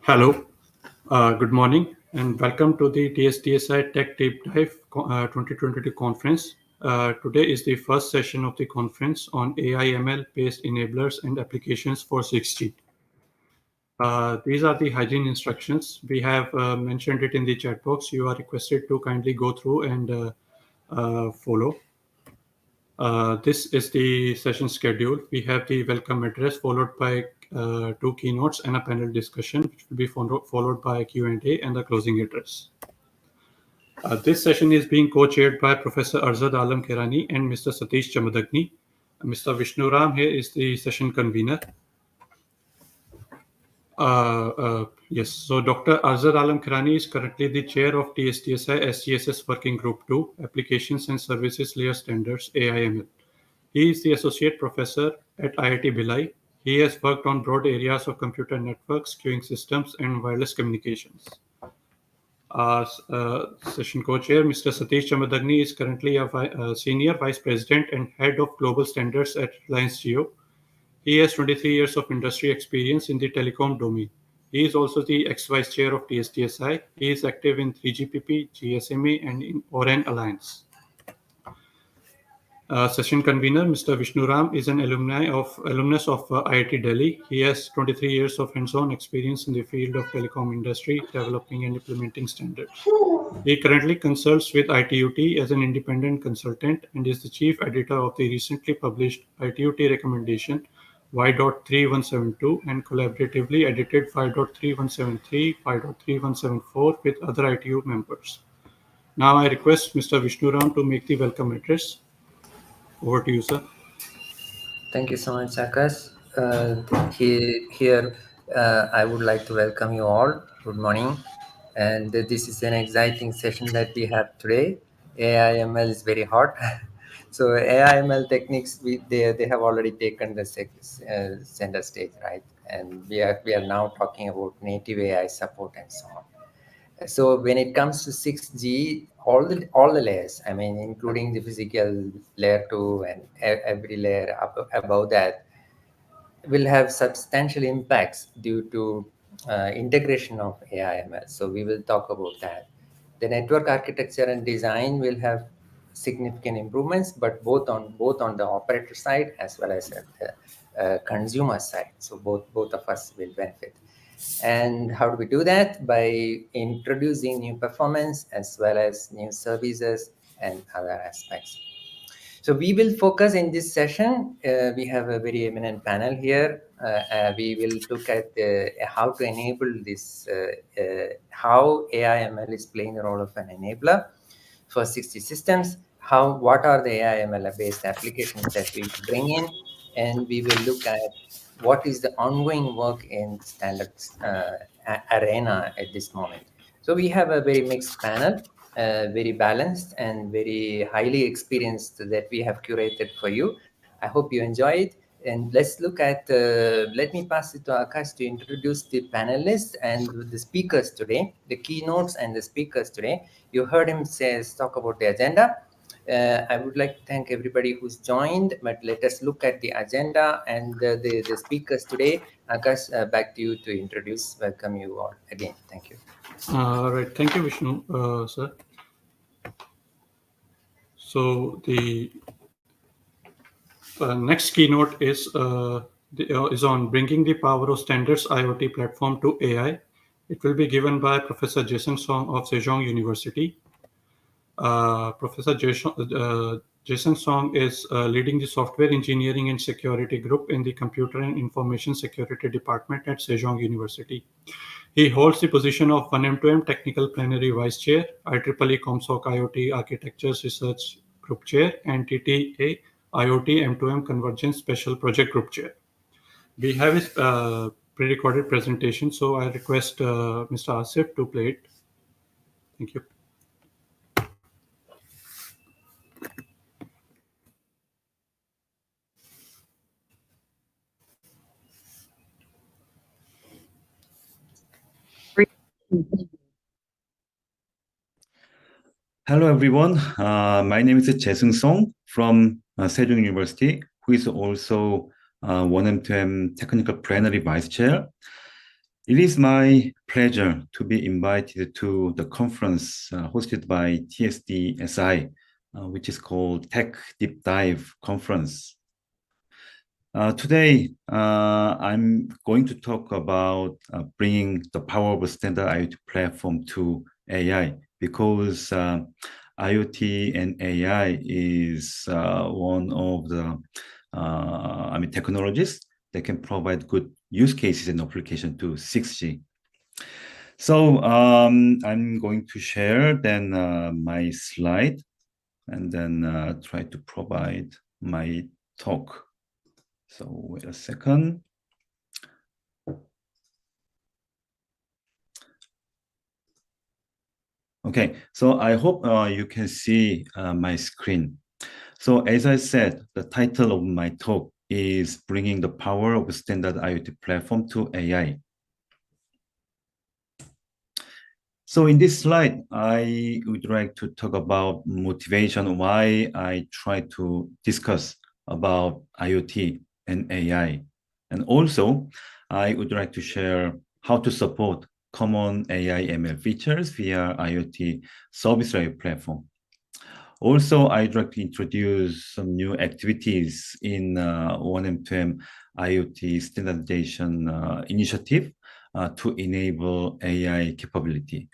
Hello, good morning, and welcome to the TSTSI Tech Deep Dive 2022 conference. Today is the first session of the conference on AIML based enablers and applications for 6G. These are the hygiene instructions. We have mentioned it in the chat box. You are requested to kindly go through and follow. This is the session schedule. We have the welcome address followed by two keynotes and a panel discussion, which will be followed by a Q&A and the closing address. This session is being co-chaired by Professor Azer Alam and Mr. Satish Chamadagni. Mr. Vishnu Ram here is the session convener. Yes, so Dr. Azer Alam is currently the chair of TSTSI SGSS Working Group 2, Applications and Services Layer Standards, AIML. He is the associate professor at IIT Bhilai. He has worked on broad areas of computer networks, queuing systems, and wireless communications. Session co-chair, Mr. Satish Chamadagni, is currently a senior vice president and head of global standards at Reliance Jio. He has 23 years of industry experience in the telecom domain. He is also the ex-vice chair of TSTSI. He is active in 3GPP, GSMA, and in ORAN Alliance. Session convener, Mr. Vishnu Ram, is an alumnus of IIT Delhi. He has 23 years of hands-on experience in the field of telecom industry, developing and implementing standards. He currently consults with ITUT as an independent consultant and is the chief editor of the recently published ITUT recommendation Y.3172 and collaboratively edited 5.3173, 5.3174 with other ITU members. Now I request Mr. Vishnu Ram to make the welcome address. Over to you, sir. Thank you so much, Akash. I would like to welcome you all. Good morning. And this is an exciting session that we have today. AIML is very hot. So AIML techniques, they have already taken the center stage, right? And we are now talking about native AI support and so on. So when it comes to 6G, all the layers, I mean, including the physical layer 2 and every layer above that, will have substantial impacts due to integration of AIML. So we will talk about that. The network architecture and design will have significant improvements, but both on the operator side as well as at the consumer side. So both of us will benefit. And how do we do that? By introducing new performance as well as new services and other aspects. So we will focus in this session. We have a very eminent panel here. We will look at how to enable this, how AIML is playing the role of an enabler for 60 systems, what are the AIML-based applications that we bring in, and we will look at what is the ongoing work in standards arena at this moment. So we have a very mixed panel, very balanced and very highly experienced that we have curated for you. I hope you enjoy it. And let's look at, let me pass it to Akash to introduce the panelists and the speakers today, the keynotes and the speakers today. You heard him talk about the agenda. I would like to thank everybody who's joined, but let us look at the agenda and the speakers today. Akash, back to you to introduce, welcome you all again. Thank you. All right, thank you, Vishnu, sir. So the next keynote is on bringing the power of standards IoT platform to AI. It will be given by Professor Jason Song of Sejong University. Professor Jason Song is leading the Software Engineering and Security Group in the Computer and Information Security Department at Sejong University. He holds the position of 1M2M Technical Plenary Vice Chair, IEEE ComSoc IoT Architectures Research Group Chair, and TTA IoT M2M Convergence Special Project Group Chair. We have his pre-recorded presentation, so I request Mr. Asif to play it. Thank you. Hello, everyone. My name is Jae-Sung Song from Sejong University, who is also 1M2M Technical Plenary Vice Chair. It is my pleasure to be invited to the conference hosted by TSDSI, which is called Tech Deep Dive Conference. Today, I'm going to talk about bringing the power of a standard IoT platform to AI, because IoT and AI is one of the technologies that can provide good use cases and application to 6G. So I'm going to share then my slide and then try to provide my talk. So wait a second. Okay, so I hope you can see my screen. So as I said, the title of my talk is Bringing the Power of a Standard IoT Platform to AI. So in this slide, I would like to talk about motivation, why I try to discuss about IoT and AI. And also, I would like to share how to support common AI ML features via IoT service layer platform. Also, I'd like to introduce some new activities in 1M2M IoT standardization initiative to enable AI capability.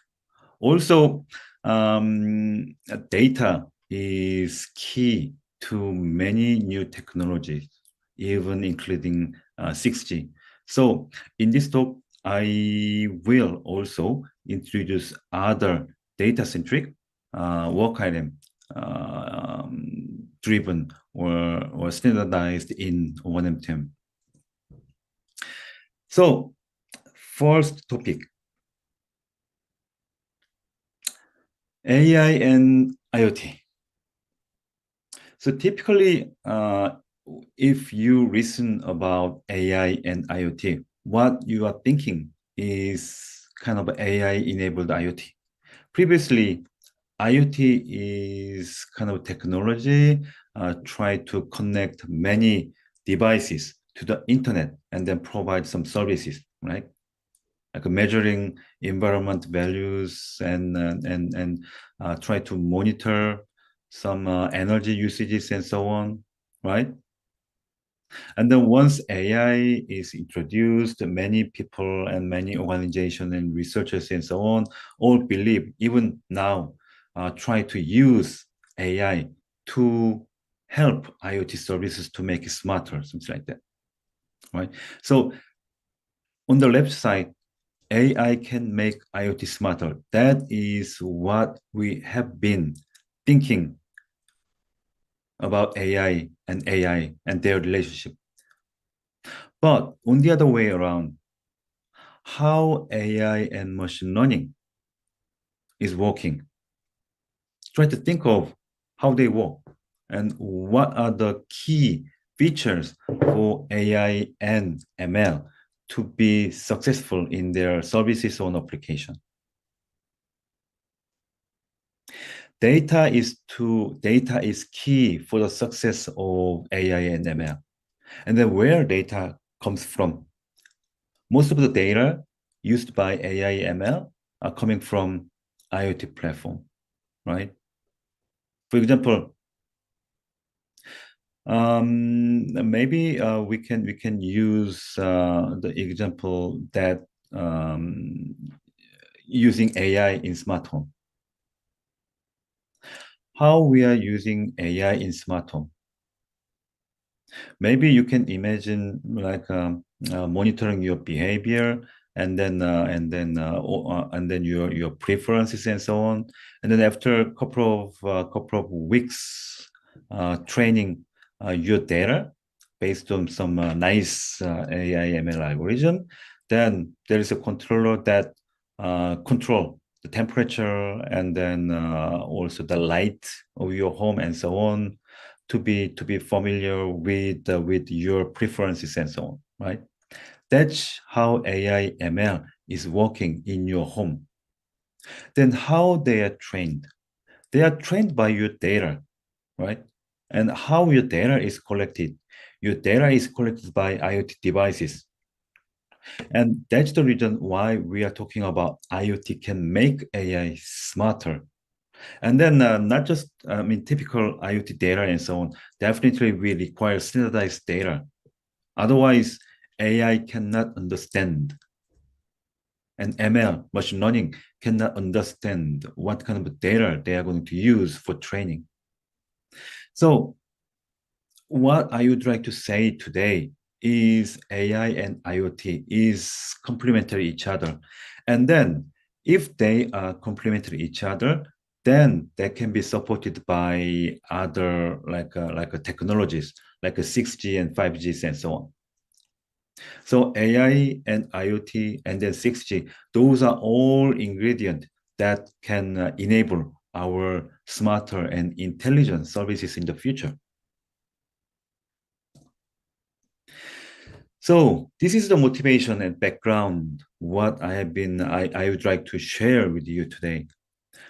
Also, data is key to many new technologies, even including 6G. So in this talk, I will also introduce other data-centric work item driven or standardized in 1M10. So first topic, AI and IoT. So typically, if you listen about AI and IoT, what you are thinking is kind of AI-enabled IoT. Previously, IoT is kind of technology try to connect many devices to the internet and then provide some services, right? Like measuring environment values and try to monitor some energy usages and so on, right? And then once AI is introduced, many people and many organizations and researchers and so on all believe, even now, try to use AI to help IoT services to make it smarter, something like that, right? So on the left side, AI can make IoT smarter. That is what we have been thinking about AI and their relationship. But on the other way around, how AI and machine learning is working. Try to think of how they work and what are the key features for AI and ML to be successful in their services or application. Data is key for the success of AI and ML. And then where data comes from. Most of the data used by AI ML are coming from IoT platform, right? For example, maybe we can use the example that using AI in smart home. How we are using AI in smart home. Maybe you can imagine like monitoring your behavior and then your preferences and so on, and then after a couple of weeks training your data based on some nice AI ML algorithm, then there is a controller that control the temperature and then also the light of your home and so on, to be familiar with your preferences and so on, right? That's how AI ML is working in your home. Then how they are trained? They are trained by your data, right? And how your data is collected? Your data is collected by IoT devices. And that's the reason why we are talking about IoT can make AI smarter. And then not just, typical IoT data and so on, definitely we require standardized data. Otherwise, AI cannot understand, and ML, machine learning, cannot understand what kind of data they are going to use for training. So what I would like to say today is AI and IoT is complementary each other. And then if they are complementary each other, then they can be supported by other technologies like a 6G and 5G and so on. So AI and IoT and then 6G, those are all ingredients that can enable our smarter and intelligent services in the future. So this is the motivation and background, what I would like to share with you today.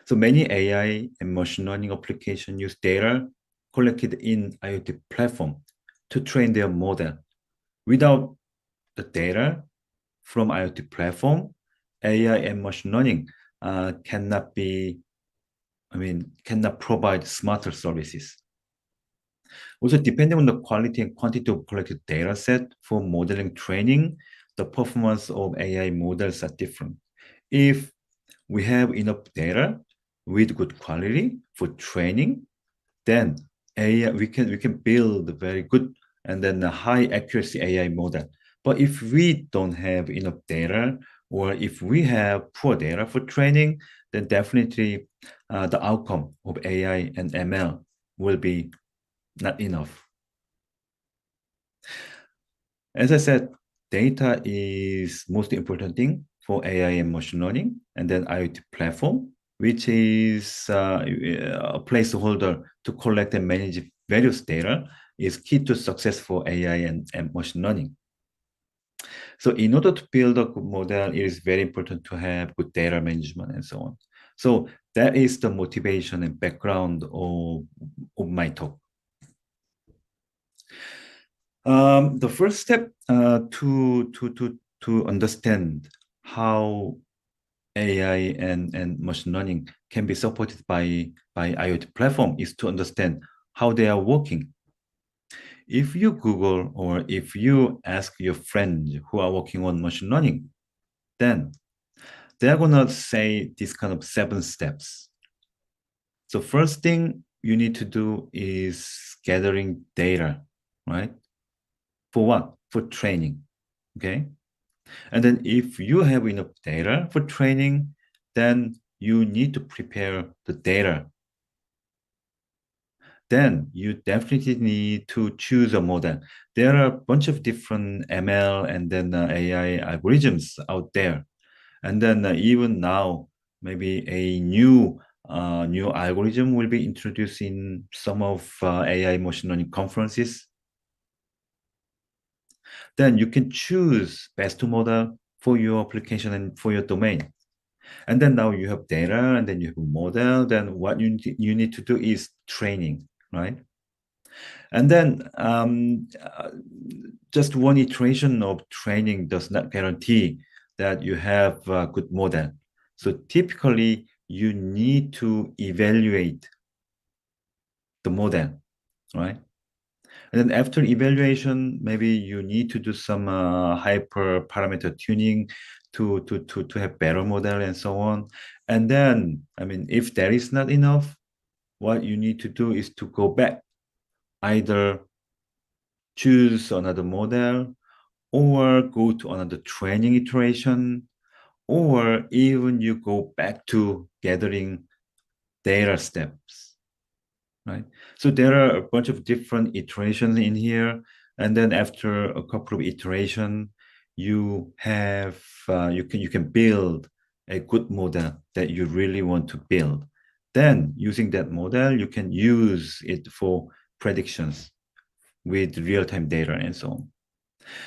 So many AI and machine learning applications use data collected in IoT platform to train their model. Without the data from IoT platform, AI and machine learning cannot provide smarter services. Also, depending on the quality and quantity of collected data set for modeling training, the performance of AI models are different. If we have enough data with good quality for training, then AI we can build a very good and then a high accuracy AI model. But if we don't have enough data, or if we have poor data for training, then definitely the outcome of AI and ML will be not enough. As I said, data is most important thing for AI and machine learning, and then IoT platform, which is a placeholder to collect and manage various data, is key to successful AI and machine learning. So in order to build a good model, it is very important to have good data management and so on. So that is the motivation and background of my talk. The first step to understand how AI and machine learning can be supported by IoT platform is to understand how they are working. If you Google or if you ask your friends who are working on machine learning, then they're gonna say this kind of 7 steps. So first thing you need to do is gathering data, right? For what? For training, okay? And then if you have enough data for training, then you need to prepare the data. Then you definitely need to choose a model. There are a bunch of different ML and then AI algorithms out there. And then even now, maybe a new algorithm will be introduced in some of AI machine learning conferences. Then you can choose best model for your application and for your domain. And then now you have data and then you have a model. Then what you need to do is training, right? And then just one iteration of training does not guarantee that you have a good model. So typically, you need to evaluate the model, right? And then after evaluation, maybe you need to do some hyper parameter tuning to have better model and so on. And then, if that is not enough, what you need to do is to go back, either choose another model or go to another training iteration, or even you go back to gathering data steps, right? So there are a bunch of different iterations in here. And then after a couple of iteration, you have you can build a good model that you really want to build. Then using that model, you can use it for predictions with real-time data and so on.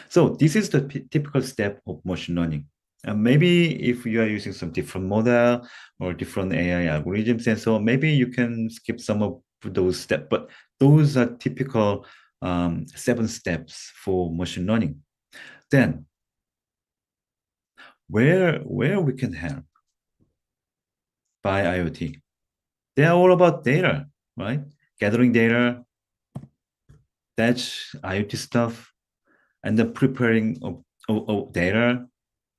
So this is the typical step of machine learning. And maybe if you are using some different model or different AI algorithms and so on, maybe you can skip some of those steps, but those are typical 7 steps for machine learning. Then where we can help by IoT. They are all about data, right? Gathering data, that's IoT stuff, and then preparing of data.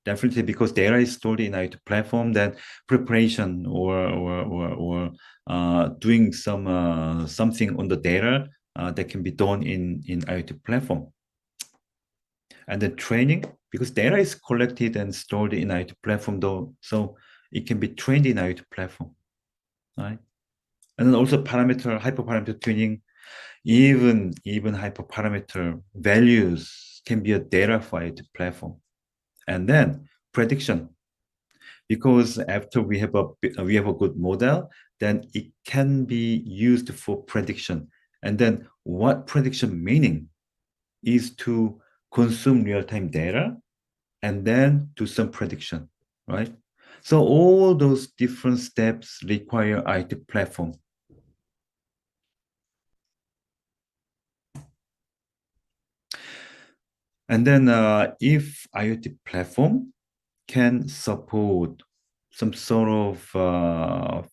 Definitely, because data is stored in IoT platform, that preparation or doing some something on the data that can be done in IoT platform. And then training, because data is collected and stored in IoT platform, though, so it can be trained in IoT platform, right? And then also hyperparameter tuning, even hyperparameter values can be a data for IoT platform. And then prediction, because after we have a good model, then it can be used for prediction. And then what prediction meaning is to consume real-time data and then do some prediction, right? So all those different steps require IT platform. And then if IoT platform can support some sort of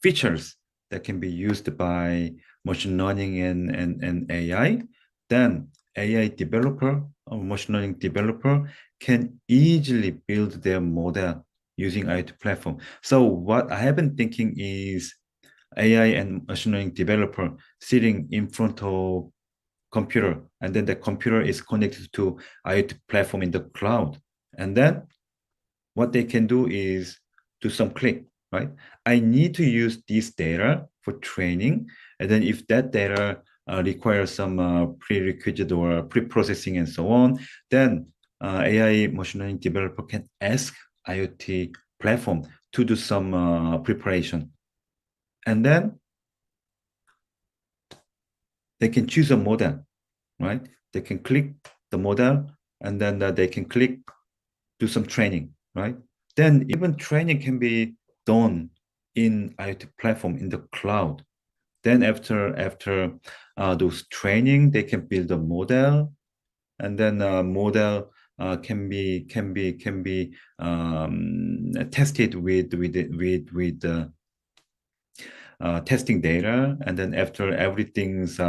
features that can be used by machine learning and AI, then AI developer or machine learning developer can easily build their model using IoT platform. So what I have been thinking is AI and machine learning developer sitting in front of computer, and then the computer is connected to IoT platform in the cloud. And then what they can do is do some click, right? I need to use this data for training. And then if that data requires some prerequisite or pre-processing and so on, then AI machine learning developer can ask IoT platform to do some preparation. And then they can choose a model, right? They can click the model, and then they can click, do some training, right? Then even training can be done in IoT platform in the cloud. Then after those training, they can build a model, and then model can be tested with testing data, and then after everything's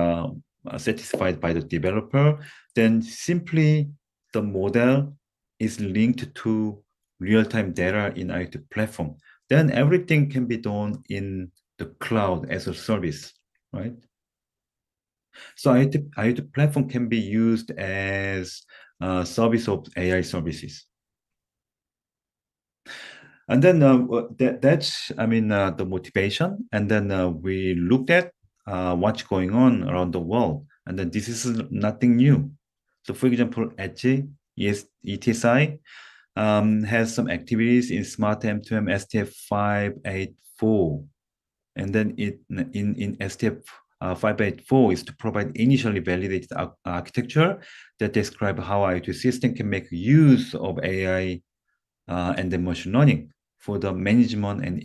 satisfied by the developer, then simply the model is linked to real-time data in IoT platform. Then everything can be done in the cloud as a service, right? So IoT platform can be used as a service of AI services. And then that's, the motivation. And then we looked at what's going on around the world. And then this is nothing new. So for example, Edge, ETSI has some activities in Smart M2M STF 584. And then in STF 584 is to provide initially validated architecture that describe how IoT system can make use of AI and then machine learning for the management and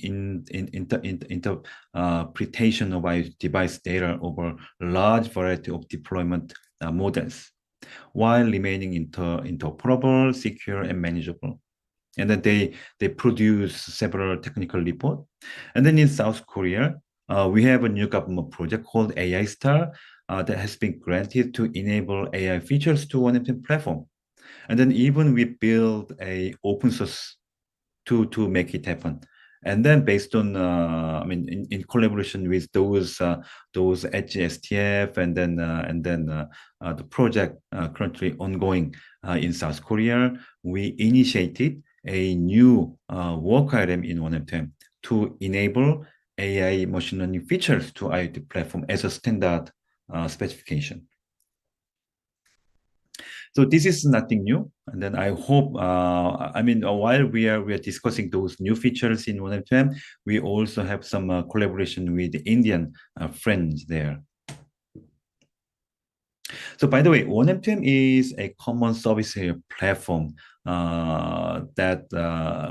interpretation of IoT device data over a large variety of deployment models, while remaining interoperable, secure, and manageable. And then they produce several technical reports. And then in South Korea, we have a new government project called AI Star that has been granted to enable AI features to OneMTM platform. And then even we build a open source to make it happen. And then based on, in collaboration with those Edge STF, and then the project currently ongoing in South Korea, we initiated a new work item in OneMTM to enable AI machine learning features to IoT platform as a standard specification. So this is nothing new. And then I hope, while we are discussing those new features in OneMTM, we also have some collaboration with Indian friends there. So by the way, OneMTM is a common service area platform that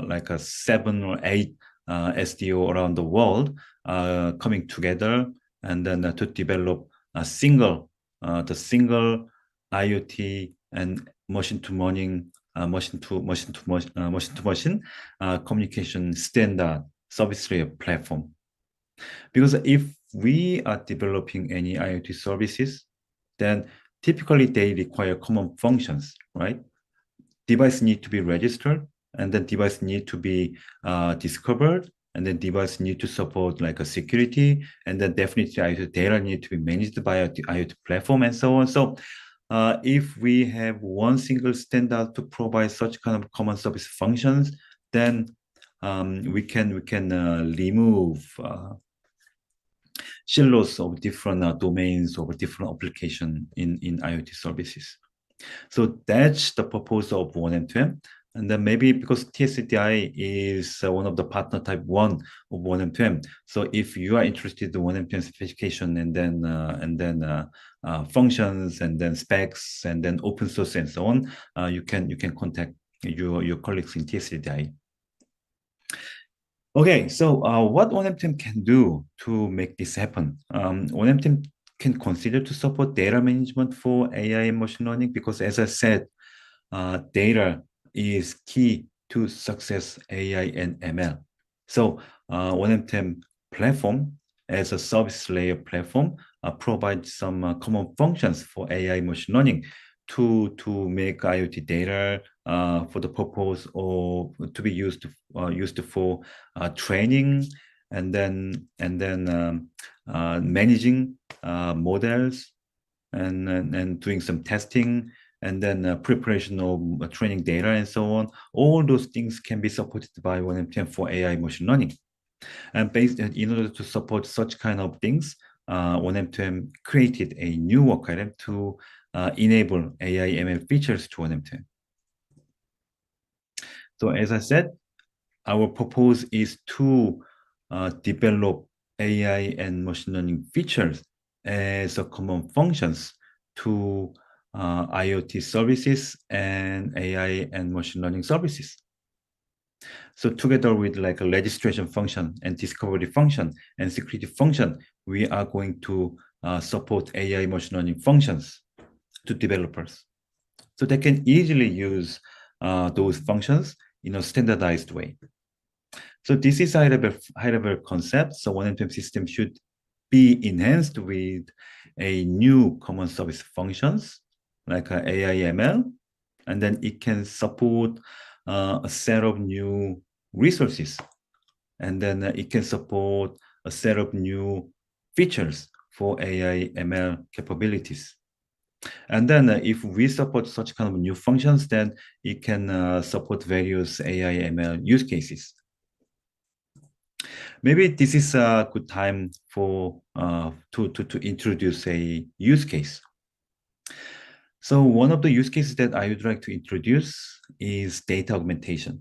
like a 7 or 8 SDO around the world coming together, and then to develop a single IoT and machine to learning machine-to-machine communication standard service layer platform. Because if we are developing any IoT services, then typically they require common functions, right? Device need to be registered, and then device need to be discovered, and then device need to support like a security, and then definitely IoT data need to be managed by a IoT platform and so on. So if we have one single standard to provide such kind of common service functions, then we can remove silos of different domains or different application in IoT services. So that's the purpose of 1M2M. And then maybe because TSDI is one of the partner type 1 of 1M2M. So if you are interested in 1M2M specification and then functions and then specs and then open source and so on, you can contact your colleagues in TSDI. Okay, so what 1M2M can do to make this happen? 1M2M can consider to support data management for AI and machine learning because, as I said, data is key to success AI and ML. So 1M2M platform as a service layer platform provides some common functions for AI machine learning to make IoT data for the purpose of to be used for training and then managing models and doing some testing and then preparation of training data and so on. All those things can be supported by 1M2M for AI machine learning. And based in order to support such kind of things, 1M2M created a new work item to enable AI ML features to 1M2M. So as I said, our purpose is to develop AI and machine learning features as a common functions to IoT services and AI and machine learning services. So together with like a registration function and discovery function and security function, we are going to support AI machine learning functions to developers. So they can easily use those functions in a standardized way. So this is high-level concept. So 1M2M system should be enhanced with a new common service functions like AIML, and then it can support a set of new resources, and then it can support a set of new features for AI ML capabilities. And then if we support such kind of new functions, then it can support various AI ML use cases. Maybe this is a good time for to introduce a use case. So one of the use cases that I would like to introduce is data augmentation.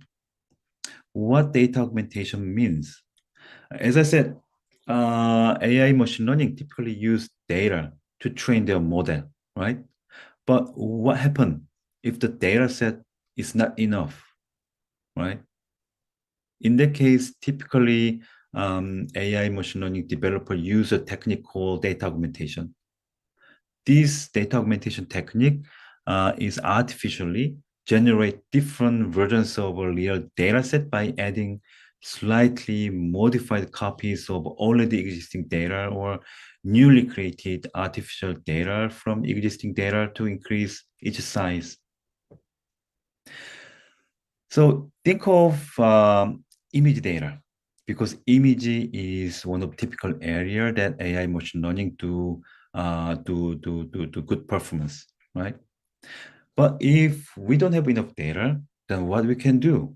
What data augmentation means? As I said, AI machine learning typically use data to train their model, right? But what happens if the data set is not enough, right? In that case, typically AI machine learning developer use a technique called data augmentation. This data augmentation technique is artificially generate different versions of a real data set by adding slightly modified copies of already existing data or newly created artificial data from existing data to increase its size. So think of image data, because image is one of typical area that AI machine learning do good performance, right? But if we don't have enough data, then what we can do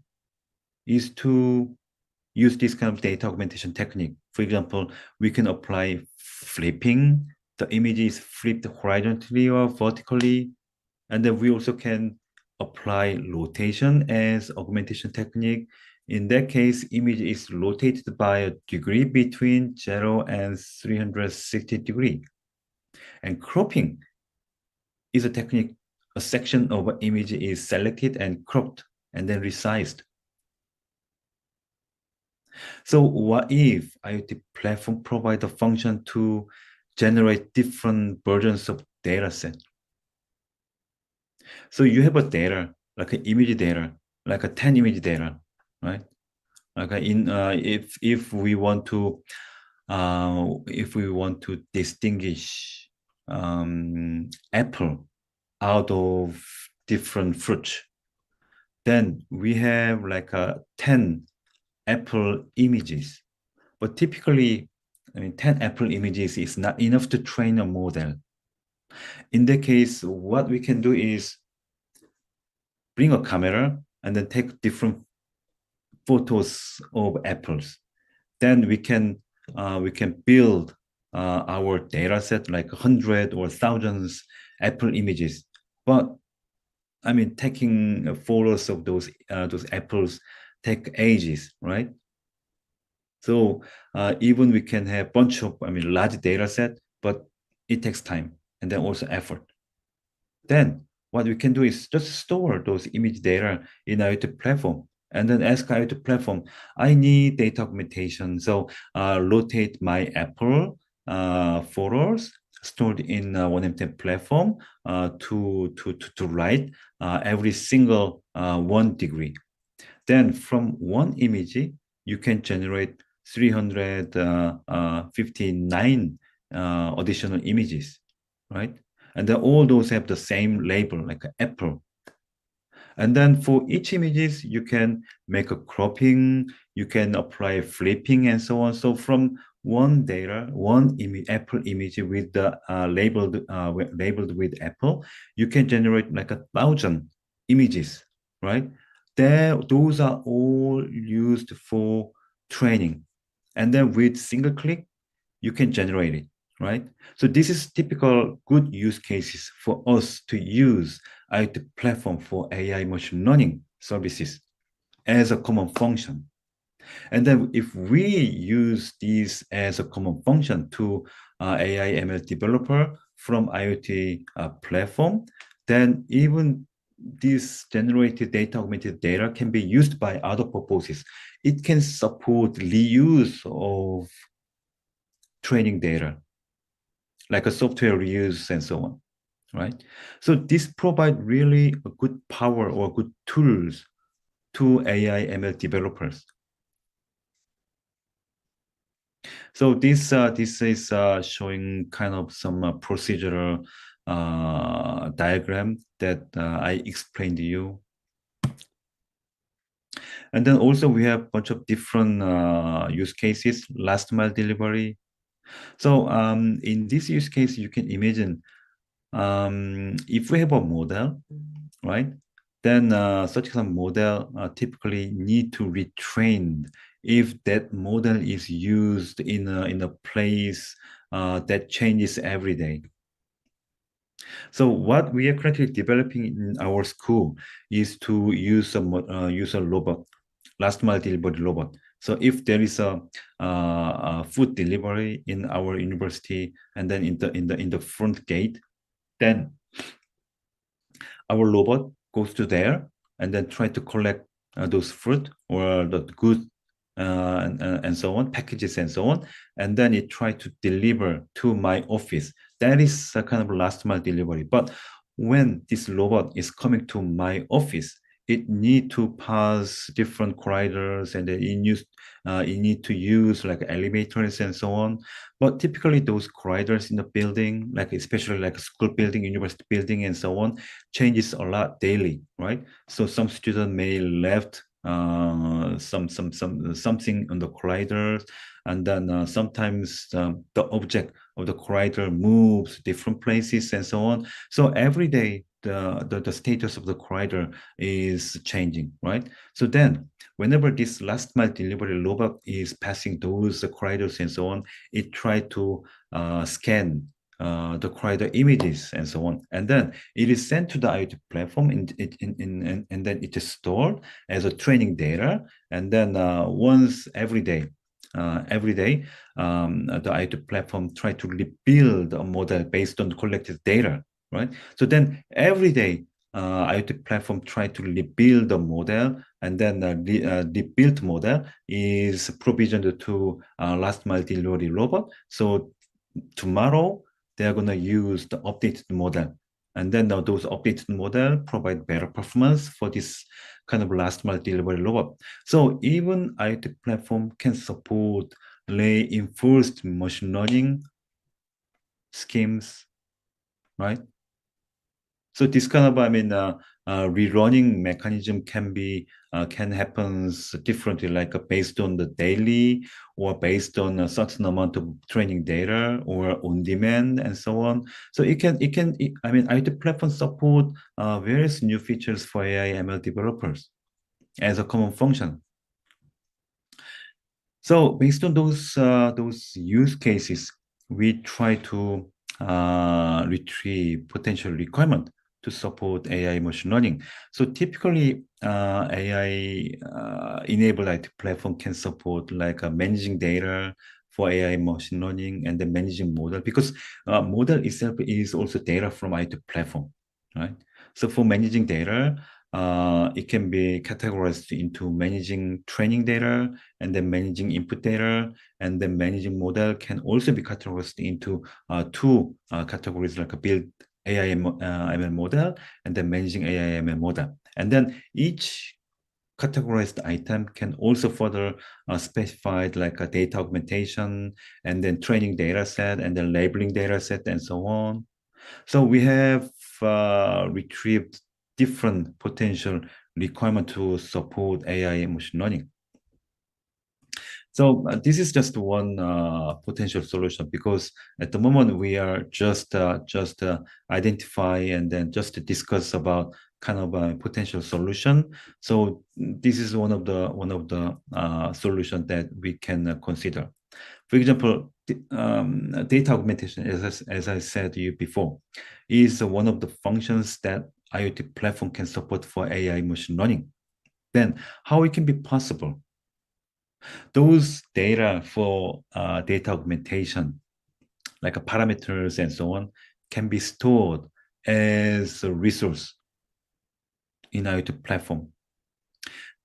is to use this kind of data augmentation technique. For example, we can apply flipping. The image is flipped horizontally or vertically. And then we also can apply rotation as augmentation technique. In that case, image is rotated by a degree between 0 and 360 degree. And cropping is a technique. A section of an image is selected and cropped and then resized. So what if IoT platform provide a function to generate different versions of data set? So you have a data like an image data, like a 10 image data, right? Like if we want to distinguish apple out of different fruits, then we have like a 10 apple images. But typically, I mean, 10 apple images is not enough to train a model. In that case, what we can do is bring a camera and then take different photos of apples. Then we can build our data set like 100 or thousands apple images. But I mean, taking photos of those apples take ages, right? So even we can have bunch of, I mean, large data set, but it takes time and then also effort. Then what we can do is just store those image data in IoT platform and then ask IoT platform, I need data augmentation. So rotate my Apple photos stored in 1M10 platform to write every single 1 degree. Then from one image, you can generate 359 additional images, right? And then all those have the same label, like Apple. And then for each images, you can make a cropping, you can apply flipping and so on. So from one data, one image, Apple image with the labeled with Apple, you can generate like 1,000 images, right? Those are all used for training. And then with single click, you can generate it, right? So this is typical good use cases for us to use IoT platform for AI machine learning services as a common function. And then if we use these as a common function to AI ML developer from IoT platform, then even this generated data, augmented data can be used by other purposes. It can support reuse of training data, like a software reuse and so on, right? So this provide really a good power or good tools to AI ML developers. So this is showing kind of some procedural diagram that I explained to you. And then also we have a bunch of different use cases, last mile delivery. So in this use case, you can imagine if we have a model, right? Then such kind of model typically need to retrain if that model is used in a place that changes every day. So what we are currently developing in our school is to use a robot, last mile delivery robot. So if there is a food delivery in our university, and then in the front gate, then our robot goes to there and then try to collect those fruit or the goods and so on, packages and so on, and then it try to deliver to my office. That is a kind of last mile delivery. But when this robot is coming to my office, it need to pass different corridors and then it need to use like elevators and so on. But typically those corridors in the building, like especially like a school building, university building and so on, changes a lot daily, right? So some student may left something on the corridors, and then sometimes the object of the corridor moves different places and so on. So every day the status of the corridor is changing, right? So then whenever this last mile delivery robot is passing those corridors and so on, it try to scan the corridor images and so on. And then it is sent to the IoT platform and then it is stored as a training data. And then once every day, the IoT platform try to rebuild a model based on collected data, right? So then every day, IoT platform try to rebuild the model, and then the built model is provisioned to last mile delivery robot. So tomorrow, they are going to use the updated model And then those updated model provide better performance for this kind of last mile delivery robot. So even IoT platform can support reinforced machine learning schemes, right? So this kind of, rerunning mechanism can happen differently, like based on the daily or based on a certain amount of training data or on demand and so on. So IoT platform support various new features for AI ML developers as a common function. So based on those use cases, we try to retrieve potential requirement to support AI machine learning. So typically, AI enabled IT platform can support like managing data for AI machine learning and then managing model, because model itself is also data from IT platform, right? So for managing data, it can be categorized into managing training data and then managing input data, and then managing model can also be categorized into two categories, like a build AI ML model and then managing AI ML model. And then each categorized item can also further specify like a data augmentation and then training data set and then labeling data set and so on. So we have retrieved different potential requirement to support AI machine learning. So this is just one potential solution, because at the moment we are just identify and then just discuss about kind of a potential solution. So this is one of the solution that we can consider. For example, data augmentation, as I said to you before, is one of the functions that IoT platform can support for AI machine learning. Then how it can be possible? Those data for data augmentation, like parameters and so on, can be stored as a resource in IoT platform.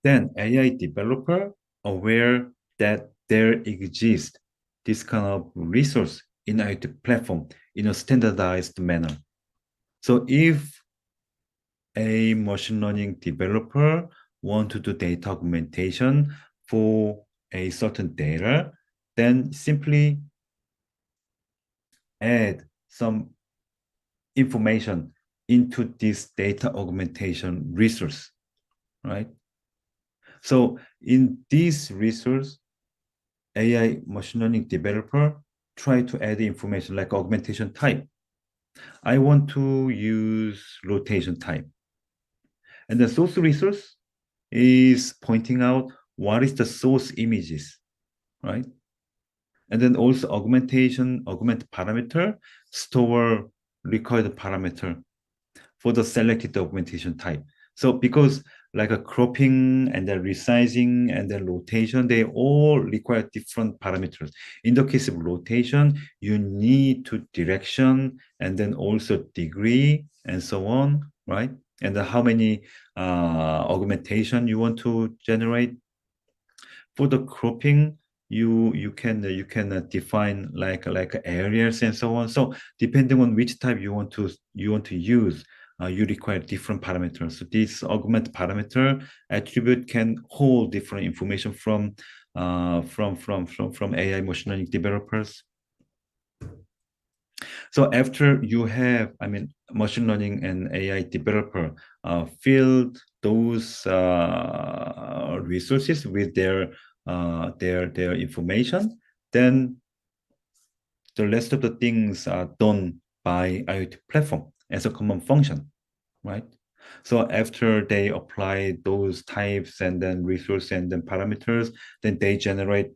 Then AI developer aware that there exists this kind of resource in IoT platform in a standardized manner. So if a machine learning developer want to do data augmentation for a certain data, then simply add some information into this data augmentation resource, right? So in this resource, AI machine learning developer try to add information like augmentation type. I want to use rotation type. And the source resource is pointing out what is the source images, right? And then also augment parameter, store required parameter for the selected augmentation type. So because like a cropping and then resizing and then rotation, they all require different parameters. In the case of rotation, you need to direction and then also degree and so on, right? And then how many augmentation you want to generate. For the cropping, you can define like areas and so on. So depending on which type you want to use, you require different parameters. So this augment parameter attribute can hold different information from AI machine learning developers. So after you have, machine learning and AI developer filled those resources with their information, then the rest of the things are done by IoT platform as a common function, right? So after they apply those types and then resource and then parameters, then they generate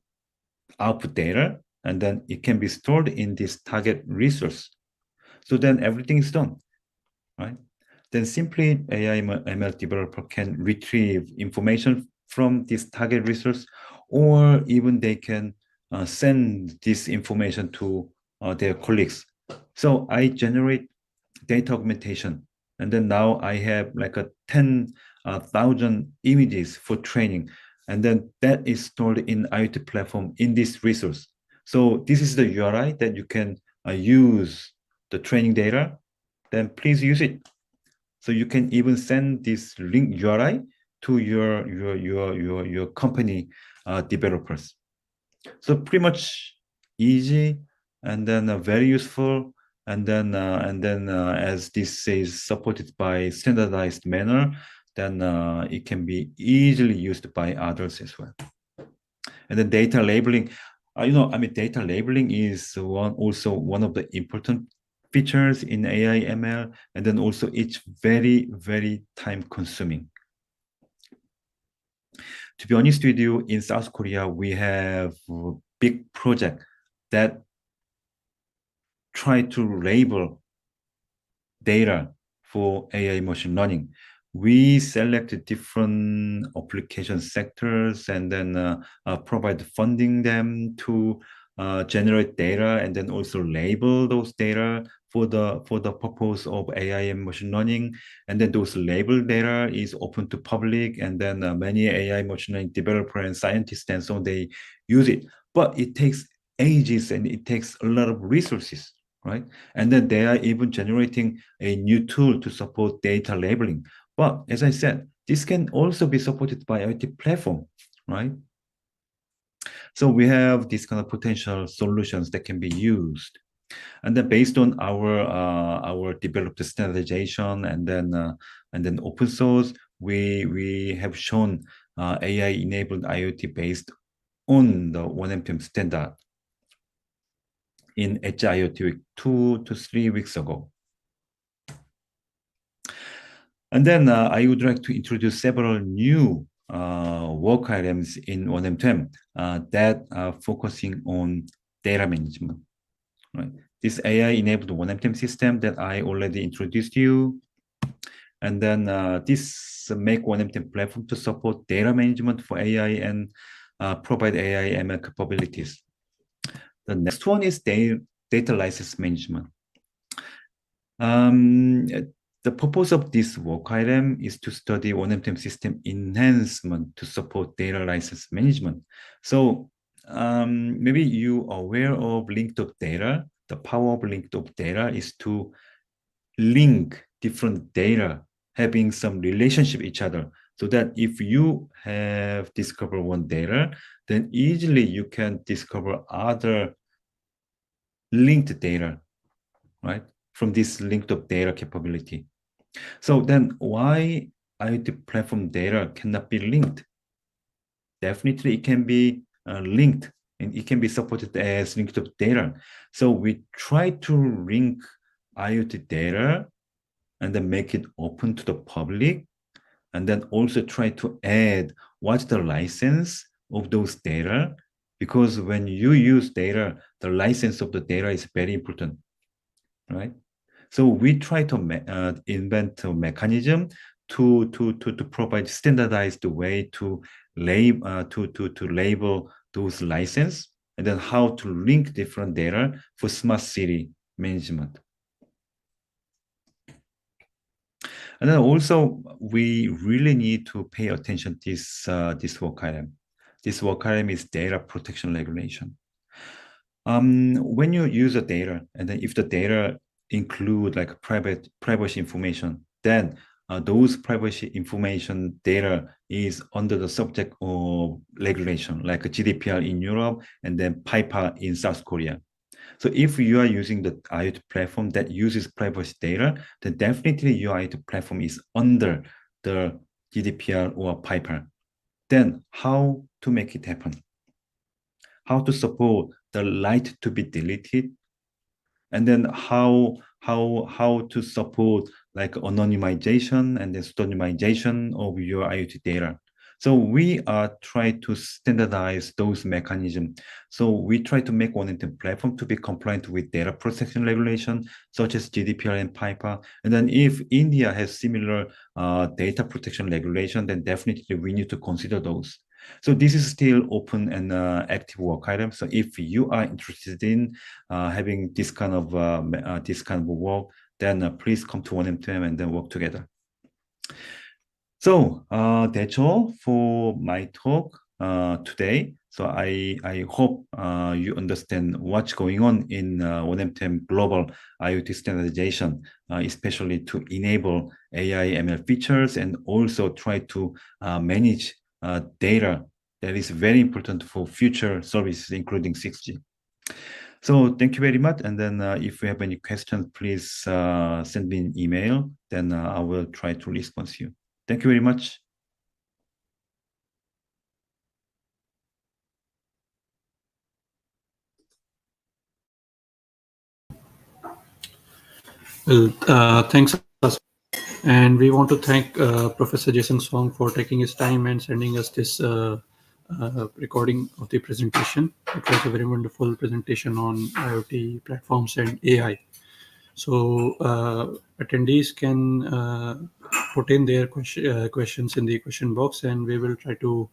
output data, and then it can be stored in this target resource. So then everything is done, right? Then simply AI ML developer can retrieve information from this target resource, or even they can send this information to their colleagues. So I generate data augmentation, and then now I have like a 10,000 images for training, and then that is stored in IoT platform in this resource. So this is the URI that you can use the training data then please use it. So you can even send this link URI to your company developers. So pretty much easy, and then very useful, and then as this is supported by standardized manner, then it can be easily used by others as well. And then data labeling, data labeling is also one of the important features in AI ML, and then also it's very, very time consuming. To be honest with you, in South Korea, we have a big project that try to label data for AI machine learning. We selected different application sectors and then provide funding them to generate data and then also label those data for the purpose of AI and machine learning. And then those labeled data is open to public, and then many AI machine learning developer and scientists and so on, they use it. But it takes ages and it takes a lot of resources, right? And then they are even generating a new tool to support data labeling. But as I said, this can also be supported by IoT platform, right? So we have these kind of potential solutions that can be used. And then based on our developed standardization and then open source, we have shown AI enabled IoT based on the 1M standard in Edge IoT Week 2 to 3 weeks ago. And then I would like to introduce several new work items in 1M10 that are focusing on data management. Right? This AI-enabled 1M10 system that I already introduced you. And then this make 1M10 platform to support data management for AI and provide AI ML capabilities. The next one is data license management. The purpose of this work item is to study 1M10 system enhancement to support data license management. So maybe you are aware of linked up data. The power of linked up data is to link different data having some relationship each other, so that if you have discovered one data, then easily you can discover other linked data, right? From this linked up data capability. So then why IoT platform data cannot be linked? Definitely it can be linked, and it can be supported as linked up data. So we try to link IoT data and then make it open to the public, and then also try to add what's the license of those data, because when you use data, the license of the data is very important, right? So we try to invent a mechanism to provide standardized way to label those license, and then how to link different data for smart city management. And then also we really need to pay attention to this work item. This work item is data protection regulation. When you use the data, and then if the data include like privacy information, then those privacy information data is under the subject of regulation, like GDPR in Europe and then PIPA in South Korea. So if you are using the IoT platform that uses privacy data, then definitely your IoT platform is under the GDPR or PIPA. Then how to make it happen? How to support the light to be deleted, and then how to support like anonymization and then pseudonymization of your IoT data. So we are trying to standardize those mechanisms. So we try to make 1M10 platform to be compliant with data protection regulation, such as GDPR and PIPA. And then if India has similar data protection regulation, then definitely we need to consider those. So this is still open and active work item. So if you are interested in having this kind of work, then please come to 1M10 and then work together. So that's all for my talk. today. So I hope you understand what's going on in 1M10 global IoT standardization, especially to enable AI ML features and also try to manage data that is very important for future services, including 6G. So thank you very much. And then if you have any questions, please send me an email. Then I will try to respond to you. Thank you very much. Well, thanks, Azer. And we want to thank Professor Jason Song for taking his time and sending us this recording of the presentation. It was a very wonderful presentation on IoT platforms and AI. So attendees can put in their questions in the question box, and we will try to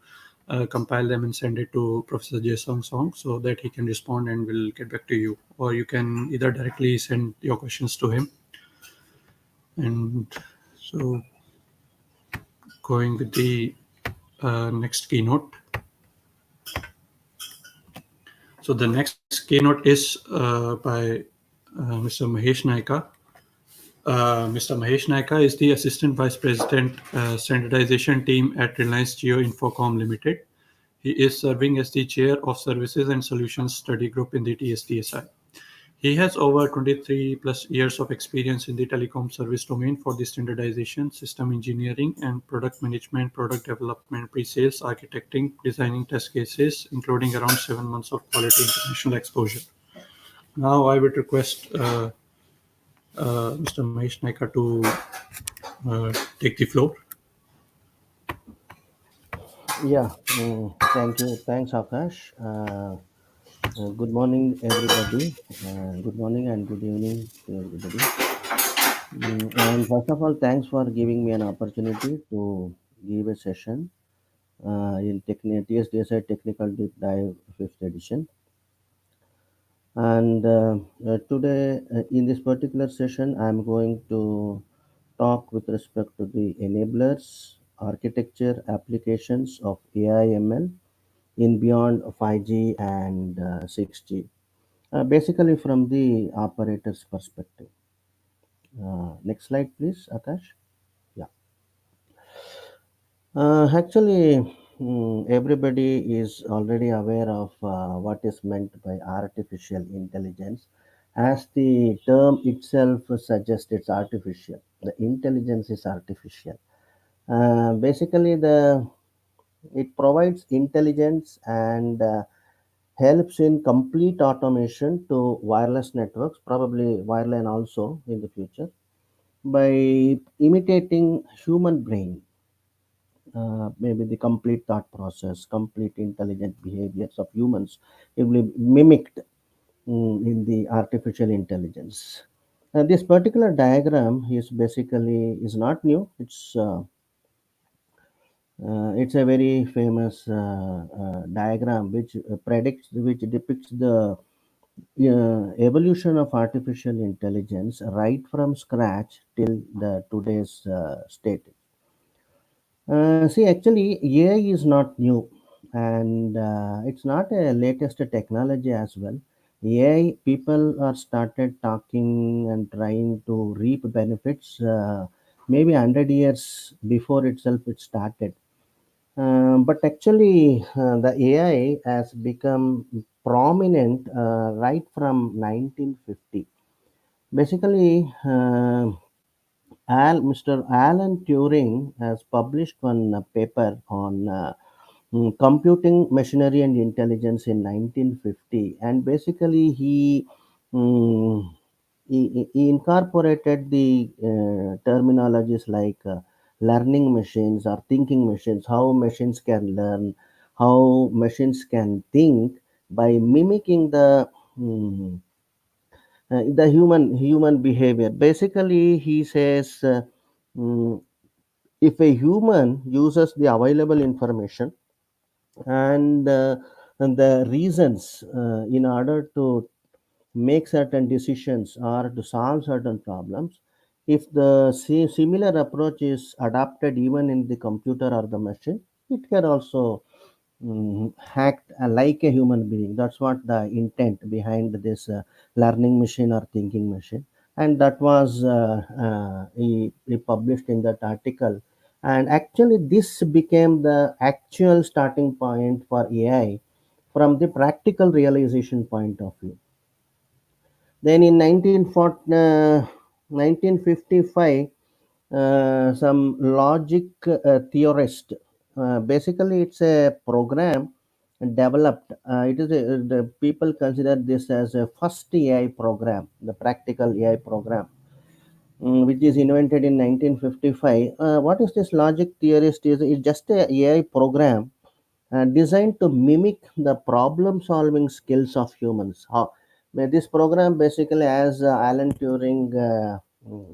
compile them and send it to Professor Jason Song so that he can respond and we'll get back to you. Or you can either directly send your questions to him. And so going with the next keynote. So the next keynote is by Mr. Mahesh Naika. Mr. Mahesh Naika is the Assistant Vice President Standardization Team at Reliance Jio Infocom Limited. He is serving as the Chair of Services and Solutions Study Group in the TSTSI. He has over 23 plus years of experience in the telecom service domain for the standardization, system engineering, and product management, product development, pre-sales, architecting, designing test cases, including around 7 months of quality international exposure. Now I would request Mr. Mahesh Naika to take the floor. Yeah, thank you. Thanks, Akash. Good morning, everybody. Good morning and good evening to everybody. And first of all, thanks for giving me an opportunity to give a session in TSDSI Technical Deep Dive 5th edition. And today, in this particular session, I'm going to talk with respect to the enablers, architecture, applications of AIML in beyond 5G and 6G, basically from the operator's perspective. Next slide, please, Akash. Yeah. Actually, everybody is already aware of what is meant by artificial intelligence. As the term itself suggests, it's artificial. The intelligence is artificial. Basically, it provides intelligence and helps in complete automation to wireless networks, probably wireline also in the future, by imitating human brain, maybe the complete thought process, complete intelligent behaviors of humans will be mimicked in the artificial intelligence. This particular diagram is basically is not new. It's a very famous diagram which depicts the evolution of artificial intelligence right from scratch till the today's state. See, actually, AI is not new, and it's not a latest technology as well. AI people are started talking and trying to reap benefits. Maybe 100 years before itself it started. But actually, the AI has become prominent right from 1950. Basically, Mr. Alan Turing has published one paper on computing machinery and intelligence in 1950, and basically mm, he incorporated the terminologies like learning machines or thinking machines, how machines can learn, how machines can think by mimicking the human behavior. Basically, he says mm, if a human uses the available information and, and the reasons in order to make certain decisions or to solve certain problems, if the similar approach is adopted even in the computer or the machine, it can also act like a human being. That's what the intent behind this learning machine or thinking machine. And that was he published in that article. And actually, this became the actual starting point for AI from the practical realization point of view. Then in 1955, some logic theorist. Basically, it's a program developed. The people consider this as a first AI program, the practical AI program, which is invented in 1955. What is this logic theorist? Is it's just a AI program designed to mimic the problem solving skills of humans. This program basically, as Alan Turing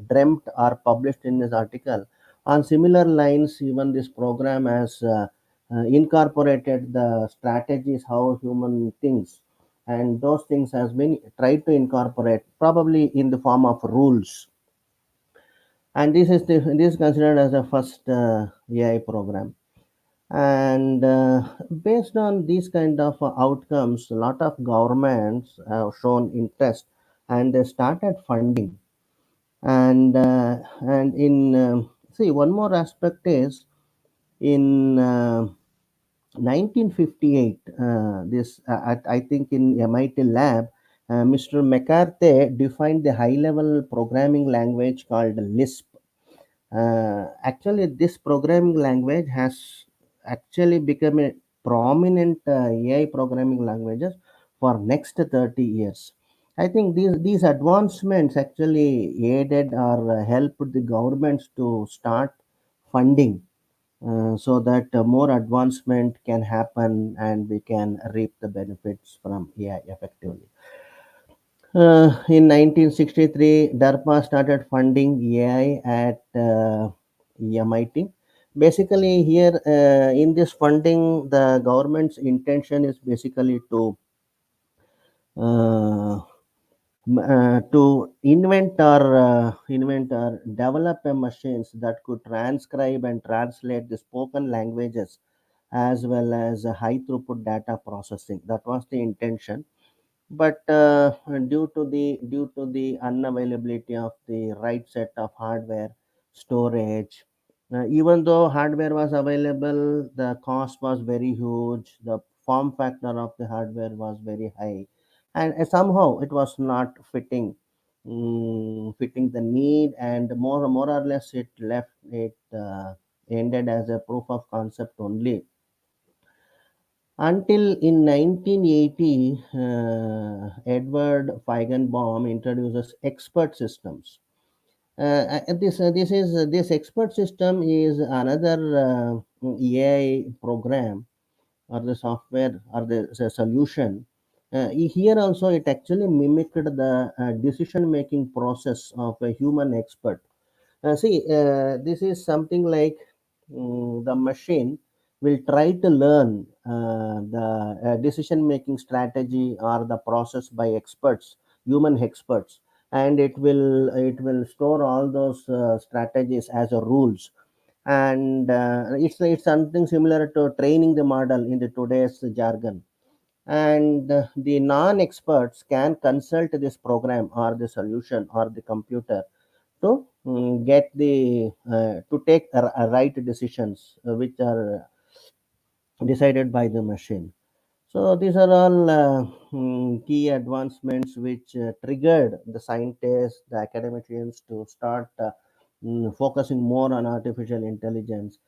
dreamt or published in his article, on similar lines, even this program has incorporated the strategies how human thinks, and those things has been tried to incorporate probably in the form of rules. And this is considered as a first AI program. And based on these kind of outcomes, a lot of governments have shown interest, and they started funding. And in see, one more aspect is in 1958, this I think in MIT lab, Mr. McCarthy defined the high level programming language called Lisp. Actually, this programming language has actually become a prominent AI programming languages for next 30 years. I think these advancements actually aided or helped the governments to start funding, so that more advancement can happen and we can reap the benefits from AI effectively. In 1963, DARPA started funding AI at MIT. Basically, here in this funding, the government's intention is basically uh, to invent or develop a machines that could transcribe and translate the spoken languages as well as high throughput data processing. That was the intention. But due to the unavailability of the right set of hardware, storage, even though hardware was available, the cost was very huge, the form factor of the hardware was very high, and somehow it was not fitting the need, and more or less it ended as a proof of concept only until in 1980, Edward Feigenbaum introduces expert systems. This expert system is another AI program or the software or the solution. Here also, it actually mimicked the decision making process of a human expert. This is something like the machine will try to learn the decision making strategy or the process by experts, human experts, and it will store all those strategies as a rules. And it's something similar to training the model in the today's jargon. And the non-experts can consult this program or the solution or the computer to get the to take right decisions which are decided by the machine. So these are all key advancements which triggered the scientists, the academicians to start focusing more on artificial intelligence.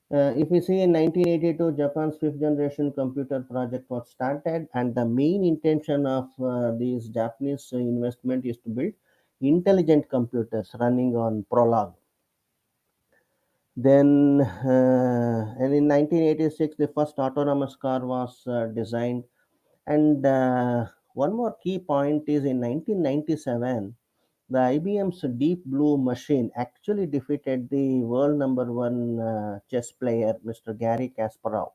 If we see in 1982, Japan's fifth generation computer project was started, and the main intention of these Japanese investment is to build intelligent computers running on Prolog. Then, and in 1986, the first autonomous car was designed. And one more key point is in 1997, the IBM's Deep Blue machine actually defeated the world number one chess player, Mr. Gary Kasparov.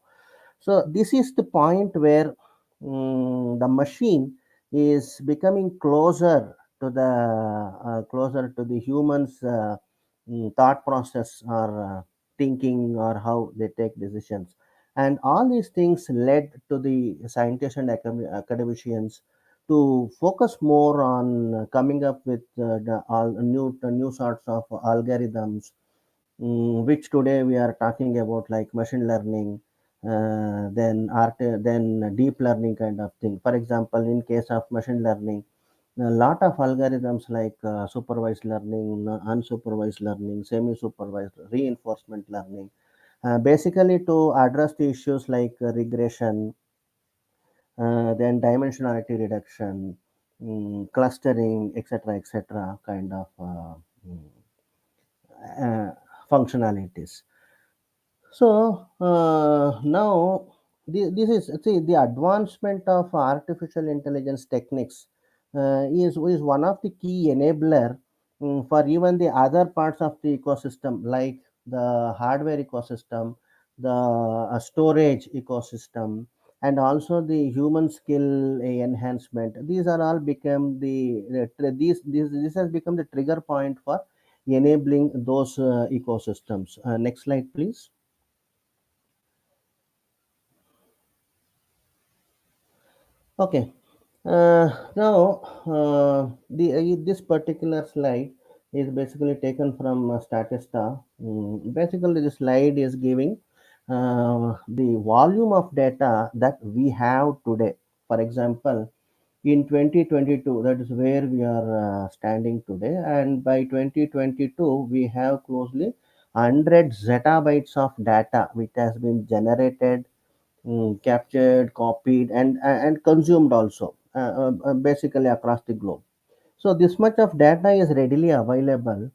So this is the point where the machine is becoming closer to the humans' thought process or thinking or how they take decisions. And all these things led to the scientists and academicians to focus more on coming up with the new sorts of algorithms, which today we are talking about, like machine learning, then then deep learning kind of thing. For example, in case of machine learning, a lot of algorithms like supervised learning, unsupervised learning, semi-supervised, reinforcement learning, basically to address the issues like regression, then dimensionality reduction, clustering, etc., kind of uh, functionalities. So now this is, see, the advancement of artificial intelligence techniques is one of the key enabler for even the other parts of the ecosystem, like the hardware ecosystem, the storage ecosystem, and also the human skill enhancement. These are all become this has become the trigger point for enabling those ecosystems. Next slide, please. Okay. Now, this particular slide is basically taken from Statista. Basically, the slide is giving the volume of data that we have today. For example, in 2022, that is where we are standing today, and by 2022, we have closely 100 zettabytes of data which has been generated, captured, copied, and consumed also, basically across the globe. So this much of data is readily available,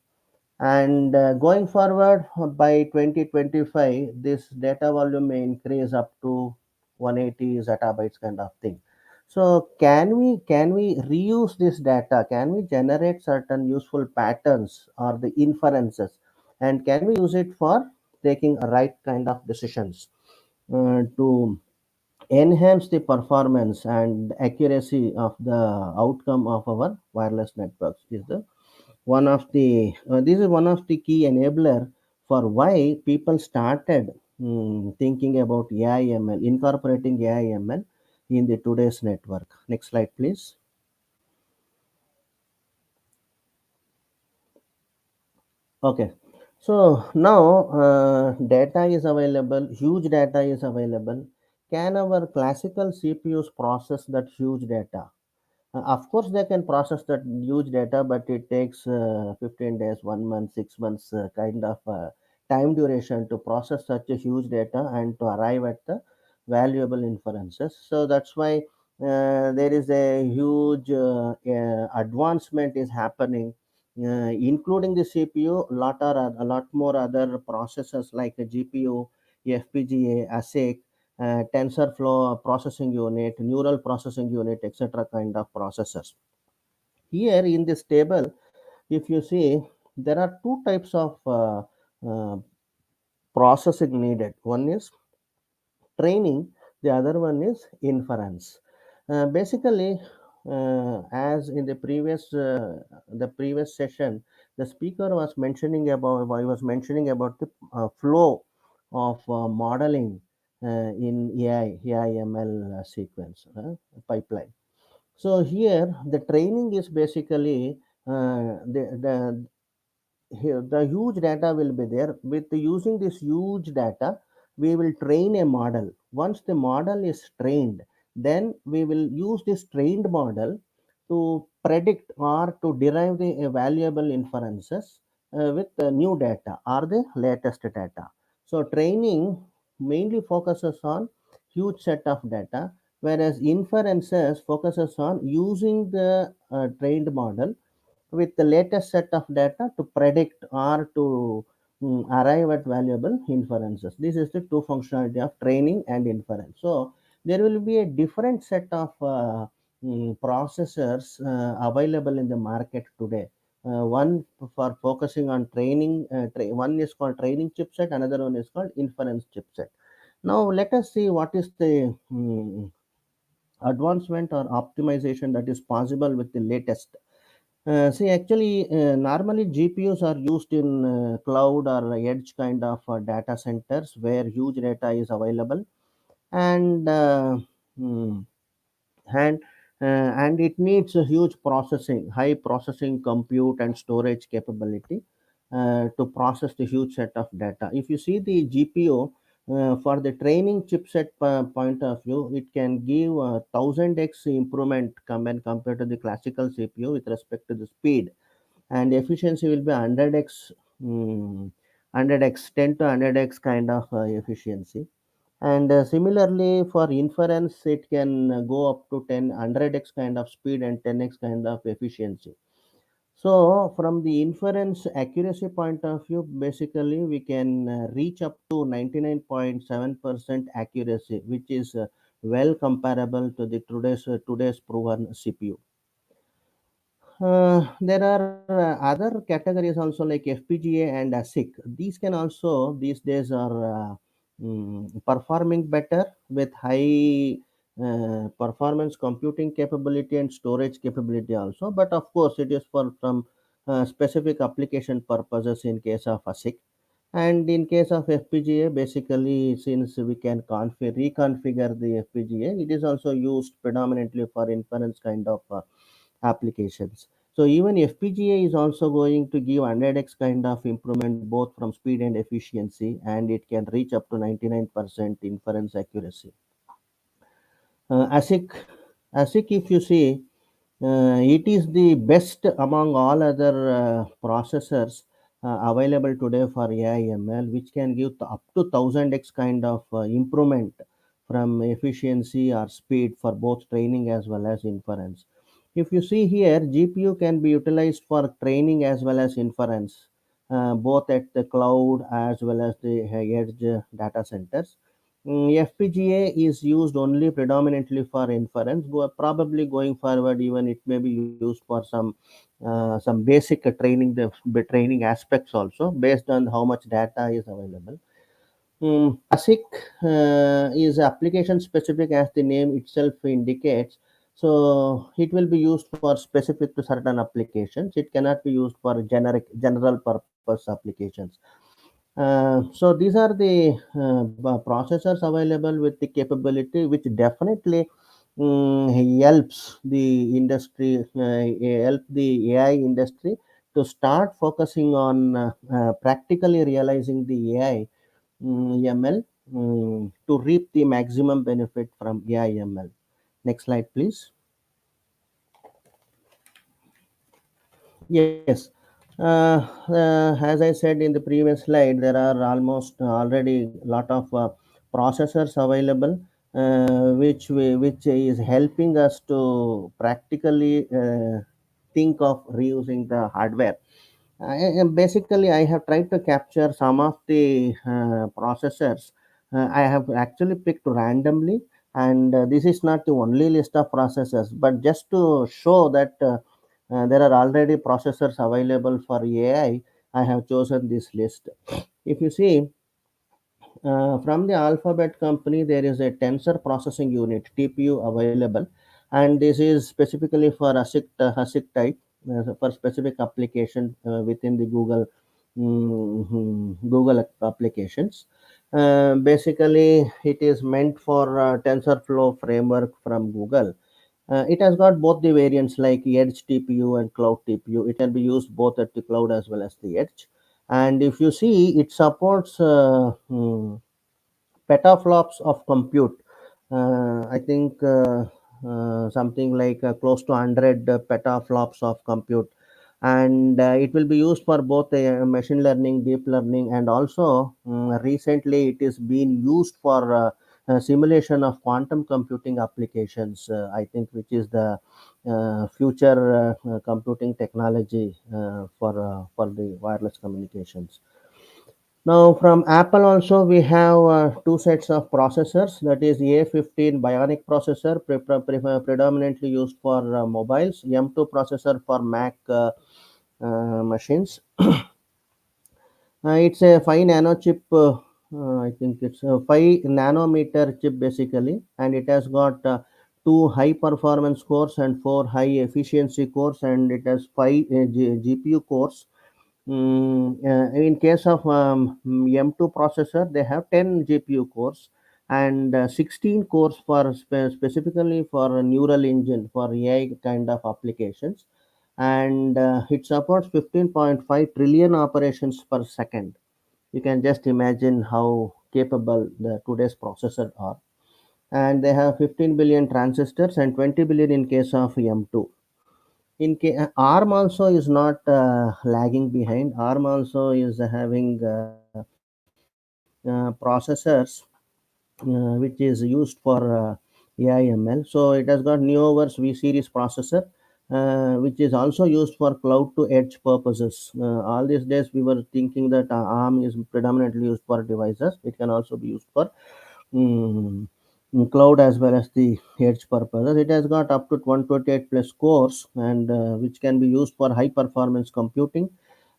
and going forward, by 2025, this data volume may increase up to 180 zettabytes kind of thing. So can we reuse this data? Can we generate certain useful patterns or the inferences, and can we use it for taking a right kind of decisions to enhance the performance and accuracy of the outcome of our wireless networks? Is the one of the this is one of the key enabler for why people started thinking about AIML, incorporating AIML in the today's network. Next slide, please. Okay. So now data is available, huge data is available. Can our classical CPUs process that huge data? Of course, they can process that huge data, but it takes 15 days, 1 month, 6 months kind of time duration to process such a huge data and to arrive at the valuable inferences. So that's why there is a huge advancement is happening, including the CPU. A lot more other processors like a GPU, FPGA, ASIC, TensorFlow processing unit, neural processing unit, etc., kind of processors. Here in this table, if you see, there are two types of uh, processing needed. One is training, the other one is inference. Basically, as in the previous session, the speaker was mentioning about I was mentioning about the flow of modeling in AIML sequence pipeline. So here the training is basically here the huge data will be there. With using this huge data, we will train a model. Once the model is trained, then we will use this trained model to predict or to derive the valuable inferences with the new data or the latest data. So training mainly focuses on huge set of data, whereas inferences focuses on using the trained model with the latest set of data to predict or to arrive at valuable inferences. This is the two functionality of training and inference. So there will be a different set of processors available in the market today. One for focusing on training, one is called training chipset, another one is called inference chipset. Now let us see what is the advancement or optimization that is possible with the latest. Normally GPUs are used in cloud or edge kind of data centers where huge data is available, and hmm, and and it needs a huge processing, high processing compute and storage capability to process the huge set of data. If you see the GPU for the training chipset point of view, it can give a 1000x improvement when compared to the classical CPU with respect to the speed, and efficiency will be 100x, 100x, 10 to 100x kind of efficiency. And similarly for inference, it can go up to 10 100x kind of speed and 10x kind of efficiency. So from the inference accuracy point of view, basically we can reach up to 99.7% accuracy, which is well comparable to the today's proven CPU. There are other categories also like FPGA and ASIC. These can also these days are performing better with high performance computing capability and storage capability also. But of course, it is for some specific application purposes in case of ASIC. And in case of FPGA, basically, since we can reconfigure the FPGA, it is also used predominantly for inference kind of applications. So even FPGA is also going to give 100x kind of improvement both from speed and efficiency, and it can reach up to 99% inference accuracy. ASIC, if you see, it is the best among all other processors available today for AIML, which can give up to 1000x kind of improvement from efficiency or speed for both training as well as inference. If you see here, GPU can be utilized for training as well as inference, both at the cloud as well as the edge data centers. FPGA is used only predominantly for inference. Probably going forward, even it may be used for some basic training aspects also, based on how much data is available. ASIC is application specific, as the name itself indicates. So it will be used for specific to certain applications. It cannot be used for general purpose applications. So these are the processors available with the capability, which definitely helps the industry, help the AI industry to start focusing on practically realizing the AI ML to reap the maximum benefit from AI ML. Next slide, please. Yes. As I said in the previous slide, there are almost already a lot of processors available, which is helping us to practically think of reusing the hardware. Basically, I have tried to capture some of the processors. I have actually picked randomly, and this is not the only list of processors, but just to show that there are already processors available for AI, I have chosen this list. If you see, from the Alphabet company, there is a tensor processing unit (TPU) available, and this is specifically for ASIC type for specific application within the Google applications. Basically, it is meant for TensorFlow framework from Google. It has got both the variants like Edge TPU and Cloud TPU. It can be used both at the cloud as well as the edge. And if you see, it supports petaflops of compute. I think something like close to 100 petaflops of compute. And it will be used for both machine learning, deep learning, and also recently it is being used for simulation of quantum computing applications, I think, which is the future computing technology for the wireless communications. Now, from Apple also we have two sets of processors. That is A15 Bionic processor, predominantly used for mobiles. M2 processor for Mac machines. It's a 5 nano chip. I think it's a 5 nanometer chip basically, and it has got two high performance cores and four high efficiency cores, and it has five GPU cores. In case of M2 processor, they have 10 GPU cores and 16 cores for specifically for a neural engine for AI kind of applications, and it supports 15.5 trillion operations per second. You can just imagine how capable the today's processors are. And they have 15 billion transistors and 20 billion in case of M2. ARM also is not lagging behind. ARM also is having processors which is used for AIML. So it has got Neoverse V series processor, which is also used for cloud to edge purposes. All these days, we were thinking that ARM is predominantly used for devices. It can also be used for mm, cloud as well as the edge purposes. It has got up to 128 plus cores, and which can be used for high performance computing,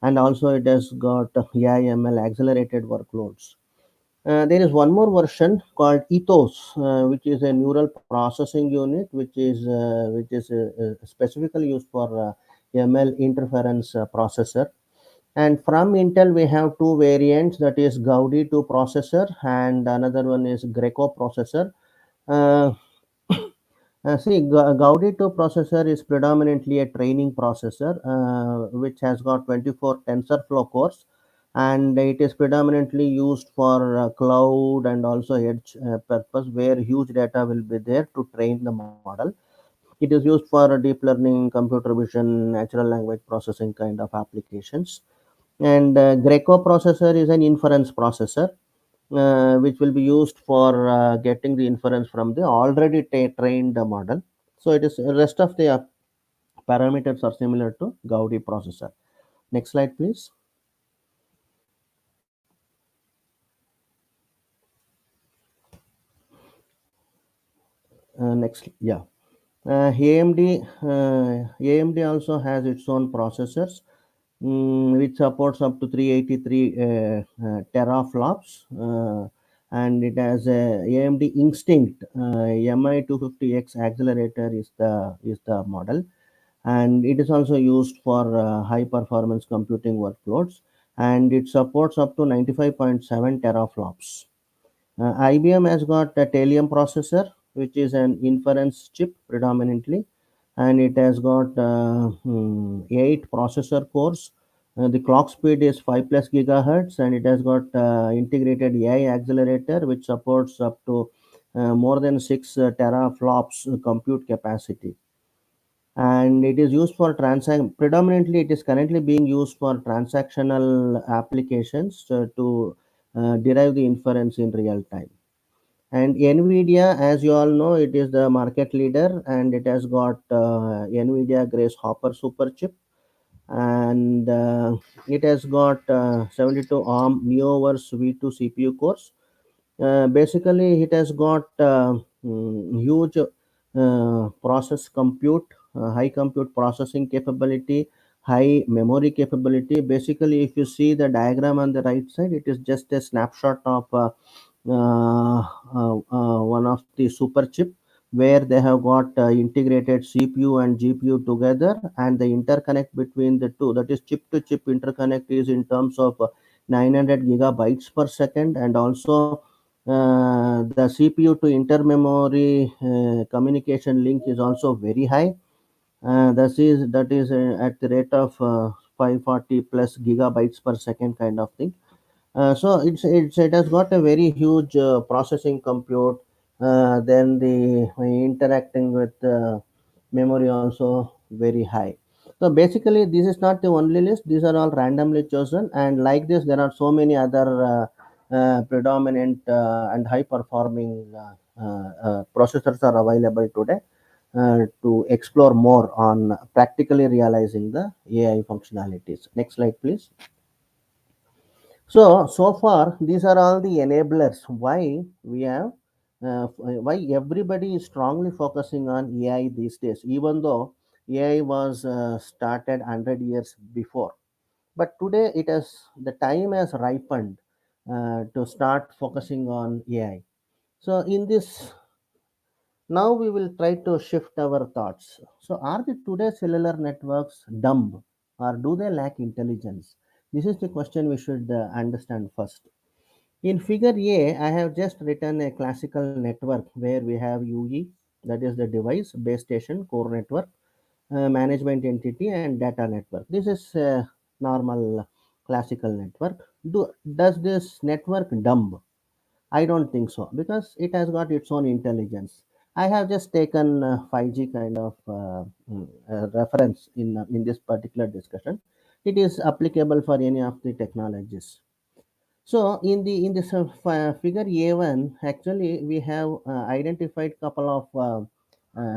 and also it has got AIML accelerated workloads. There is one more version called Ethos, which is a neural processing unit, which is specifically used for ML interference processor. And from Intel, we have two variants, that is Gaudi 2 processor and another one is Greco processor. Uh, Gaudi 2 processor is predominantly a training processor, which has got 24 TensorFlow cores, and it is predominantly used for cloud and also edge purpose, where huge data will be there to train the model. It is used for deep learning, computer vision, natural language processing kind of applications. And Greco processor is an inference processor, which will be used for getting the inference from the already trained model. So it is rest of the parameters are similar to Gaudi processor. Next slide, please. Next, yeah. AMD also has its own processors, which supports up to 383 teraflops, and it has a AMD Instinct MI250X accelerator is the model, and it is also used for high performance computing workloads, and it supports up to 95.7 teraflops. IBM has got a Telium processor, which is an inference chip predominantly, and it has got eight processor cores. The clock speed is 5 plus gigahertz, and it has got integrated AI accelerator, which supports up to more than 6 teraflops compute capacity. And it is used for predominantly it is currently being used for transactional applications to derive the inference in real time. And Nvidia, as you all know, it is the market leader, and it has got Nvidia Grace Hopper super chip, and it has got 72 ARM Neoverse V2 CPU cores. Basically, it has got huge process compute, high compute processing capability, high memory capability. Basically, if you see the diagram on the right side, it is just a snapshot of one of the super chip, where they have got integrated CPU and GPU together, and the interconnect between the two, that is chip to chip interconnect, is in terms of 900 gigabytes per second, and also the CPU to intermemory communication link is also very high. That is at the rate of 540 plus gigabytes per second kind of thing. So it has got a very huge processing compute. Then the interacting with memory also very high. So basically, this is not the only list. These are all randomly chosen, and like this, there are so many other predominant and high performing processors are available today to explore more on practically realizing the AI functionalities. Next slide, please. So far, these are all the enablers why we have, why everybody is strongly focusing on AI these days, even though AI was started 100 years before. But today, the time has ripened to start focusing on AI. So in this Now we will try to shift our thoughts. So, are the today's cellular networks dumb or do they lack intelligence? This is the question we should understand first. In figure A, I have just written a classical network where we have UE, that is the device, base station, core network, management entity, and data network. This is a normal classical network. Does this network dumb? I don't think so because it has got its own intelligence. I have just taken 5G kind of reference in this particular discussion. It is applicable for any of the technologies. So in this figure A1, actually we have identified couple of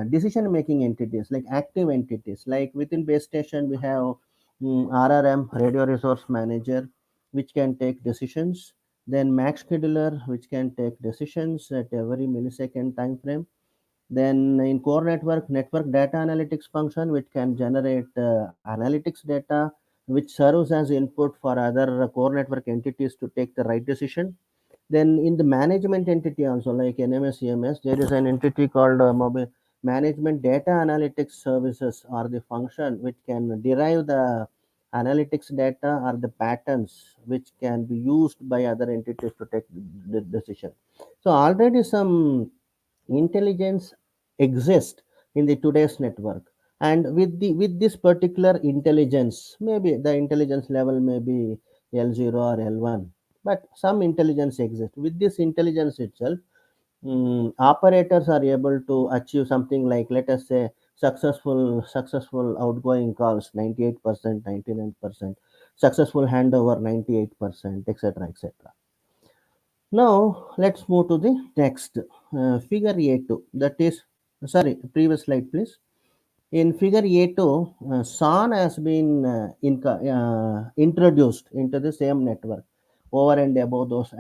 decision making entities like active entities. Like within base station, we have RRM, Radio Resource Manager, which can take decisions. Then Max Scheduler, which can take decisions at every millisecond time frame. Then in core network data analytics function, which can generate analytics data, which serves as input for other core network entities to take the right decision. Then in the management entity also, like NMS, EMS, there is an entity called mobile management data analytics services or the function which can derive the analytics data or the patterns which can be used by other entities to take the decision. So already some intelligence exists in the today's network, and with this particular intelligence, maybe the intelligence level may be L0 or L1, but some intelligence exists. With this intelligence itself, operators are able to achieve something like, let us say, successful outgoing calls 98%, 99%, successful handover 98%, etc., etc. Now let's move to the next figure A2. That is, sorry, previous slide, please. In figure A2, SON has been introduced into the same network over and above those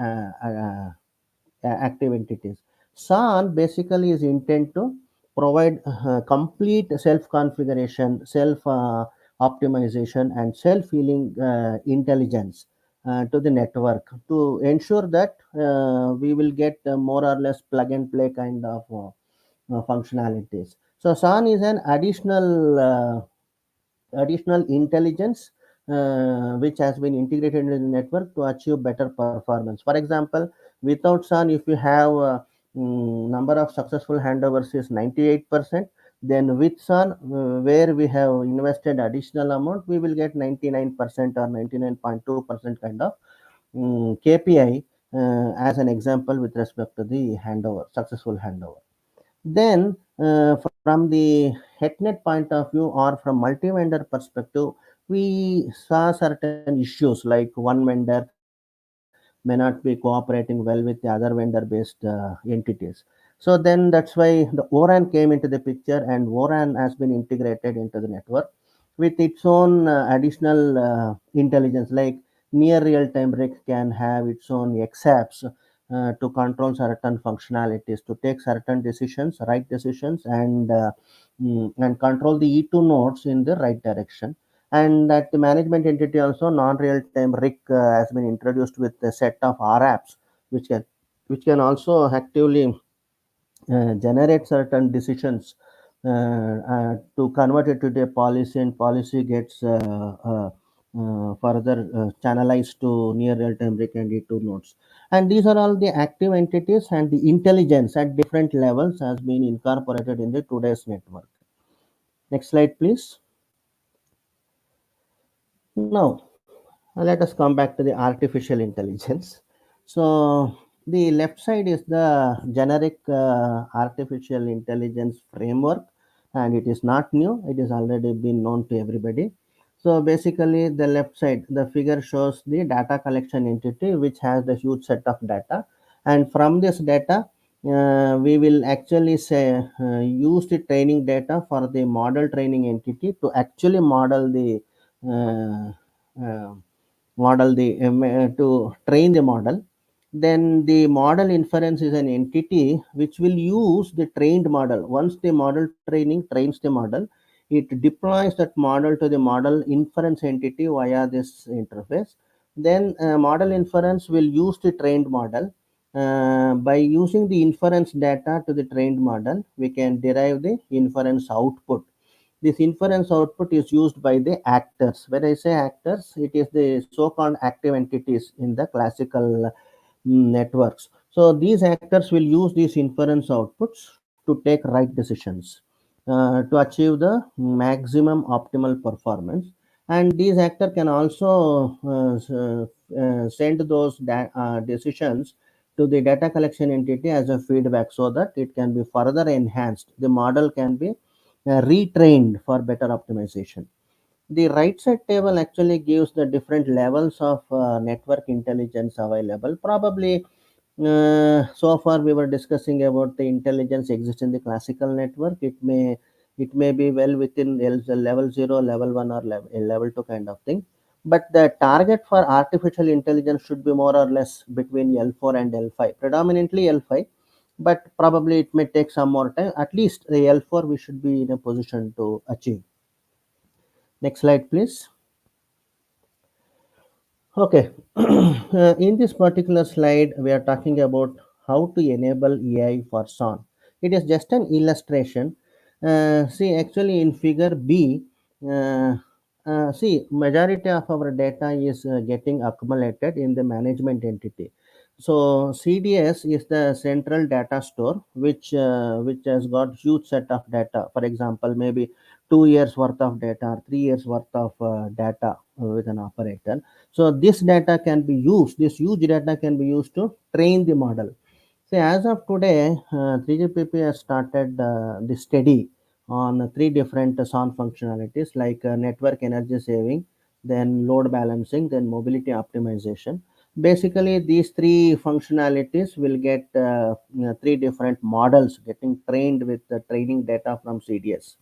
active entities. SON basically is intent to provide complete self configuration, self optimization, and self healing intelligence to the network to ensure that we will get more or less plug and play kind of functionalities. So SON is an additional intelligence which has been integrated into the network to achieve better performance. For example, without SON, if you have number of successful handovers is 98%, then with SON, where we have invested additional amount, we will get 99% or 99.2% kind of KPI as an example with respect to the handover, successful handover. Then, from the HETNet point of view or from multi-vendor perspective, we saw certain issues like one vendor may not be cooperating well with the other vendor-based entities. So then that's why the ORAN came into the picture, and ORAN has been integrated into the network with its own additional intelligence, like near real-time RIC can have its own XApps to control certain functionalities, to take certain decisions, right decisions, and control the E2 nodes in the right direction. And at the management entity also, non-real-time RIC has been introduced with a set of RApps, which can which can also actively generate certain decisions to convert it to the policy, and policy gets further channelized to near real-time RIC and E2 nodes. And these are all the active entities, and the intelligence at different levels has been incorporated in the today's network. Next slide, please. Now, let us come back to the artificial intelligence. So, the left side is the generic artificial intelligence framework, and it is not new, it is already been known to everybody. So, basically, the left side, the figure shows the data collection entity which has the huge set of data, and from this data, we will actually say use the training data for the model training entity to actually uh, uh, model the to train the model. Then the model inference is an entity which will use the trained model. Once the model training trains the model, it deploys that model to the model inference entity via this interface. Then model inference will use the trained model, By using the inference data to the trained model, we can derive the inference output. This inference output is used by the actors. When I say actors, it is the so-called active entities in the classical networks. So these actors will use these inference outputs to take right decisions to achieve the maximum optimal performance. And these actor can also send those decisions to the data collection entity as a feedback so that it can be further enhanced. The model can be retrained for better optimization. The right side table actually gives the different levels of network intelligence available. Probably so far we were discussing about the intelligence exists in the classical network. It may be well within level 0, level 1, or level 2 kind of thing. But the target for artificial intelligence should be more or less between L4 and L5, predominantly L5, but probably it may take some more time. At least the L4 we should be in a position to achieve. Next slide, please. Okay, in this particular slide, we are talking about how to enable AI for SON. It is just an illustration. See, actually, in figure B, uh, see, majority of our data is getting accumulated in the management entity. So CDS is the central data store, which has got huge set of data. For example, maybe 2 years worth of data, or 3 years worth of data with an operator. So this data can be used, this huge data can be used to train the model. See, as of today, 3GPP has started the study on three different SON functionalities like network energy saving, then load balancing, then mobility optimization. Basically, these three functionalities will get three different models getting trained with the training data from CDS.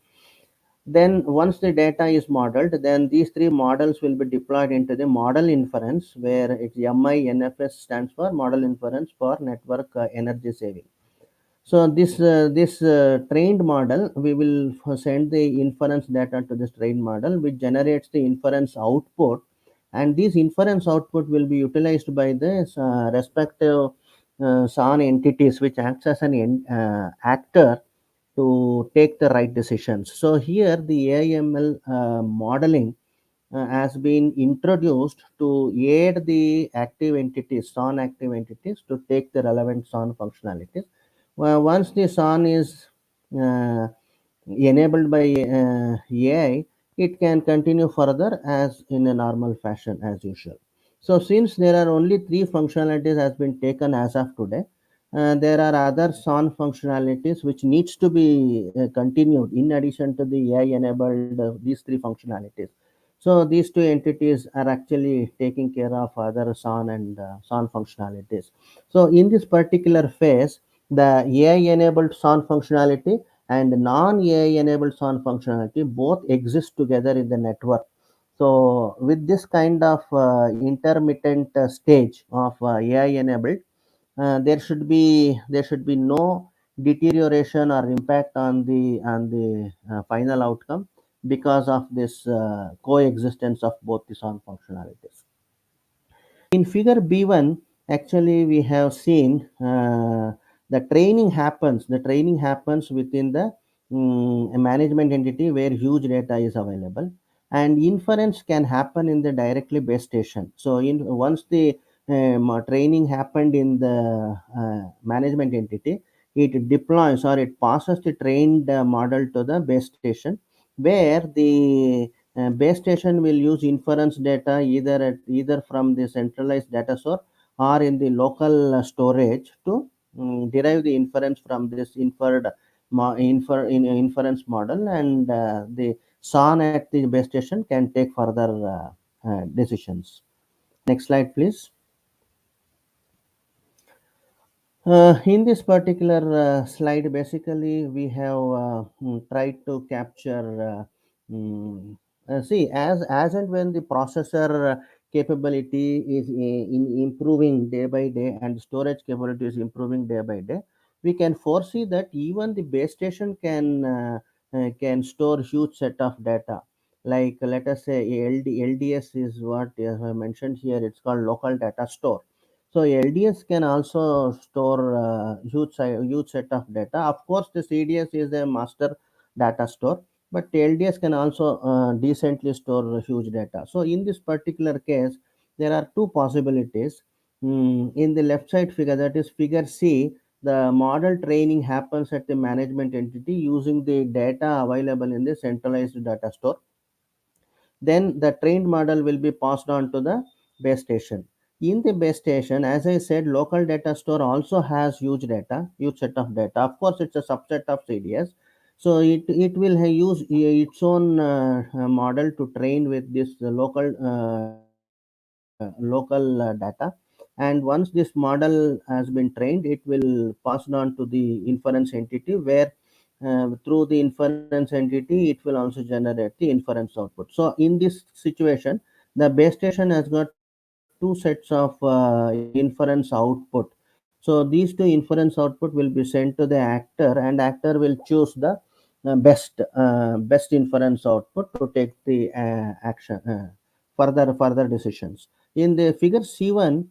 Then once the data is modeled, then these three models will be deployed into the model inference, where it's MINFS stands for model inference for network energy saving. So this trained model, we will send the inference data to this trained model, which generates the inference output, and this inference output will be utilized by the respective SON entities, which acts as an actor to take the right decisions. So here the AIML modeling has been introduced to aid the active entities, SON active entities, to take the relevant SON functionalities. Well, once the SON is uh, enabled by AI, it can continue further as in a normal fashion as usual. So since there are only three functionalities has been taken as of today, there are other SON functionalities which needs to be continued in addition to the AI enabled these three functionalities. So these two entities are actually taking care of other SON and SON functionalities. So in this particular phase, the AI enabled SON functionality and non-AI enabled SON functionality both exist together in the network. So with this kind of intermittent stage of AI enabled, there should be no deterioration or impact on the final outcome because of this coexistence of both the SON functionalities. In figure B1, actually we have seen the training happens within the management entity where huge data is available, and inference can happen in the directly base station. So in once the training happened in the management entity, it deploys or it passes the trained model to the base station, where the base station will use inference data either from the centralized data source or in the local storage to derive the inference from this inference model, and the SON at the base station can take further decisions. Next slide, please. In this particular slide, basically, we have tried to capture. See, as and when the processor capability is in improving day by day, and storage capability is improving day by day, we can foresee that even the base station can store huge set of data. Like let us say LDS is what I mentioned here. It's called local data store. So LDS can also store huge set of data. Of course, the CDS is a master data store, but LDS can also decently store huge data. So in this particular case, there are two possibilities. In the left side figure, that is figure C, the model training happens at the management entity using the data available in the centralized data store. Then the trained model will be passed on to the base station. In the base station, as I said, local data store also has huge set of data. Of course, it's a subset of CDS. So it will use its own model to train with this local data. And once this model has been trained, it will pass it on to the inference entity, where through the inference entity, it will also generate the inference output. So in this situation, the base station has got two sets of inference output. So these two inference output will be sent to the actor, and actor will choose the best inference output to take the action further decisions. In the figure C1,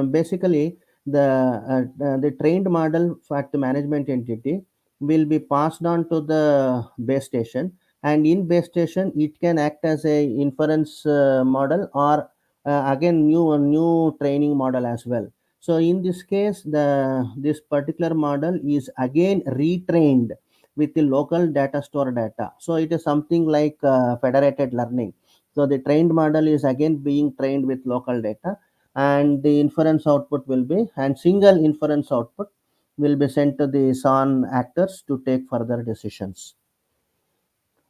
basically the trained model at the management entity will be passed on to the base station, and in base station it can act as a inference model, or again new training model as well. So in this case, the this particular model is again retrained with the local data store data. So it is something like federated learning. So the trained model is again being trained with local data, and the inference output will be, and single inference output will be sent to the SON actors to take further decisions.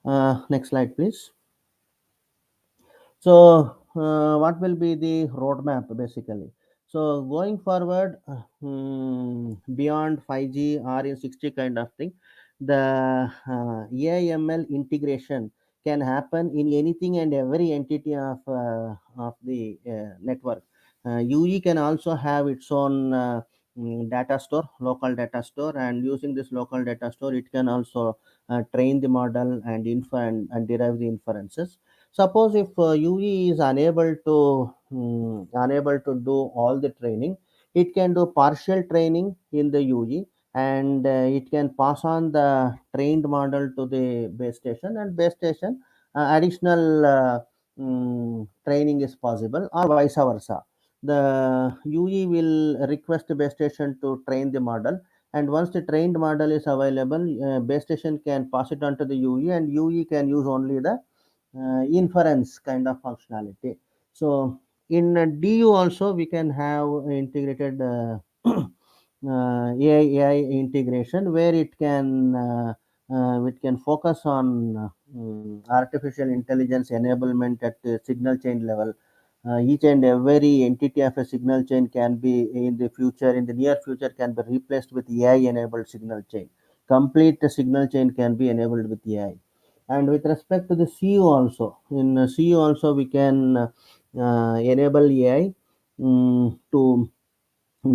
Next slide, please. So, what will be the roadmap basically? So, going forward, beyond 5G or in 6G kind of thing, the AIML integration can happen in anything and every entity of the network. UE can also have its own data store, local data store, and using this local data store, it can also train the model and and derive the inferences. Suppose if UE is unable to do all the training, it can do partial training in the UE, and it can pass on the trained model to the base station, and base station additional training is possible, or vice versa. The UE will request the base station to train the model, and once the trained model is available, base station can pass it on to the UE, and UE can use only the inference kind of functionality. So in DU also we can have integrated AI integration, where it can focus on artificial intelligence enablement at the signal chain level. Each and every entity of a signal chain can be in the near future can be replaced with AI enabled signal chain. Complete signal chain can be enabled with AI. And with respect to the CU also, in CU also we can enable AI to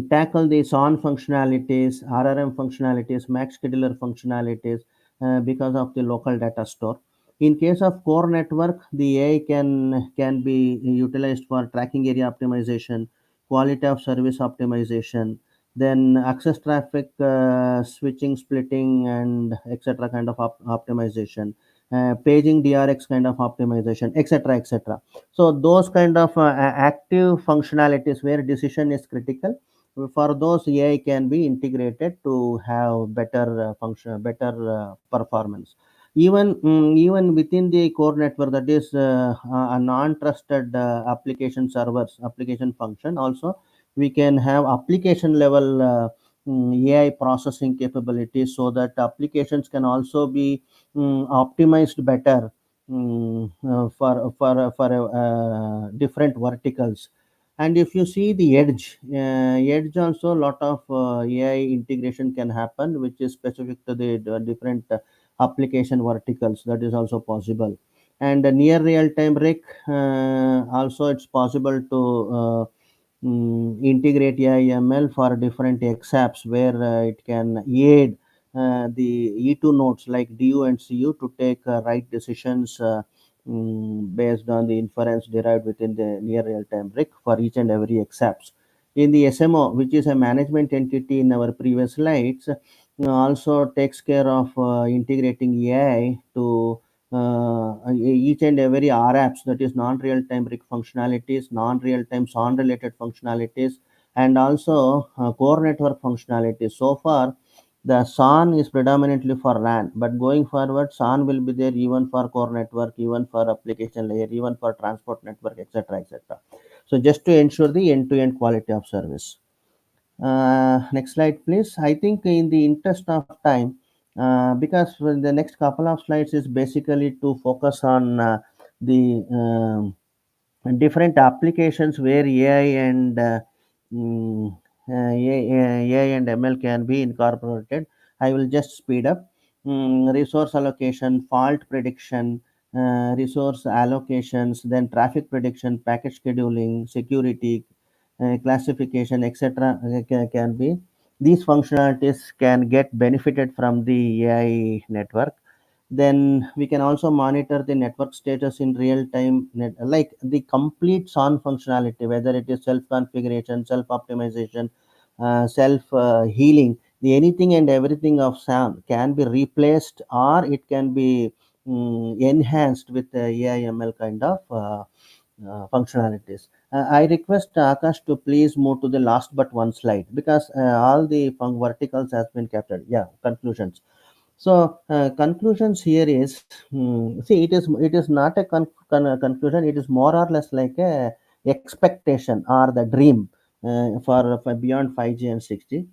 tackle the SON functionalities, RRM functionalities, max scheduler functionalities because of the local data store. In case of core network, the AI can be utilized for tracking area optimization, quality of service optimization, then access traffic switching, splitting, and etc. kind of optimization, paging DRX kind of optimization, etc. etc. So those kind of active functionalities where decision is critical, for those AI can be integrated to have better better performance. Even within the core network, that is a non-trusted application servers, application function also, we can have application level AI processing capabilities, so that applications can also be optimized better for different verticals. And if you see the edge also, a lot of AI integration can happen, which is specific to the different application verticals. That is also possible. And near real time RIC, also it's possible to integrate AIML for different XApps, where it can aid the E2 nodes like DU and CU to take right decisions based on the inference derived within the near real-time RIC for each and every XApps. In the SMO, which is a management entity in our previous slides, also takes care of integrating AI to each and every RApps, that is non-real-time rig functionalities, non-real-time SON-related functionalities, and also core network functionalities. So far, the SON is predominantly for RAN, but going forward, SON will be there even for core network, even for application layer, even for transport network, etc., etc. So just to ensure the end-to-end quality of service. Next slide, please. I think in the interest of time, because the next couple of slides is basically to focus on the different applications where AI and mm, AI and ML can be incorporated. I will just speed up. Resource allocation, fault prediction, resource allocations, then traffic prediction, package scheduling, security, classification, etc. Can be. These functionalities can get benefited from the AI network. Then we can also monitor the network status in real time, like the complete SON functionality, whether it is self configuration, self optimization, self healing. The anything and everything of SON can be replaced, or it can be enhanced with the AIML kind of functionalities. I request Akash to please move to the last but one slide, because all the verticals has been captured. Yeah, conclusions. So conclusions here is, see, it is not a conclusion. It is more or less like a expectation or the dream for beyond 5G and 6G.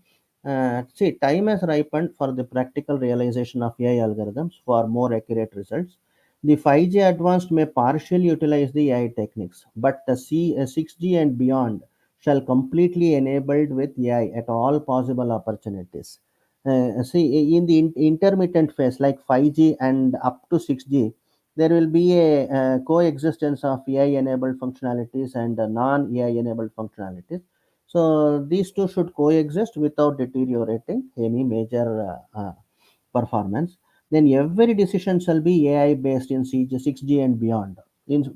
See, time has ripened for the practical realization of AI algorithms for more accurate results. The 5G advanced may partially utilize the AI techniques, but the 6G and beyond shall completely enabled with AI at all possible opportunities. See, in the intermittent phase like 5G and up to 6G, there will be a coexistence of AI enabled functionalities and non AI enabled functionalities. So these two should coexist without deteriorating any major performance. Then every decision shall be AI based in 6G and beyond. In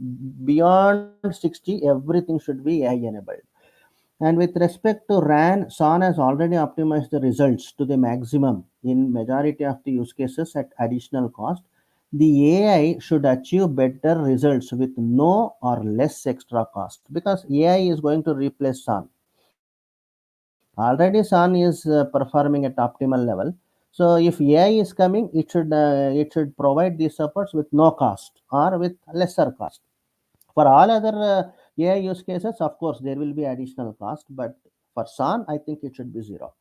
beyond 6G, everything should be AI enabled. And with respect to RAN, SON has already optimized the results to the maximum in majority of the use cases at additional cost. The AI should achieve better results with no or less extra cost, because AI is going to replace SON. Already SON is performing at optimal level. So if AI is coming, it should provide these supports with no cost or with lesser cost. For all other AI use cases, of course, there will be additional cost, but for SON, I think it should be zero.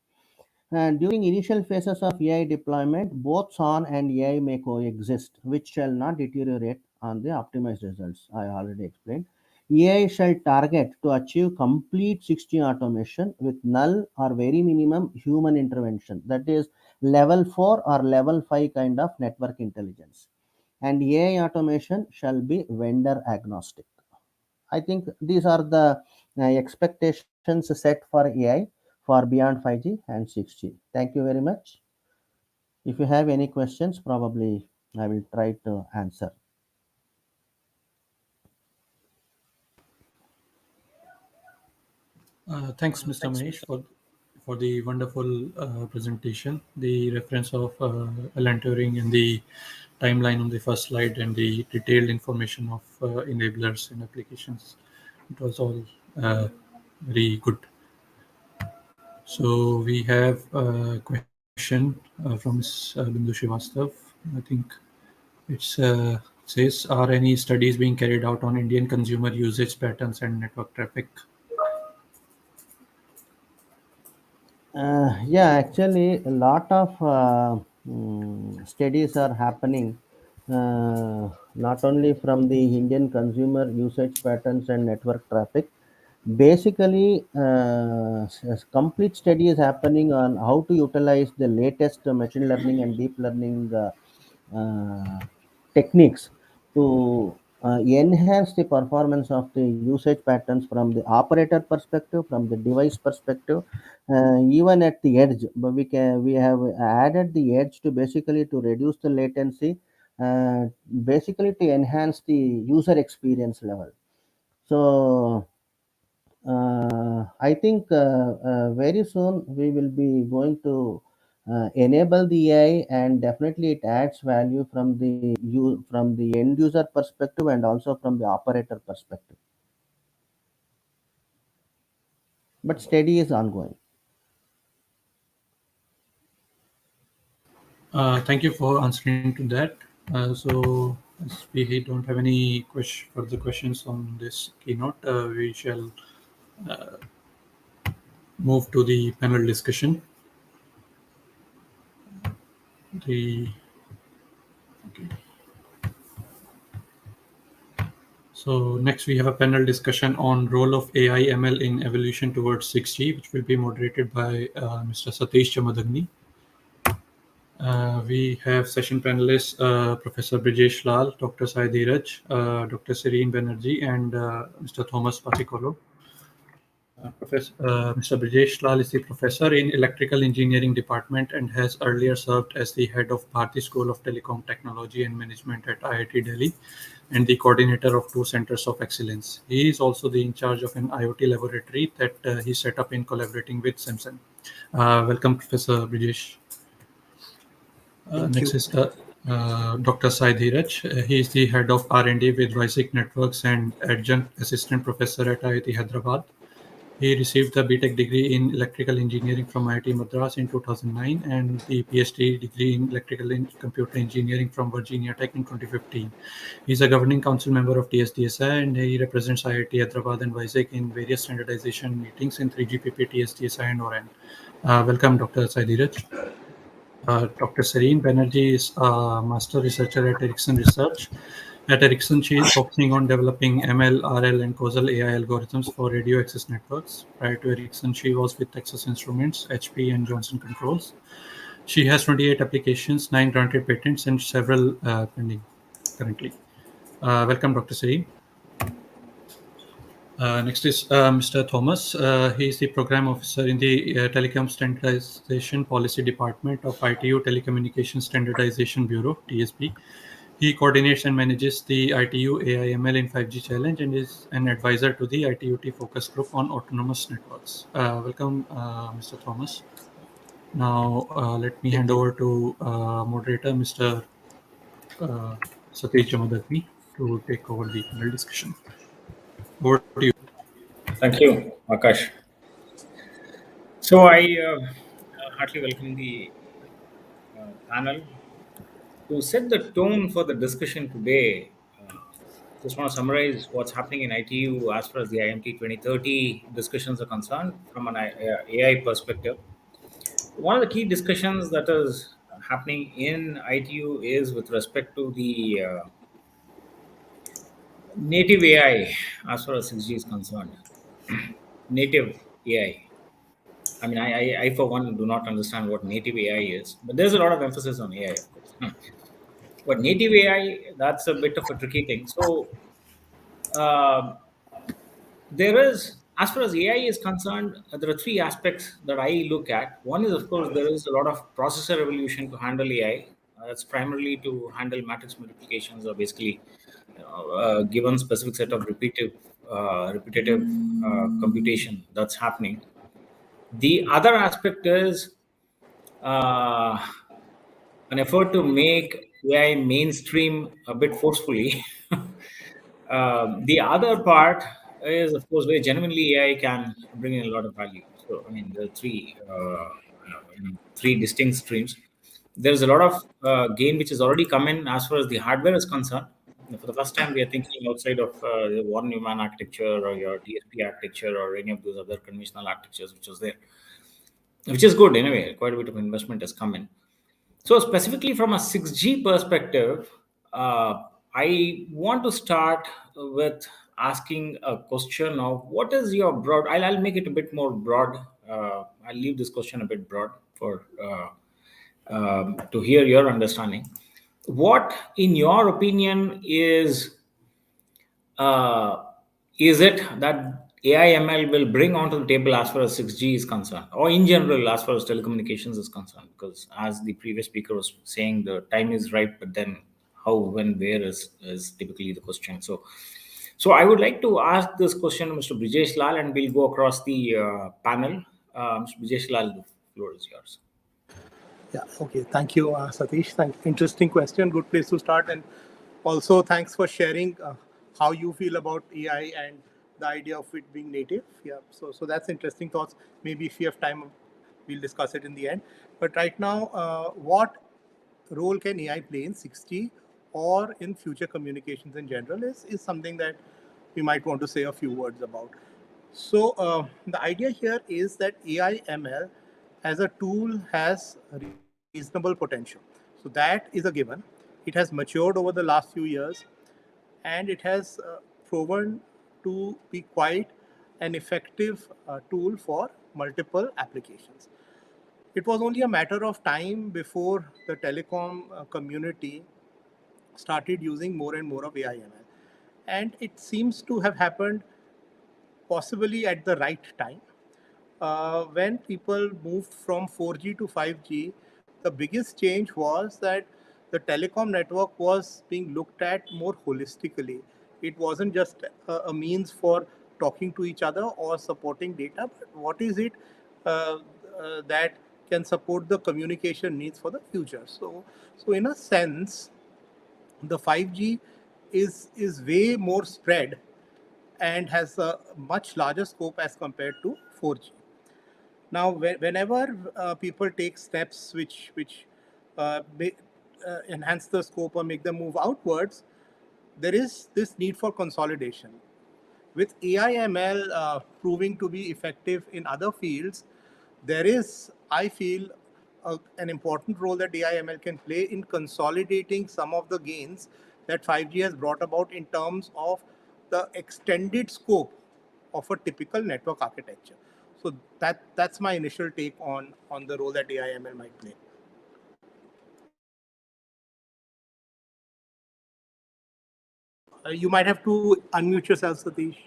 And during initial phases of AI deployment, both SON and AI may coexist, which shall not deteriorate on the optimized results. I already explained. AI shall target to achieve complete 6G automation with null or very minimum human intervention. That is level 4 or level 5 kind of network intelligence. And AI automation shall be vendor agnostic. I think these are the expectations set for AI for beyond 5G and 6G. Thank you very much. If you have any questions, probably I will try to answer. Thanks, Mr. Mahesh, for the wonderful presentation. The reference of Alan Turing and the timeline on the first slide and the detailed information of enablers and applications. It was all very good. So we have a question from Ms. Bindu Srivastav. I think it says, are any studies being carried out on Indian consumer usage patterns and network traffic? Yeah, actually, a lot of studies are happening, not only from the Indian consumer usage patterns and network traffic. Basically, complete study is happening on how to utilize the latest machine learning and deep learning uh, techniques to enhance the performance of the usage patterns from the operator perspective, from the device perspective, even at the edge. But we have added the edge to basically to reduce the latency, uh, basically to enhance the user experience level. So I think very soon we will be going to enable the AI, and definitely it adds value from the end user perspective and also from the operator perspective. But study is ongoing. Thank you for answering to that. So, as we don't have any further questions on this keynote, we shall move to the panel discussion. The okay. So next we have a panel discussion on role of AI ML in evolution towards 6G, which will be moderated by Mr. Satish Chamadagni. We have session panelists Professor Brijesh Lal, Dr. Sai Dheeraj, Dr. Serene Banerjee, and Mr. Thomas Pasikolo. Mr. Brijesh Lal is the professor in Electrical Engineering Department and has earlier served as the head of Bharati School of Telecom Technology and Management at IIT Delhi and the coordinator of 2 centers of excellence. He is also the in charge of an IoT laboratory that he set up in collaborating with Samsung. Welcome, Professor Brijesh. Thank Next you. is Dr. Sai Dheeraj. He is the head of R&D with WISIC Networks and adjunct assistant professor at IIT Hyderabad. He received the BTech degree in Electrical Engineering from IIT Madras in 2009 and the PhD degree in Electrical and Computer Engineering from Virginia Tech in 2015. He is a governing council member of TSDSI and he represents IIT Hyderabad and WISIC in various standardization meetings in 3GPP, TSDSI, and ORAN. Welcome, Dr. Sai Dheeraj. Dr. Serene Banerjee is a master researcher at Ericsson Research. At Ericsson, she is focusing on developing ML, RL, and causal AI algorithms for radio access networks. Prior to Ericsson, she was with Texas Instruments, HP, and Johnson Controls. She has 28 applications, 9 granted patents, and several pending currently. Welcome, Dr. Serene. Next is Mr. Thomas. He is the program officer in the Telecom Standardization Policy Department of ITU Telecommunications Standardization Bureau, TSB. He coordinates and manages the ITU AIML in 5G Challenge and is an advisor to the ITUT focus group on autonomous networks. Welcome, Mr. Thomas. Now, let me hand Thank you. over to moderator, Mr. Uh, Satish Jamadagni, to take over the panel discussion. Over to you. Thank you, Akash. So I heartily welcome the panel. To set the tone for the discussion today, just want to summarize what's happening in ITU as far as the IMT 2030 discussions are concerned from an AI perspective. One of the key discussions that is happening in ITU is with respect to the native AI as far as 6G is concerned. Native AI. I mean, I, for one, do not understand what native AI is, but there's a lot of emphasis on AI, of course. But native AI, that's a bit of a tricky thing. So, uh, there is, as far as AI is concerned, there are 3 aspects that I look at. One is, of course, there is a lot of processor evolution to handle AI. That's primarily to handle matrix multiplications or basically given specific set of repetitive computation that's happening. The other aspect is uh, an effort to make AI mainstream a bit forcefully. The other part is, of course, where genuinely AI can bring in a lot of value. So, I mean, there are 3 distinct streams. There's a lot of gain which has already come in as far as the hardware is concerned. For the first time, we are thinking outside of the one Neumann architecture or your DSP architecture or any of those other conventional architectures which was there, which is good anyway. Quite a bit of investment has come in. So specifically from a 6G perspective, I want to start with asking a question of what is your broad. I'll make it a bit more broad. I'll leave this question a bit broad for to hear your understanding. What, in your opinion, uh, is it that AIML will bring onto the table as far as 6G is concerned, or in general as far as telecommunications is concerned? Because as the previous speaker was saying, the time is right, but then how, when, where is typically the question. So So I would like to ask this question to Mr. Brijesh Lal, and we'll go across the panel. Mr. Brijesh Lal, the floor is yours. Yeah, okay. Thank you, Satish. Interesting question. Good place to start. And also, thanks for sharing how you feel about AI and the idea of it being native. Yeah, so that's interesting thoughts. Maybe if you have time, we'll discuss it in the end. But right now, what role can AI play in 6G or in future communications in general is something that we might want to say a few words about. So the idea here is that AI ML as a tool has reasonable potential. So that is a given. It has matured over the last few years, and it has proven to be quite an effective tool for multiple applications. It was only a matter of time before the telecom community started using more and more of AI/ML. And it seems to have happened possibly at the right time. When people moved from 4G to 5G, the biggest change was that the telecom network was being looked at more holistically. It wasn't just a means for talking to each other or supporting data, but what is it that can support the communication needs for the future? So in a sense, the 5G is way more spread and has a much larger scope as compared to 4G. Now, whenever people take steps which enhance the scope or make them move outwards, there is this need for consolidation. With AI/ML proving to be effective in other fields, there is, I feel, an important role that AI/ML can play in consolidating some of the gains that 5G has brought about in terms of the extended scope of a typical network architecture. So that's my initial take on the role that AI/ML might play. You might have to unmute yourself, Satish.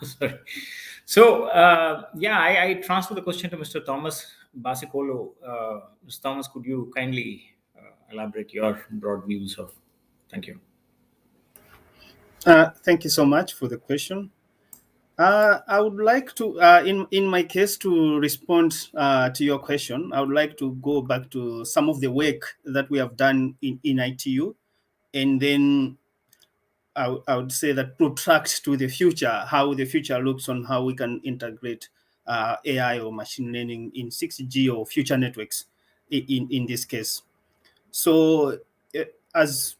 Sorry. So, yeah, I transfer the question to Mr. Thomas Basicolo. Mr. Thomas, could you kindly elaborate your broad views of? Thank you. Thank you so much for the question. I would like to, in my case, to respond to your question. I would like to go back to some of the work that we have done in ITU, and then I would say that protract to the future, how the future looks on how we can integrate AI or machine learning in 6G or future networks in this case. So as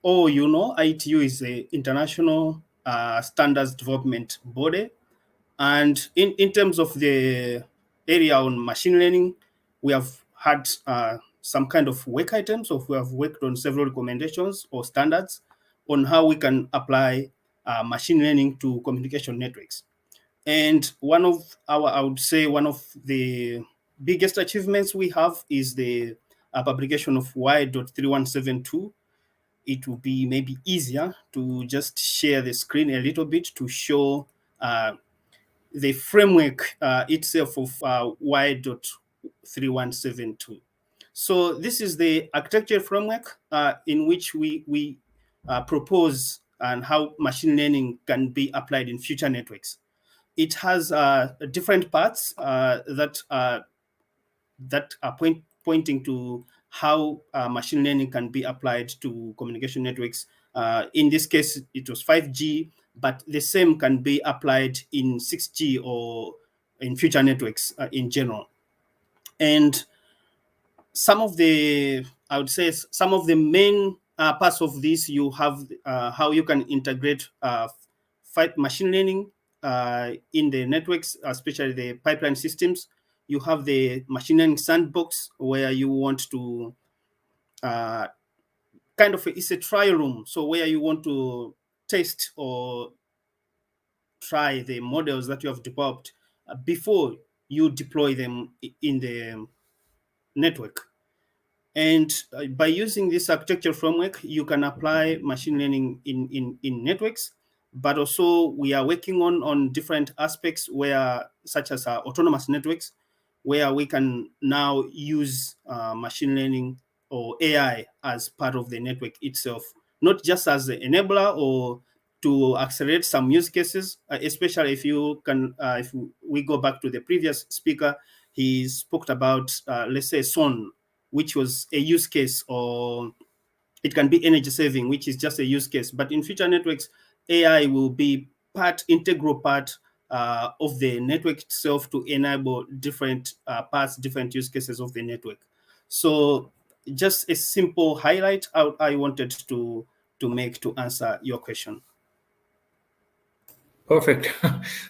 you know, ITU is an international standards development body. And in terms of the area on machine learning, we have had some kind of work items, or we have worked on several recommendations or standards on how we can apply machine learning to communication networks. And I would say one of the biggest achievements we have is the publication of Y.3172. It will be maybe easier to just share the screen a little bit to show the framework itself of Y.3172. So this is the architecture framework in which we propose and how machine learning can be applied in future networks. It has different parts that are pointing to how machine learning can be applied to communication networks. In this case, it was 5G, but the same can be applied in 6G or in future networks in general. And I would say some of the main parts of this, you have how you can integrate machine learning in the networks, especially the pipeline systems. You have the machine learning sandbox where you want to it's a trial room. So where you want to test or try the models that you have developed before you deploy them in the network. And by using this architecture framework, you can apply machine learning in networks, but also we are working on different aspects such as autonomous networks, where we can now use machine learning or AI as part of the network itself not just as an enabler or to accelerate some use cases, especially if you can, if we go back to the previous speaker, he spoke about, let's say, SON, which was a use case, or it can be energy saving, which is just a use case. But in future networks, AI will be integral part of the network itself to enable different parts, different use cases of the network. So just a simple highlight I wanted to make to answer your question. Perfect.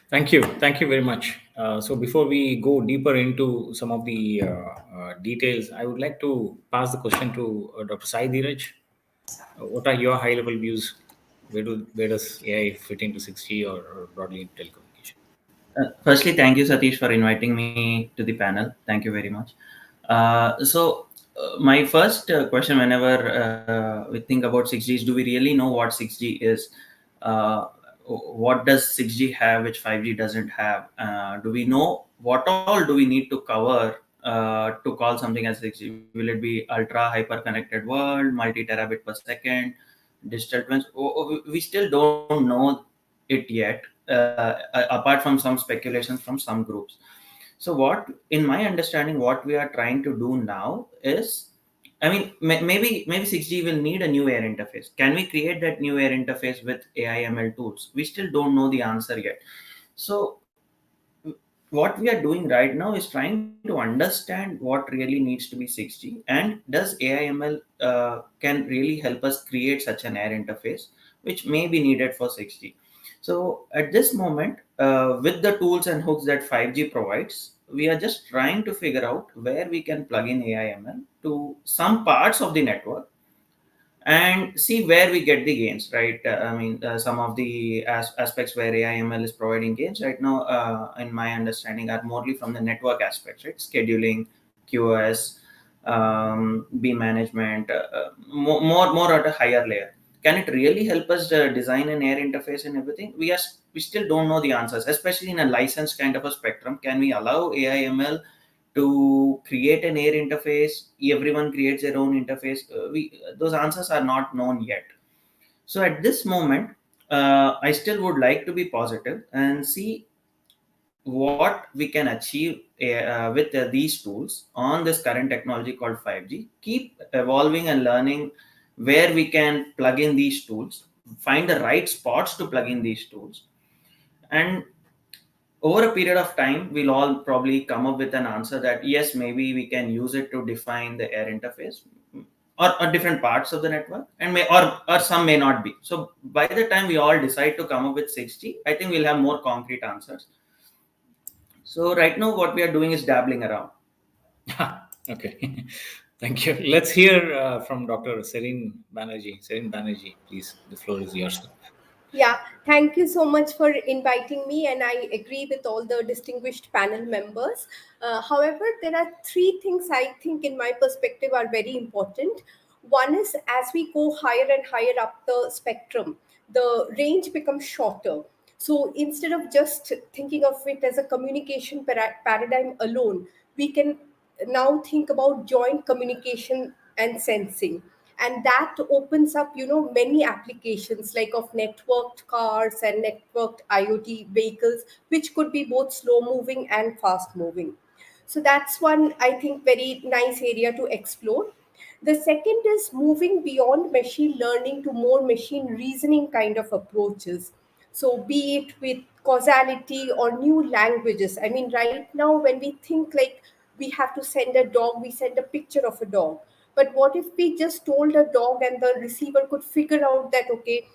Thank you very much. So before we go deeper into some of the details, I would like to pass the question to Dr. Sai Dheeraj. What are your high-level views? Where does AI fit into 6G or broadly in telecommunication? Firstly, thank you, Satish, for inviting me to the panel. Thank you very much. My first question, whenever we think about 6G, is do we really know what 6G is? What does 6G have which 5G doesn't have? Do we know what all do we need to cover to call something as 6G? Will it be ultra hyper connected world, multi terabit per second, digital twins? We still don't know it yet, apart from some speculations from some groups. So what, in my understanding, what we are trying to do now is, I mean, maybe 6G will need a new air interface. Can we create that new air interface with AIML tools? We still don't know the answer yet. So what we are doing right now is trying to understand what really needs to be 6G, and does AIML can really help us create such an air interface which may be needed for 6G. So at this moment, with the tools and hooks that 5G provides, we are just trying to figure out where we can plug in AIML to some parts of the network and see where we get the gains, right? Some of the aspects where AIML is providing gains right now, in my understanding, are morely from the network aspects, right? Scheduling, QoS, beam management, more at a higher layer. Can it really help us design an air interface and everything? We still don't know the answers, especially in a licensed kind of a spectrum. Can we allow AIML to create an air interface? Everyone creates their own interface. Those answers are not known yet. So at this moment, I still would like to be positive and see what we can achieve with these tools on this current technology called 5G. Keep evolving and learning where we can plug in these tools, find the right spots to plug in these tools, and over a period of time, we'll all probably come up with an answer that yes, maybe we can use it to define the air interface, or different parts of the network, and or some may not be. So by the time we all decide to come up with 6G, I think we'll have more concrete answers. So right now, what we are doing is dabbling around. Okay. Thank you. Let's hear from Dr. Serene Banerjee. Serene Banerjee, please. The floor is yours. Yeah, thank you so much for inviting me, and I agree with all the distinguished panel members. However, there are three things I think, in my perspective, are very important. One is, as we go higher and higher up the spectrum, the range becomes shorter. So instead of just thinking of it as a communication paradigm alone, we can now think about joint communication and sensing, and that opens up many applications like of networked cars and networked IoT vehicles, which could be both slow moving and fast moving. So that's one, I think, very nice area to explore. The second is moving beyond machine learning to more machine reasoning kind of approaches. So, be it with causality or new languages. I mean, right now, when we think like we have to send a dog, we send a picture of a dog. But what if we just told a dog and the receiver could figure out that, okay,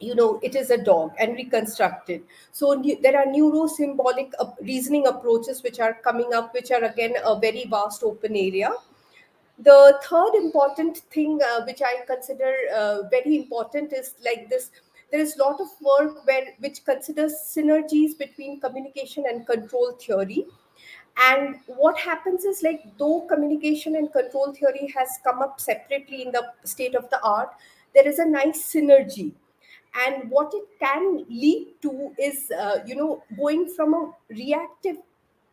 it is a dog, and reconstruct it? So there are neuro-symbolic reasoning approaches which are coming up, which are again a very vast open area. The third important thing, which I consider very important, is like this: there is a lot of work which considers synergies between communication and control theory. And what happens is, like, though communication and control theory has come up separately in the state of the art, there is a nice synergy. And what it can lead to is going from a reactive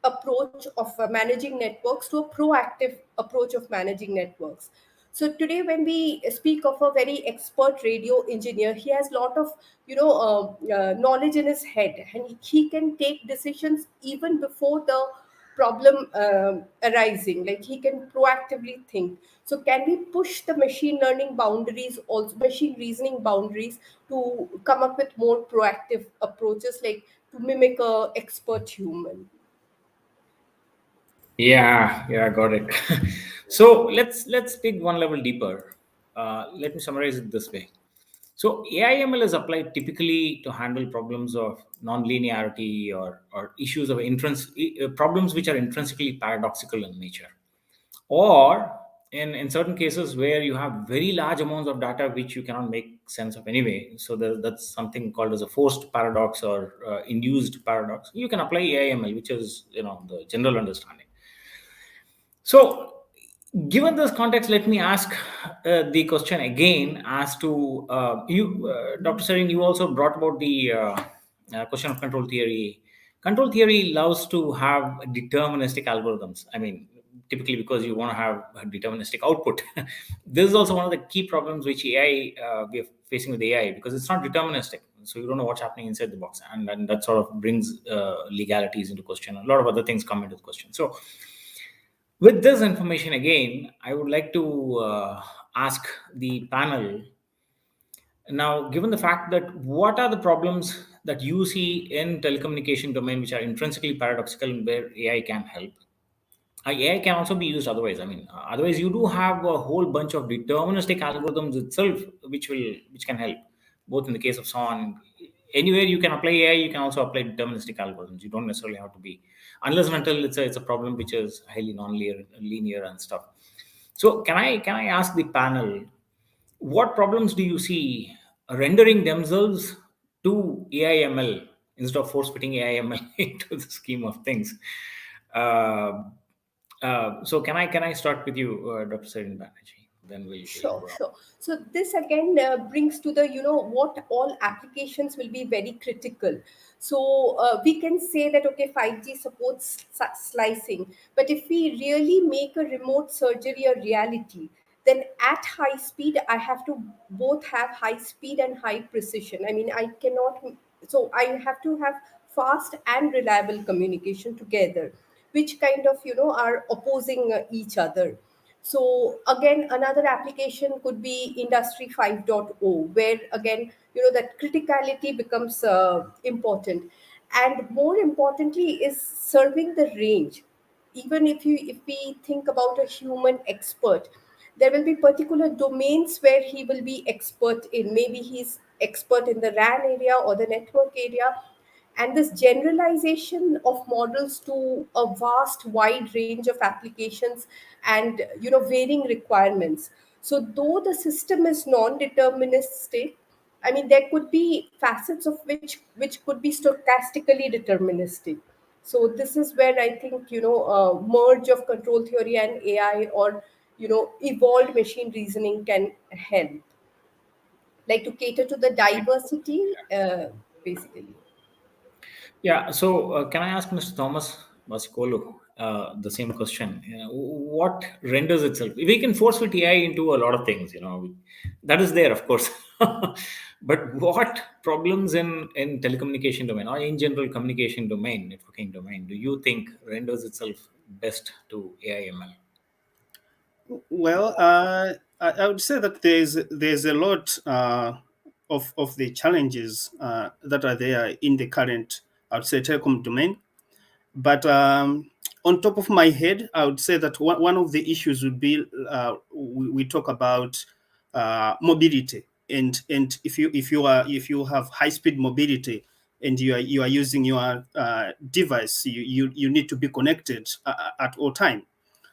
approach of managing networks to a proactive approach of managing networks. So today, when we speak of a very expert radio engineer, he has a lot of knowledge in his head, and he can take decisions even before the problem arising. Like, he can proactively think. So can we push the machine learning boundaries, also machine reasoning boundaries, to come up with more proactive approaches, like to mimic a expert human? Yeah, got it. So let's dig one level deeper. Let me summarize it this way. So AIML is applied typically to handle problems of non-linearity, or issues of problems which are intrinsically paradoxical in nature, or in certain cases where you have very large amounts of data which you cannot make sense of anyway. So that's something called as a forced paradox, or induced paradox. You can apply AIML, which is the general understanding. So, given this context, let me ask the question again as to Dr. Sarin, you also brought about the question of control theory. Control theory loves to have deterministic algorithms. I mean, typically because you want to have a deterministic output. This is also one of the key problems which we are facing with AI, because it's not deterministic. So you don't know what's happening inside the box, and that sort of brings legalities into question. A lot of other things come into the question. So with this information again, I would like to ask the panel now, given the fact that what are the problems that you see in telecommunication domain which are intrinsically paradoxical and where AI can help? AI can also be used otherwise. I mean, otherwise you do have a whole bunch of deterministic algorithms itself which can help, both in the case of SON. Anywhere you can apply AI, you can also apply deterministic algorithms. You don't necessarily have to be, unless and until it's a problem which is highly non-linear and stuff. So can I ask the panel, what problems do you see rendering themselves to AIML instead of force fitting AIML into the scheme of things? So can I start with you, Dr. Sarin Banerjee? Then we'll Sure, go on. sure. So this again brings to the, what all applications will be very critical. So we can say that, okay, 5G supports slicing, but if we really make a remote surgery a reality, then at high speed, I have to both have high speed and high precision. I mean, I cannot, so I have to have fast and reliable communication together, which kind of, are opposing each other. So again, another application could be Industry 5.0, where again, that criticality becomes important, and more importantly is serving the range. Even if we think about a human expert, there will be particular domains where he will be expert in. Maybe he's expert in the RAN area or the network area, and this generalization of models to a vast wide range of applications and varying requirements. So though the system is non-deterministic, I mean, there could be facets of which could be stochastically deterministic. So this is where I think, merge of control theory and AI, or evolved machine reasoning can help, like to cater to the diversity, basically. Yeah. So can I ask Mr. Thomas Basikolo the same question? What renders itself? We can force fit AI into a lot of things. That is there, of course. But what problems in telecommunication domain, or in general communication domain, networking domain, do you think renders itself best to AIML? Well, I would say that there's a lot of the challenges that are there in the current, I would say, telecom domain. But on top of my head, I would say that one of the issues would be we talk about mobility, and if you have high speed mobility and you are using your device, you need to be connected at all time.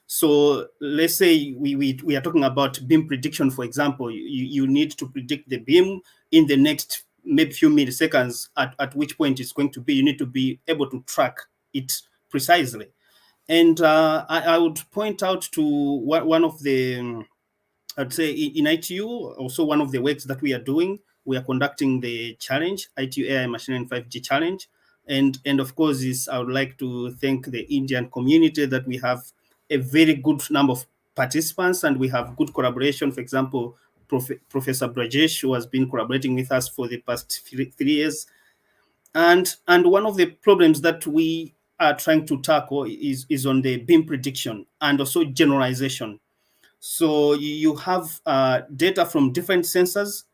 So let's say we are talking about beam prediction, for example. You need to predict the beam in the next maybe few milliseconds, at which point it's going to be. You need to be able to track it precisely. And I would point out to one of the, I'd say in ITU, also one of the works that we are doing, we are conducting the challenge, ITU AI Machine Learning 5G Challenge. And of course, I would like to thank the Indian community that we have a very good number of participants, and we have good collaboration. For example, Professor Brajesh, who has been collaborating with us for the past 3 years. And one of the problems that we are trying to tackle is on the beam prediction and also generalization. So you have data from different sensors,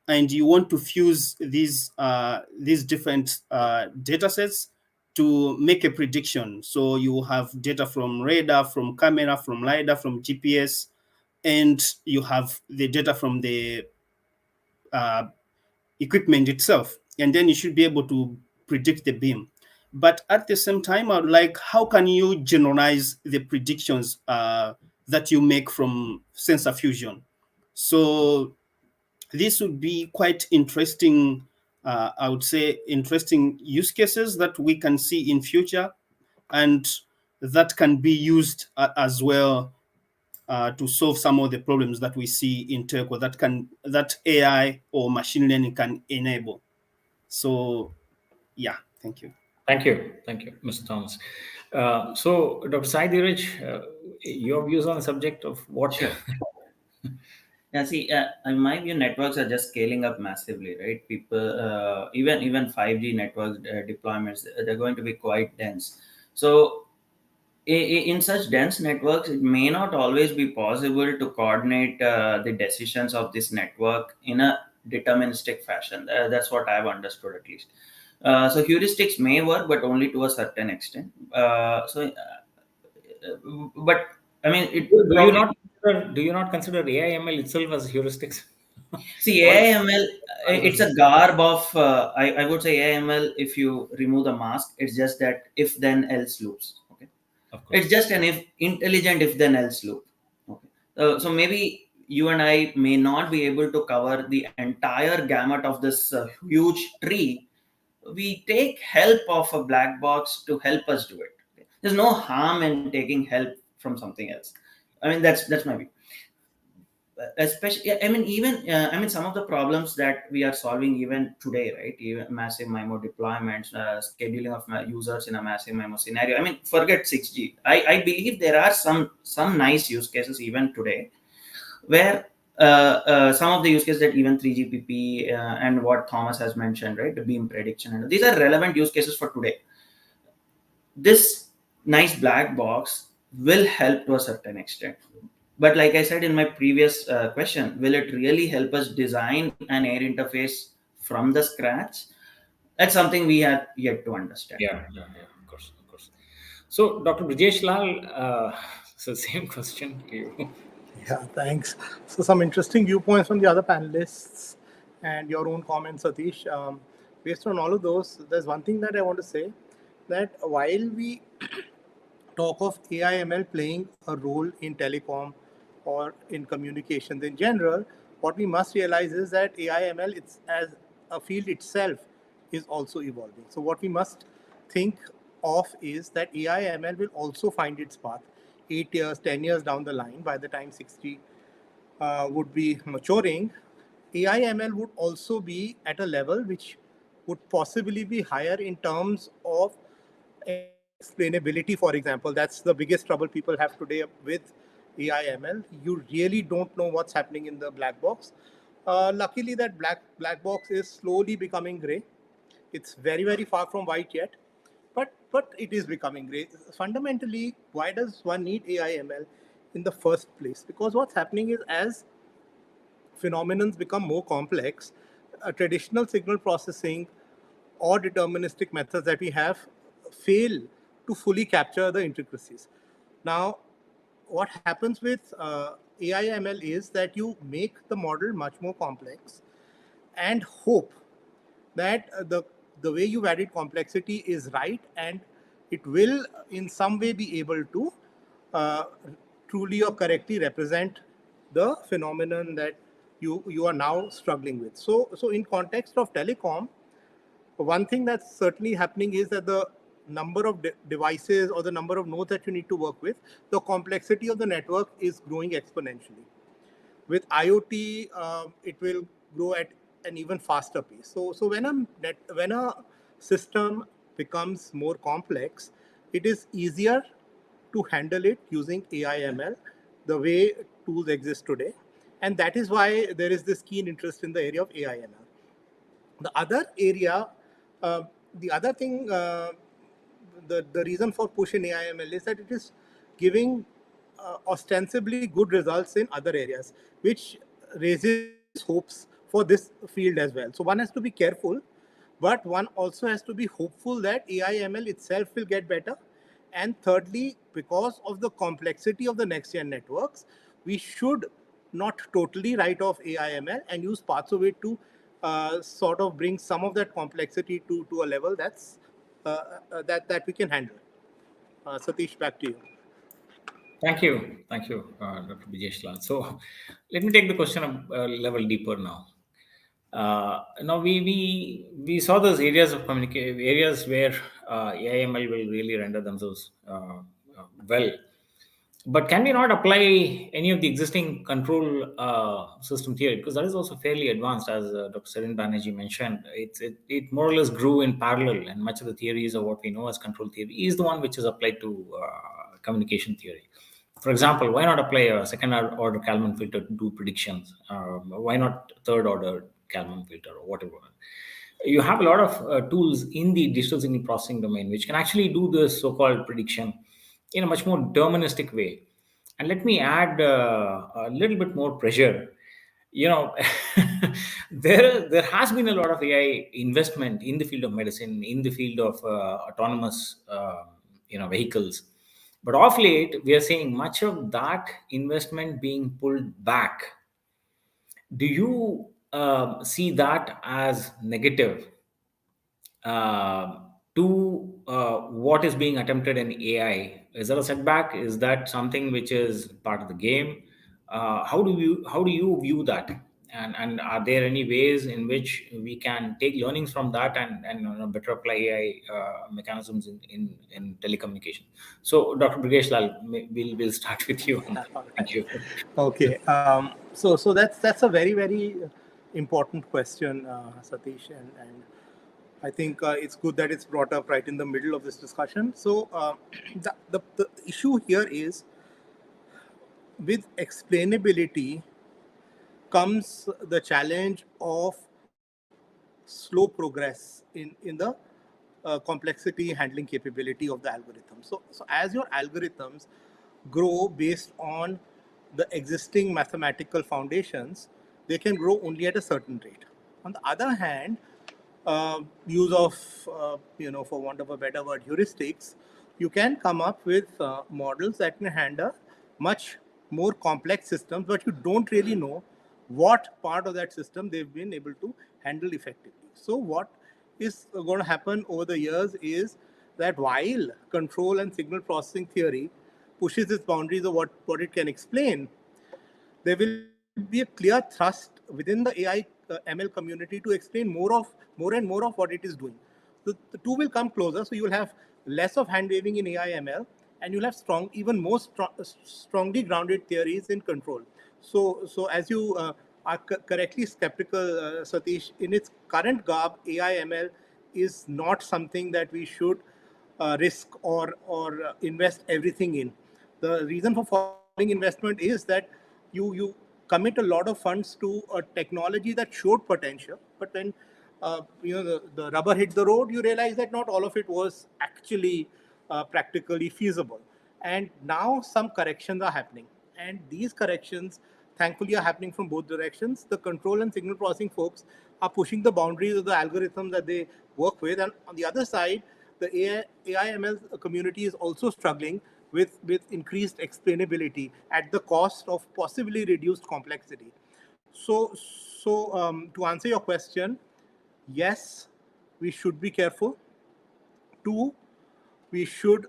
and you want to fuse these different data sets to make a prediction. So you have data from radar, from camera, from LiDAR, from GPS, and you have the data from the equipment itself, and then you should be able to predict the beam. But at the same time, I would like, how can you generalize the predictions that you make from sensor fusion? So this would be quite interesting, I would say, interesting use cases that we can see in future, and that can be used as well to solve some of the problems that we see in telco that AI or machine learning can enable. So, yeah, thank you. Thank you, Mr. Thomas. So, Dr. Sai Dheeraj, your views on the subject of what? Sure. Yeah, see, in my view, networks are just scaling up massively, right? People, even 5G network deployments, they're going to be quite dense. So, in such dense networks, it may not always be possible to coordinate the decisions of this network in a deterministic fashion. That's what I've understood, at least. So heuristics may work, but only to a certain extent. But I mean, it Do you probably. not do you not consider AIML itself as heuristics? See, Or AIML, it's a garb of, I would say AIML, if you remove the mask, it's just that if then else loops. Okay. of course. It's just an intelligent if then else loop. Okay. So maybe you and I may not be able to cover the entire gamut of this huge tree. We take help of a black box to help us do it. Okay. There's no harm in taking help from something else. I mean, that's my view. Especially, I mean, even some of the problems that we are solving even today, right? Even massive MIMO deployments, scheduling of users in a massive MIMO scenario. I mean, forget 6G. I believe there are some nice use cases even today, where some of the use cases that even 3GPP and what Thomas has mentioned, right, the beam prediction, and these are relevant use cases for today. This nice black box will help to a certain extent. But like I said in my previous question, will it really help us design an air interface from the scratch? That's something we have yet to understand. Yeah, of course. So, Dr. Brijesh Lal, so same question to you. Yeah, thanks. So some interesting viewpoints from the other panelists and your own comments, Satish. Based on all of those, there's one thing that I want to say, that while we talk of AIML playing a role in telecom or in communications in general, what we must realize is that AIML, it's as a field itself, is also evolving. So what we must think of is that AIML will also find its path 8 years, 10 years down the line. By the time 6G would be maturing, AIML would also be at a level which would possibly be higher in terms of explainability, for example. That's the biggest trouble people have today with AIML. You really don't know what's happening in the black box. Luckily, that black box is slowly becoming gray. It's very, very far from white yet, but it is becoming gray. Fundamentally, why does one need AIML in the first place? Because what's happening is, as phenomena become more complex, traditional signal processing or deterministic methods that we have fail to fully capture the intricacies. Now, what happens with AIML is that you make the model much more complex and hope that the way you've added complexity is right, and it will in some way be able to uh, truly or correctly represent the phenomenon that you are now struggling with. So in context of telecom, one thing that's certainly happening is that the number of devices or the number of nodes that you need to work with, the complexity of the network is growing exponentially. With IoT, it will grow at an even faster pace. So when a system becomes more complex, it is easier to handle it using AIML the way tools exist today. And that is why there is this keen interest in the area of AIML. The other area, the other thing, the reason for push in AIML is that it is giving ostensibly good results in other areas, which raises hopes for this field as well. So one has to be careful, but one also has to be hopeful that AIML itself will get better. And thirdly, because of the complexity of the next-gen networks, we should not totally write off AIML and use parts of it to sort of bring some of that complexity to a level that's that we can handle. Satish, back to you. Thank you, Dr. Bijesh Lal. So, let me take the question a level deeper now. Now we saw those areas of communication, areas where AIML will really render themselves well. But can we not apply any of the existing control system theory? Because that is also fairly advanced, as Dr. Sarin Banerjee mentioned. It more or less grew in parallel, and much of the theories of what we know as control theory is the one which is applied to communication theory. For example, why not apply a second order Kalman filter to do predictions? Why not third order Kalman filter or whatever? You have a lot of tools in the digital signal processing domain which can actually do this so-called prediction in a much more deterministic way. And let me add a little bit more pressure. You know, there has been a lot of AI investment in the field of medicine, in the field of autonomous vehicles. But of late, we are seeing much of that investment being pulled back. Do you see that as negative to what is being attempted in AI? Is that a setback? Is that something which is part of the game? How do you view that? And are there any ways in which we can take learnings from that and better apply AI mechanisms in telecommunication? So, Dr. Brigesh Lal, we'll start with you. Thank you. Okay. So that's a very important question, Satish, and I think it's good that it's brought up right in the middle of this discussion. So the issue here is, with explainability comes the challenge of slow progress in the complexity handling capability of the algorithm. So as your algorithms grow based on the existing mathematical foundations, they can grow only at a certain rate. On the other hand, use of, for want of a better word, heuristics, you can come up with models that can handle much more complex systems, but you don't really know what part of that system they've been able to handle effectively. So what is going to happen over the years is that while control and signal processing theory pushes its boundaries of what it can explain, there will be a clear thrust within the AI ML community to explain more and more of what it is doing. So the two will come closer. So you will have less of hand waving in AI ML, and you'll have even more strongly grounded theories in control. So as you are correctly skeptical, Satish, in its current garb, AI ML is not something that we should risk or invest everything in. The reason for falling investment is that you commit a lot of funds to a technology that showed potential, but then the rubber hit the road. You realize that not all of it was actually practically feasible, and now some corrections are happening, and these corrections thankfully are happening from both directions. The control and signal processing folks are pushing the boundaries of the algorithms that they work with, and on the other side, the AI/ML community is also struggling with increased explainability at the cost of possibly reduced complexity. So to answer your question, yes, we should be careful. Two, we should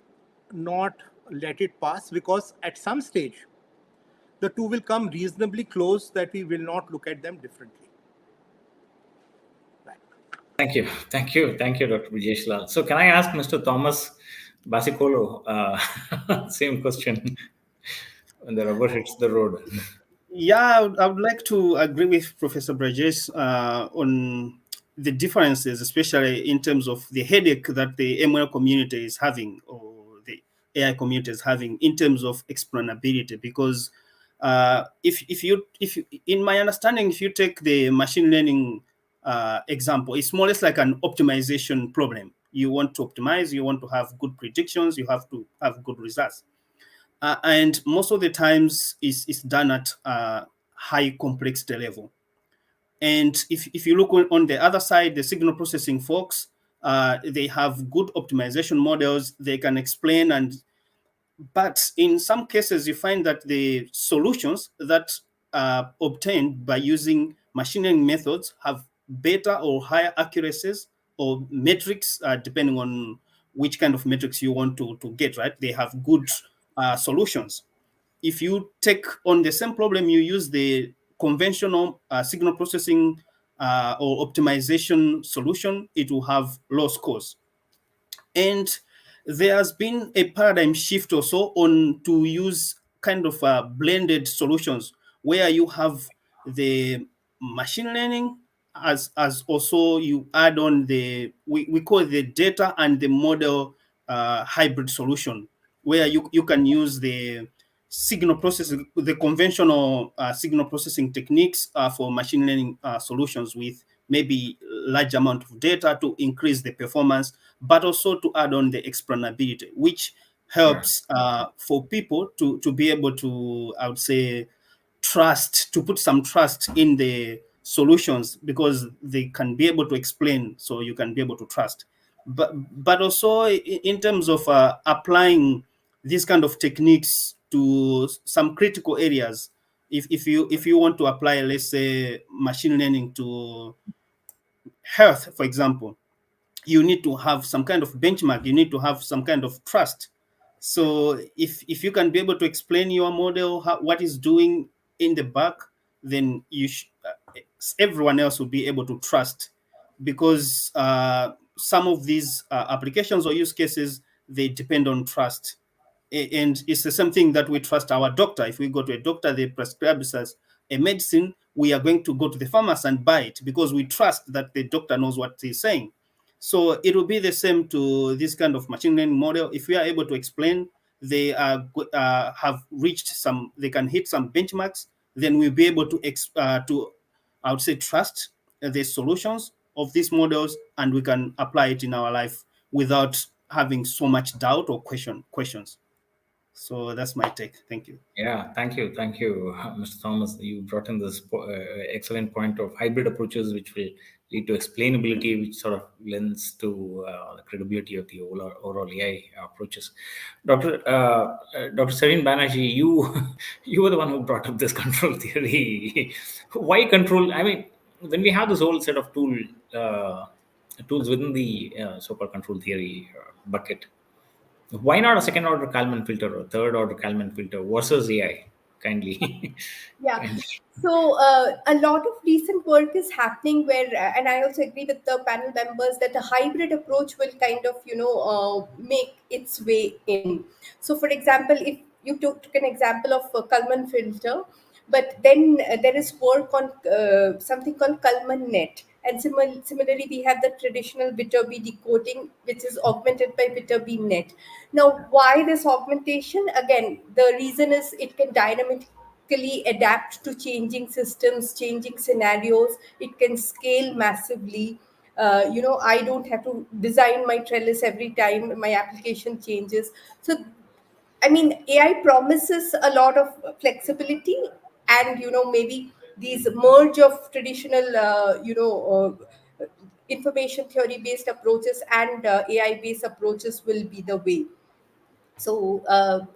not let it pass, because at some stage, the two will come reasonably close that we will not look at them differently. Right. Thank you, Dr. Brijesh Lal. So, can I ask Mr. Thomas Basicolo same question when the rubber hits the road? Yeah, I would like to agree with Professor Brajesh on the differences, especially in terms of the headache that the ML community is having, or the AI community is having, in terms of explainability. Because If you, in my understanding, if you take the machine learning example, it's more or less like an optimization problem. You want to optimize, you want to have good predictions, you have to have good results. And most of the times is done at high complexity level. And if you look on the other side, the signal processing folks, they have good optimization models. They can explain, but in some cases you find that the solutions that are obtained by using machine learning methods have better or higher accuracies or metrics, depending on which kind of metrics you want to get, right? They have good solutions. If you take on the same problem, you use the conventional signal processing or optimization solution, it will have low scores. And there has been a paradigm shift also on to use kind of blended solutions where you have the machine learning as also you add on the we call it the data and the model hybrid solution, where you can use the signal processing, the conventional signal processing techniques for machine learning solutions with maybe large amount of data to increase the performance, but also to add on the explainability, which helps for people to be able to, I would say, trust, to put some trust in the solutions because they can be able to explain, so you can be able to trust. But also in terms of applying these kind of techniques to some critical areas, if you want to apply, let's say, machine learning to health, for example, you need to have some kind of benchmark, you need to have some kind of trust. So if you can be able to explain your model, what is doing in the back, then everyone else will be able to trust, because some of these applications or use cases, they depend on trust. And it's the same thing that we trust our doctor. If we go to a doctor, they prescribe us a medicine, we are going to go to the pharmacy and buy it because we trust that the doctor knows what he's saying. So it will be the same to this kind of machine learning model. If we are able to explain, they have reached some, they can hit some benchmarks, then we'll be able to, I would say, trust the solutions of these models, and we can apply it in our life without having so much doubt or questions. So that's my take. Thank you. Yeah, thank you, Mr. Thomas. You brought in this excellent point of hybrid approaches, which will lead to explainability, which sort of lends to the credibility of the overall AI approaches. Dr. Serene Banerjee, you you were the one who brought up this control theory. Why control? I mean, when we have this whole set of tools within the so-called control theory bucket, why not a second order Kalman filter or third order Kalman filter versus AI? Kindly. Yeah. Kindly. So a lot of recent work is happening where, and I also agree with the panel members that a hybrid approach will kind of, make its way in. So, for example, if you took an example of a Kalman filter, but then there is work on something called Kalman net. And similarly, we have the traditional Viterbi decoding, which is augmented by Viterbi net. Now, why this augmentation? Again, the reason is it can dynamically adapt to changing systems, changing scenarios. It can scale massively. I don't have to design my trellis every time my application changes. So I mean, AI promises a lot of flexibility, and maybe these merge of traditional, information theory based approaches and AI based approaches will be the way. So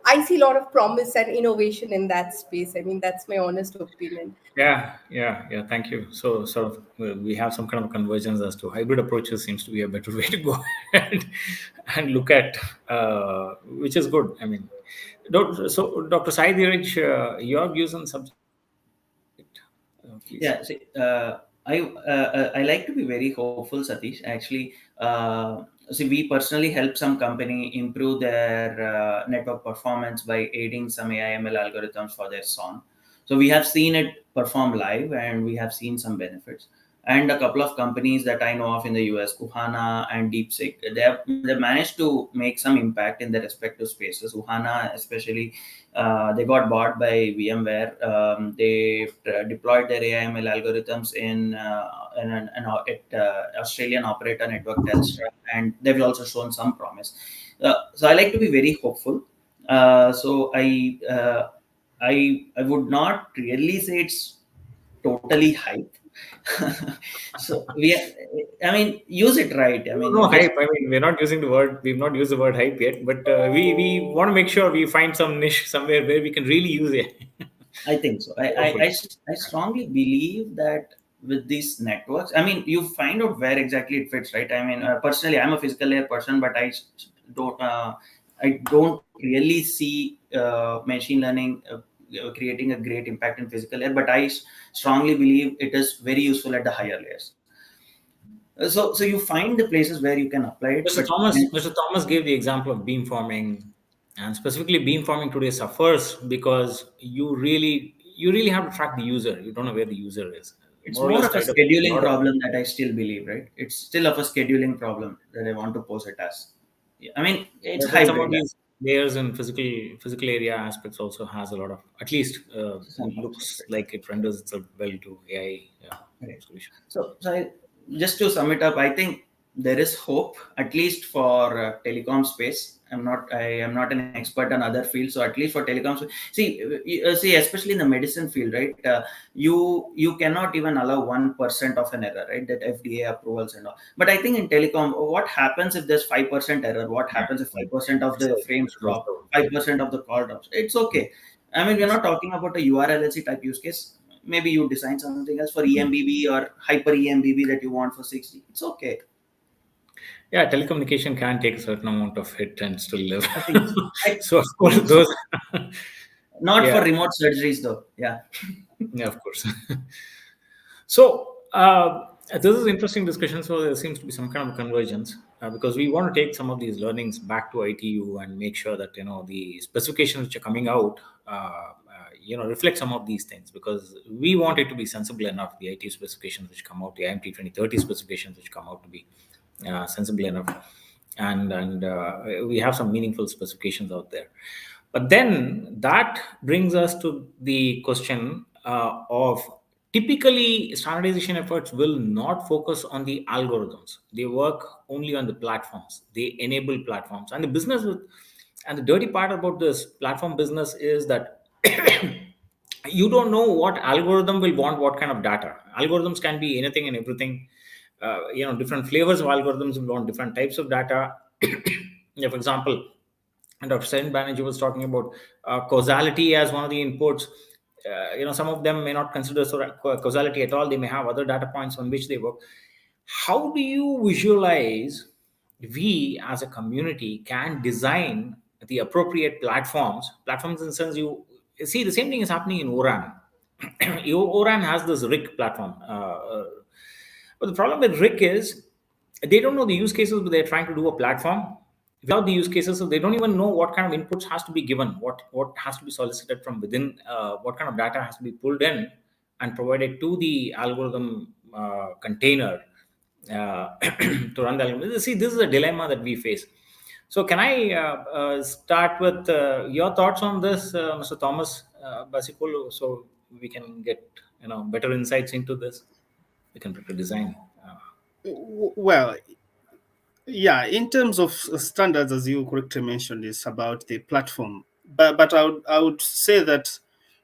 I see a lot of promise and innovation in that space. I mean, that's my honest opinion. Yeah. Thank you. So, sort of, we have some kind of convergence as to hybrid approaches seems to be a better way to go and look at, which is good. I mean, Dr. Sai Dheeraj, your views on subject, please. Yeah, see, I like to be very hopeful, Satish. Actually, see, we personally help some company improve their network performance by aiding some AIML algorithms for their song. So we have seen it perform live, and we have seen some benefits. and a couple of companies that I know of in the US, Uhana and DeepSeek, they managed to make some impact in their respective spaces. Uhana, especially, they got bought by VMware. They deployed their AIML algorithms in an Australian operator network Telstra, and they've also shown some promise. So I like to be very hopeful. I would not really say it's totally hype. So I mean, use it right. I mean, No just hype. I mean, we've not used the word hype yet, but we want to make sure we find some niche somewhere where we can really use it. I think so. Hopefully. I strongly believe that with these networks, I mean, you find out where exactly it fits, right? I mean, personally, I'm a physical layer person, but don't I don't really see machine learning creating a great impact in physical layer, but strongly believe it is very useful at the higher layers. So you find the places where you can apply it, but Mr. Thomas gave the example of beamforming, and specifically beamforming today suffers because you really have to track the user. You don't know where the user is. it's More or more less of a tied up with a scheduling lot of. problem that I still believe, right? It's still of a scheduling problem that I want to pose it as. Yeah, I mean, it's But some of hybrid. these layers and physical area aspects also has a lot of, at least Some parts of looks it. like it renders itself well to AI Right. solution. Just to sum it up, I think there is hope, at least for telecom space. I am not an expert on other fields, so at least for telecom. See, especially in the medicine field, right? You cannot even allow 1% of an error, right? That FDA approvals and all. But I think in telecom, what happens if there's 5% error? What happens if 5% of the frames drop? 5% of the call drops? It's okay. I mean, we're not talking about a URLLC type use case. Maybe you design something else for EMBB or hyper EMBB that you want for 60. It's okay. Yeah, telecommunication can take a certain amount of hit and still live. I think so. So of course those. Not for Yeah, remote surgeries though. Yeah. yeah, of course. So this is interesting discussion. So there seems to be some kind of convergence because we want to take some of these learnings back to ITU and make sure that the specifications which are coming out, reflect some of these things, because we want it to be sensible enough. The ITU specifications which come out, the IMT 2030 specifications which come out to be sensible enough, and we have some meaningful specifications out there. But then that brings us to the question of, typically standardization efforts will not focus on the algorithms. They work only on the platforms. They enable platforms. And the dirty part about this platform business is that you don't know what algorithm will want what kind of data. Algorithms can be anything and everything. Different flavors of algorithms will want different types of data. Yeah, for example, and Dr. Sarin Banerjee was talking about causality as one of the inputs. Some of them may not consider causality at all. They may have other data points on which they work. How do you visualize we as a community can design the appropriate platforms? Platforms in the sense, you see the same thing is happening in ORAN. ORAN has this RIC platform. But the problem with RIC is they don't know the use cases, but they're trying to do a platform without the use cases, so they don't even know what kind of inputs has to be given, what has to be solicited from within, what kind of data has to be pulled in and provided to the algorithm container to run the algorithm. See, this is a dilemma that we face. So can I start with your thoughts on this, Mr. Thomas Basikolo, so we can get better insights into this? We can better design. Well, yeah, in terms of standards, as you correctly mentioned, is about the platform. But I would say that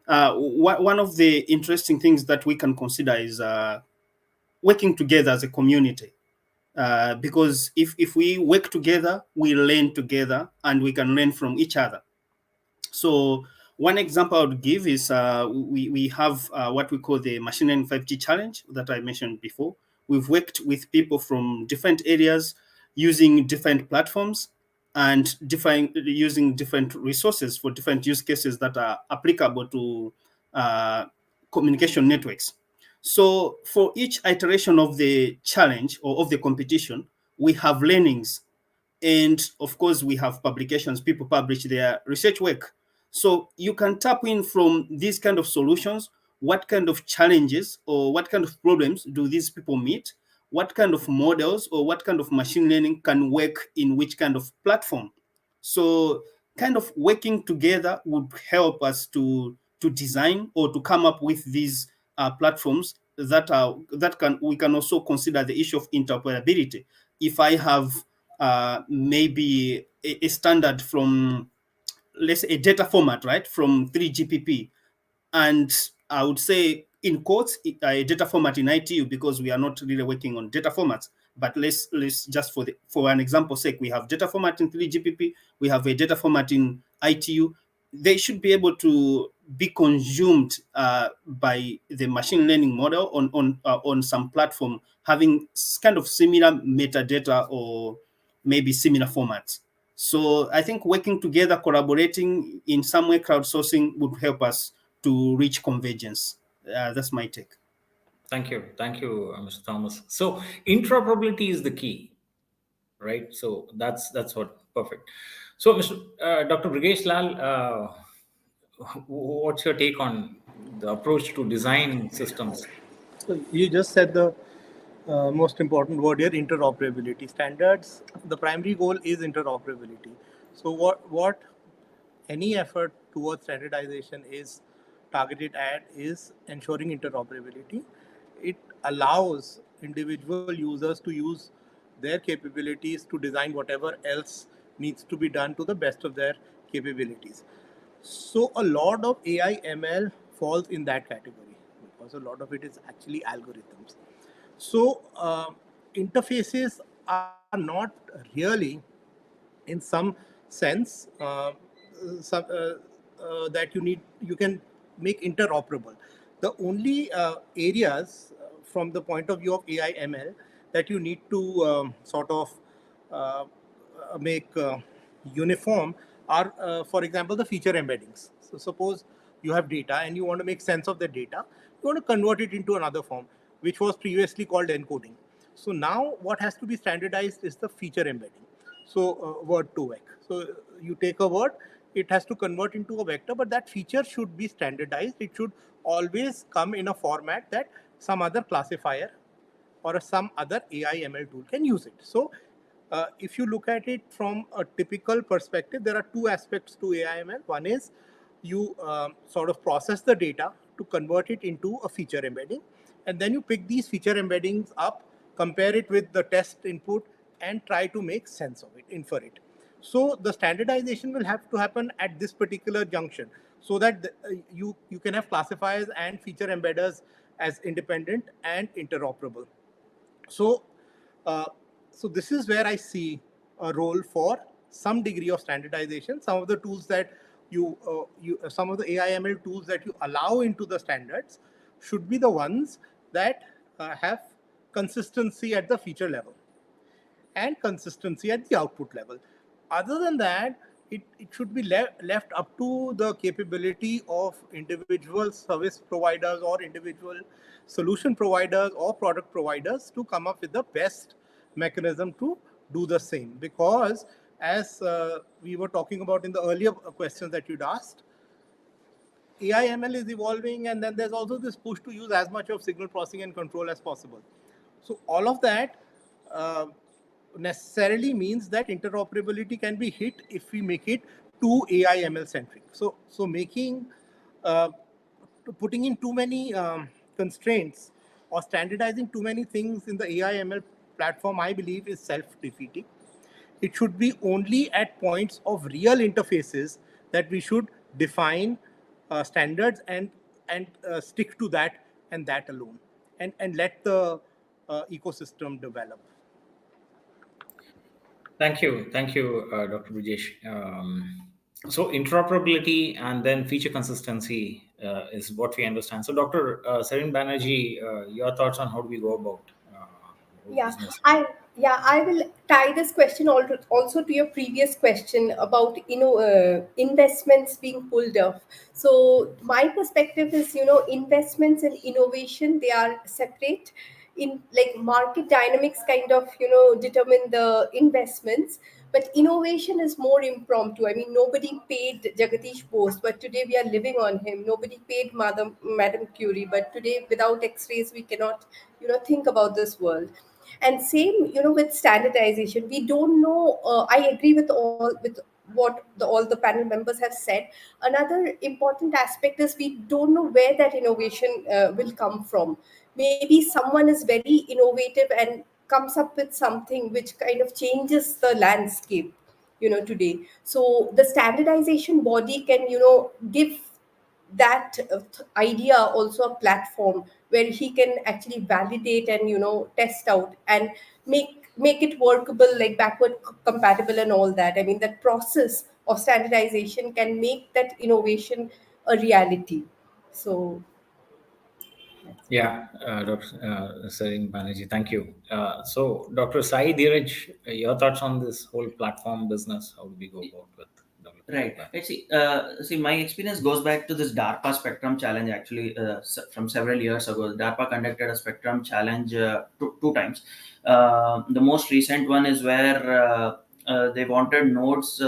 one of the interesting things that we can consider is working together as a community. Because if we work together, we learn together, and we can learn from each other. So one example I would give is we have what we call the Machine Learning 5G Challenge that I mentioned before. We've worked with people from different areas using different platforms and using different resources for different use cases that are applicable to communication networks. So for each iteration of the challenge or of the competition, we have learnings, and of course we have publications. People publish their research work, so you can tap in from these kind of solutions what kind of challenges or what kind of problems do these people meet, what kind of models or what kind of machine learning can work in which kind of platform. So kind of working together would help us to design or to come up with these platforms that can we can also consider the issue of interoperability. If I have maybe a standard from, let's say, a data format, right, from 3GPP, and I would say in quotes a data format in ITU, because we are not really working on data formats. But let's just for an example sake, we have data format in 3GPP, we have a data format in ITU. They should be able to be consumed by the machine learning model on some platform having kind of similar metadata or maybe similar formats. So I think working together, collaborating in some way, crowdsourcing would help us to reach convergence. That's my take. Thank you. Thank you, Mr. Thomas. So interoperability is the key, right? So that's what perfect. So, Dr. Brigesh Lal, what's your take on the approach to design systems? So you just said the most important word here, interoperability. Standards, the primary goal is interoperability. So what any effort towards standardization is targeted at is ensuring interoperability. It allows individual users to use their capabilities to design whatever else needs to be done to the best of their capabilities. So a lot of AI ML falls in that category because a lot of it is actually algorithms. So interfaces are not really, in some sense, that you can make interoperable. The only areas from the point of view of AI ML that you need to sort of uh, make uniform are, for example, the feature embeddings. So suppose you have data and you want to make sense of the data, you want to convert it into another form, which was previously called encoding. So now what has to be standardized is the feature embedding. So word to vec. So you take a word, it has to convert into a vector, but that feature should be standardized. It should always come in a format that some other classifier or some other AI ML tool can use it. So if you look at it from a typical perspective, there are two aspects to AI ML. One is you sort of process the data to convert it into a feature embedding, and then you pick these feature embeddings up, compare it with the test input, and try to make sense of it, infer it. So the standardization will have to happen at this particular junction, so that you can have classifiers and feature embedders as independent and interoperable. So, uh, so this is where I see a role for some degree of standardization. Some of the tools that some of the AI/ML tools that you allow into the standards should be the ones that have consistency at the feature level and consistency at the output level. Other than that, it should be left up to the capability of individual service providers or individual solution providers or product providers to come up with the best mechanism to do the same. Because as we were talking about in the earlier questions that you'd asked, AI/ML is evolving, and then there's also this push to use as much of signal processing and control as possible. So all of that uh, necessarily means that interoperability can be hit if we make it too AI/ML centric. So making uh, putting in too many constraints or standardizing too many things in the AI/ML platform, I believe, is self-defeating. It should be only at points of real interfaces that we should define standards and stick to that and that alone, and let the ecosystem develop. Thank you, Dr. Brijesh. So interoperability and then feature consistency is what we understand. So, Dr. Sarin Banerjee, your thoughts on how do we go about whole Yeah, business? I will tie this question also to your previous question about investments being pulled off. So my perspective is, investments and innovation, they are separate. In like market dynamics kind of determine the investments, But innovation is more impromptu. I mean, nobody paid Jagadish Bose, but today we are living on him. Nobody paid Madam Curie, but today without X-rays we cannot, think about this world. And same, with standardization, we don't know. I agree with what all the panel members have said. Another important aspect is we don't know where that innovation will come from. Maybe someone is very innovative and comes up with something which kind of changes the landscape today. So the standardization body can give that idea also a platform where he can actually validate and test out and make it workable, like backward compatible and all that. I mean, that process of standardization can make that innovation a reality. So Yeah, Dr. Sarin Banerjee, thank you. So, Dr. Sai Dheeraj, your thoughts on this whole platform business? How do we go about with developing Right. that? See, my experience goes back to this DARPA Spectrum Challenge. Actually, from several years ago, DARPA conducted a Spectrum Challenge two times. The most recent one is where they wanted nodes.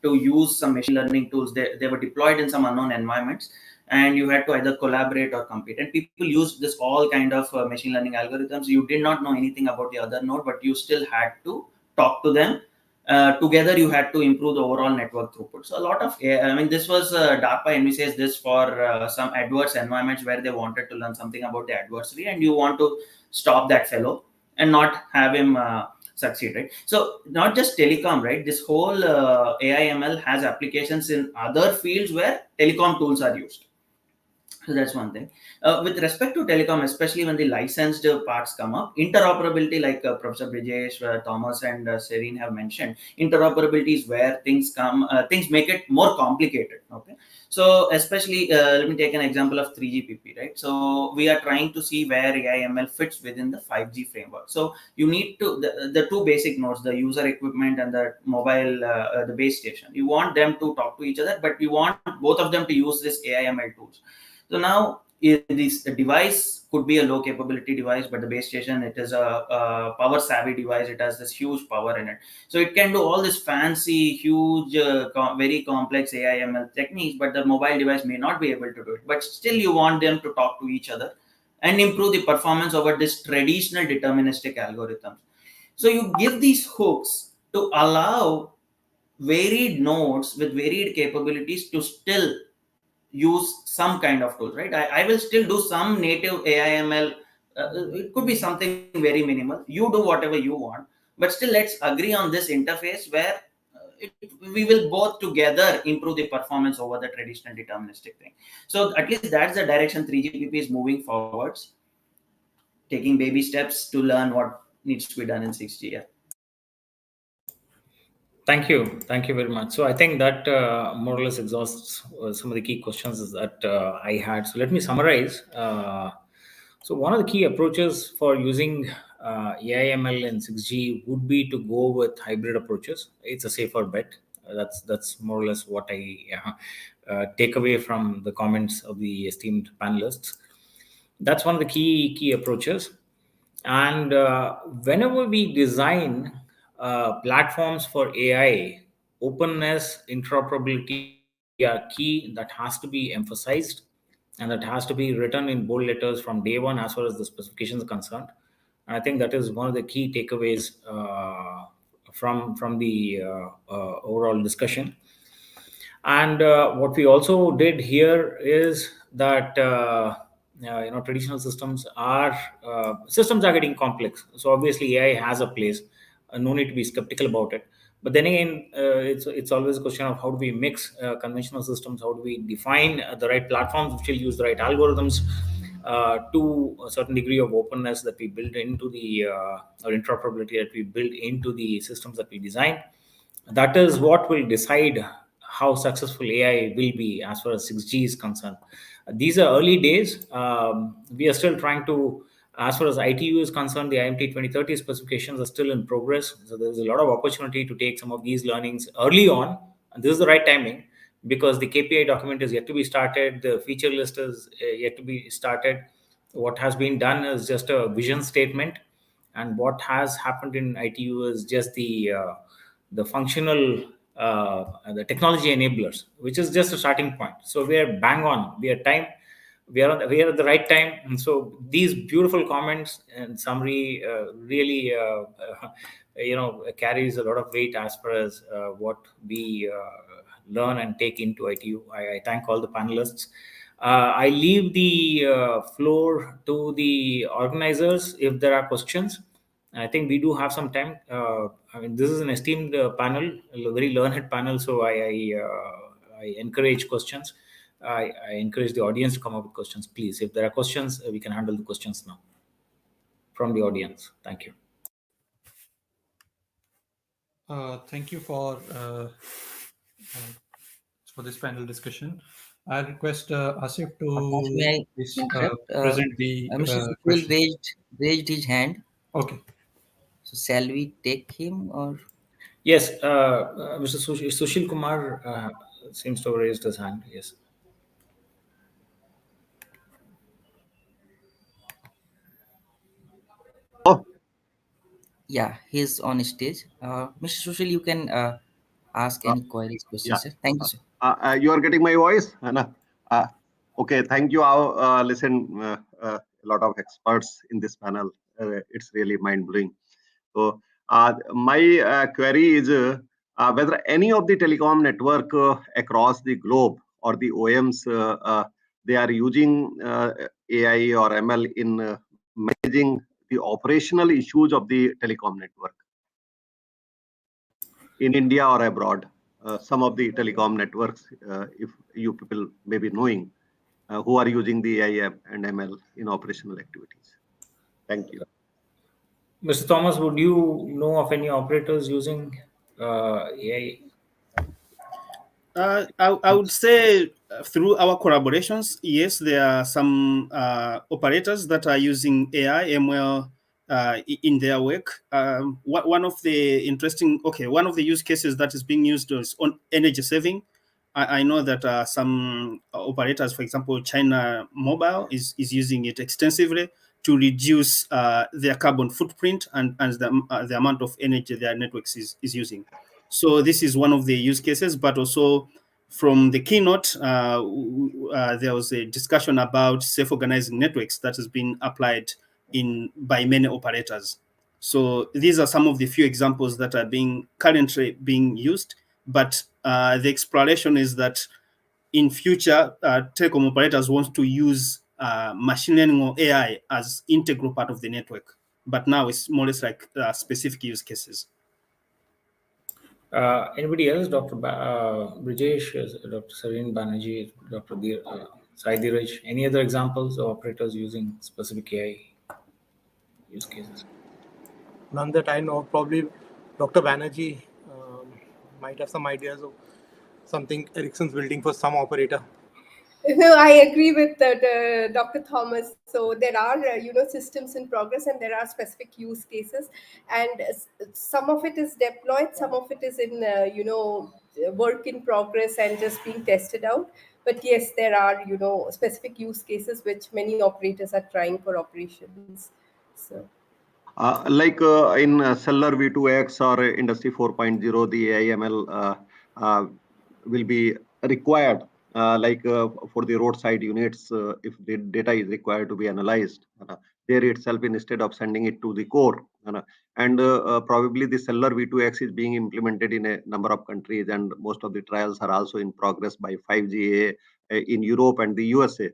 To use some machine learning tools. They were deployed in some unknown environments, and you had to either collaborate or compete. And people used this all kind of machine learning algorithms. You did not know anything about the other node, but you still had to talk to them. Together you had to improve the overall network throughput. So a lot of, I mean, this was DARPA envisages this for some adverse environments where they wanted to learn something about the adversary, and you want to stop that fellow and not have him succeed, right? So not just telecom, right? This whole AIML has applications in other fields where telecom tools are used. So that's one thing. With respect to telecom, especially when the licensed parts come up, interoperability, like Professor Brijesh, Thomas, and Serene have mentioned, interoperability is where things make it more complicated. Okay, so especially let me take an example of 3GPP, right? So we are trying to see where AIML fits within the 5G framework. So you need to the two basic nodes, the user equipment and the mobile, the base station. You want them to talk to each other, but you want both of them to use this AIML tools. So now this device could be a low capability device, but the base station, it is a power savvy device. It has this huge power in it. So it can do all this fancy, huge, very complex AIML techniques, but the mobile device may not be able to do it. But still you want them to talk to each other and improve the performance over this traditional deterministic algorithms. So you give these hooks to allow varied nodes with varied capabilities to still use some kind of tools, right? I will still do some native AIML. It could be something very minimal. You do whatever you want, but still let's agree on this interface where we will both together improve the performance over the traditional deterministic thing. So at least that's the direction 3GPP is moving forwards, taking baby steps to learn what needs to be done in 6G. Yeah. Thank you very much. So I think that more or less exhausts some of the key questions that I had. So let me summarize. So one of the key approaches for using AIML and 6G would be to go with hybrid approaches. It's a safer bet. That's more or less what I take away from the comments of the esteemed panelists. That's one of the key approaches. And whenever we design platforms for AI, openness, interoperability are key. That has to be emphasized, and that has to be written in bold letters from day one as far as the specifications are concerned. And I think that is one of the key takeaways from the overall discussion. And what we also did here is that traditional systems are getting complex. So obviously AI has a place. No need to be skeptical about it. But then again, it's always a question of how do we mix conventional systems? How do we define the right platforms which will use the right algorithms to a certain degree of openness that we build into the or interoperability that we build into the systems that we design. That is what will decide how successful AI will be as far as 6G is concerned. These are early days. We are still trying to, as far as ITU is concerned, the IMT 2030 specifications are still in progress. So there's a lot of opportunity to take some of these learnings early on. And this is the right timing because the KPI document is yet to be started. The feature list is yet to be started. What has been done is just a vision statement, and what has happened in ITU is just the functional the technology enablers, which is just a starting point. So we are bang on. We are at the right time. And so these beautiful comments and summary really carries a lot of weight as far as what we learn and take into ITU. I thank all the panelists. I leave the floor to the organizers if there are questions. I think we do have some time. I mean, this is an esteemed panel, a very learned panel, so I encourage questions. I encourage the audience to come up with questions, please. If there are questions, we can handle the questions now from the audience. Thank you. Thank you for this panel discussion. I request Asif to May I please, interrupt? present the Mr. Sukhil question. raised his hand. Okay. So shall we take him or? Yes, Mr. Sushil Kumar seems to have raised his hand. Yes. Oh, Yeah, he's on stage. Mr. Sushil, you can ask uh, any queries, yeah. questions, sir. Thank you, sir. You are getting my voice? Anna? Okay, thank you. I listen a lot of experts in this panel. It's really mind blowing. So, my query is whether any of the telecom network across the globe or the OEMs they are using AI or ML in managing the operational issues of the telecom network in India or abroad. Some of the telecom networks, if you people may be knowing, who are using the AI and ML in operational activities. Thank you. Mr. Thomas, would you know of any operators using AI? I would say through our collaborations, yes, there are some operators that are using AI, ML in their work. One of the one of the use cases that is being used is on energy saving. I know that some operators, for example, China Mobile is using it extensively to reduce their carbon footprint and the amount of energy their networks is using. So this is one of the use cases, but also from the keynote, there was a discussion about self-organizing networks that has been applied by many operators. So these are some of the few examples that are currently being used, but the exploration is that in future, telecom operators want to use machine learning or AI as integral part of the network. But now it's more or less like specific use cases. Anybody else? Brijesh, Dr. Sareen Banerjee, Dr. Sai Dheeraj, any other examples of operators using specific AI use cases? None that I know. Probably Dr. Banerjee might have some ideas of something Ericsson's building for some operator. No, I agree with Dr. Thomas. So there are, systems in progress, and there are specific use cases, and some of it is deployed, some of it is in, work in progress and just being tested out. But yes, there are, specific use cases which many operators are trying for operations. So. Like in Cellular V2X or Industry 4.0, the AIML will be required, for the roadside units, if the data is required to be analyzed there itself instead of sending it to the core. And probably the Cellular V2X is being implemented in a number of countries, and most of the trials are also in progress by 5G in Europe and the USA.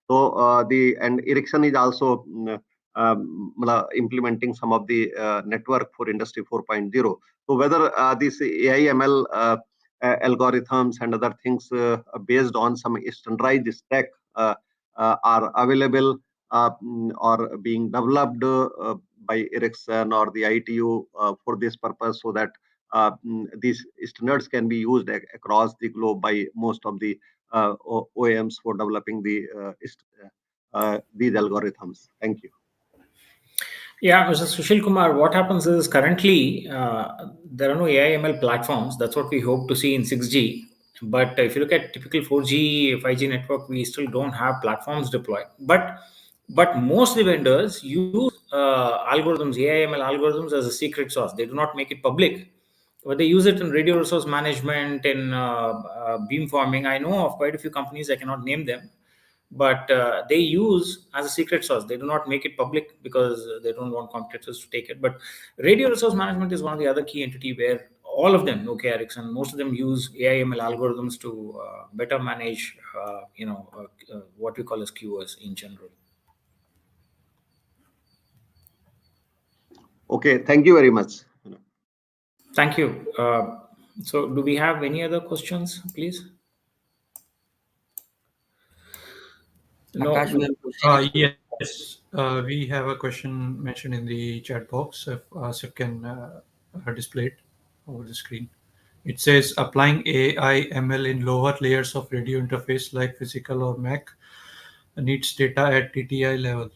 So and Ericsson is also implementing some of the network for Industry 4.0. So whether this AIML algorithms and other things based on some standardized stack are available or being developed by Ericsson or the ITU for this purpose, so that these standards can be used across the globe by most of the OEMs for developing these algorithms. Thank you. Yeah, Mr. Sushil Kumar, what happens is currently there are no AI/ML platforms. That's what we hope to see in 6G. But if you look at typical 4G, 5G network, we still don't have platforms deployed. But most of the vendors use algorithms, AIML algorithms, as a secret sauce. They do not make it public, but they use it in radio resource management, in beamforming. I know of quite a few companies, I cannot name them, but they use as a secret sauce. They do not make it public because they don't want competitors to take it. But radio resource management is one of the other key entity where all of them, Nokia, Ericsson, most of them use AIML algorithms to better manage, what we call as QoS in general. Okay, thank you very much. Thank you. So, do we have any other questions, please? No. Akash, we have a question. Yes, we have a question mentioned in the chat box. If Asif can display it over the screen. It says applying AI ML in lower layers of radio interface like physical or Mac needs data at TTI level.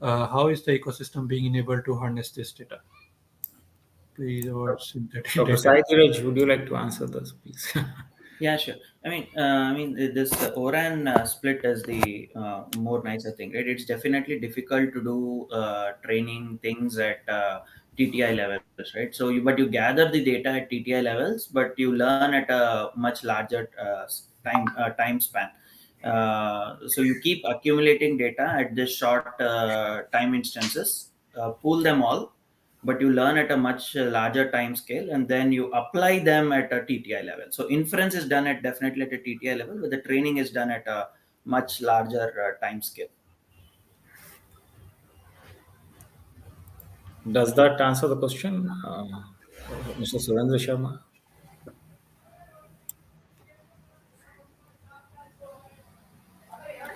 How is the ecosystem being enabled to harness this data? Please, or synthetic Dr. data. Saithiraj, would you like to answer this, please? Yeah, sure. This ORAN split is the more nicer thing, right? It's definitely difficult to do training things at TTI levels, right? So, but you gather the data at TTI levels, but you learn at a much larger time span. So you keep accumulating data at this short time instances, pool them all, but you learn at a much larger time scale, and then you apply them at a TTI level. So inference is done at definitely at a TTI level, but the training is done at a much larger time scale. Does that answer the question, Mr. Surendra Sharma?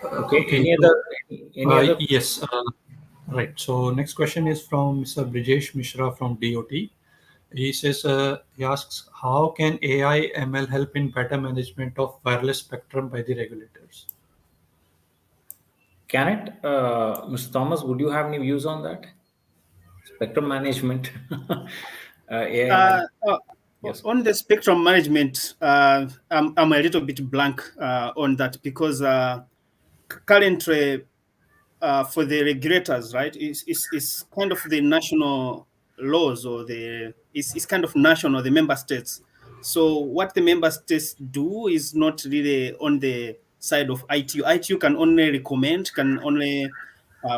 Okay. Okay, Any other? yes. Right. So next question is from Mr. Brijesh Mishra from DOT. He says, he asks, how can AI ML help in better management of wireless spectrum by the regulators? Can it, Mr. Thomas? Would you have any views on that? Spectrum management, AI. Yes. On the spectrum management, I'm a little bit blank on that because currently, for the regulators, right, it's kind of the national laws, or it's kind of national, the member states. So what the member states do is not really on the side of ITU. ITU can only recommend, can only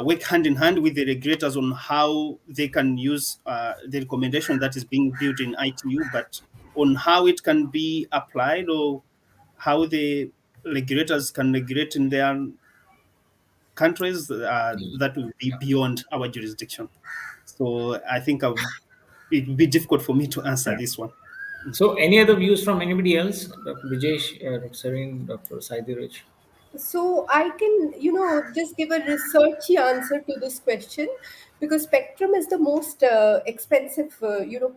work hand in hand with the regulators on how they can use the recommendation that is being built in ITU, but on how it can be applied, or how the regulators can regulate in their countries, that will be beyond our jurisdiction. So I think it would be difficult for me to answer this one. So, any other views from anybody else? Dr. Brijesh, Dr. Serene, Dr. Saithiraj? So I can, just give a researchy answer to this question, because spectrum is the most expensive,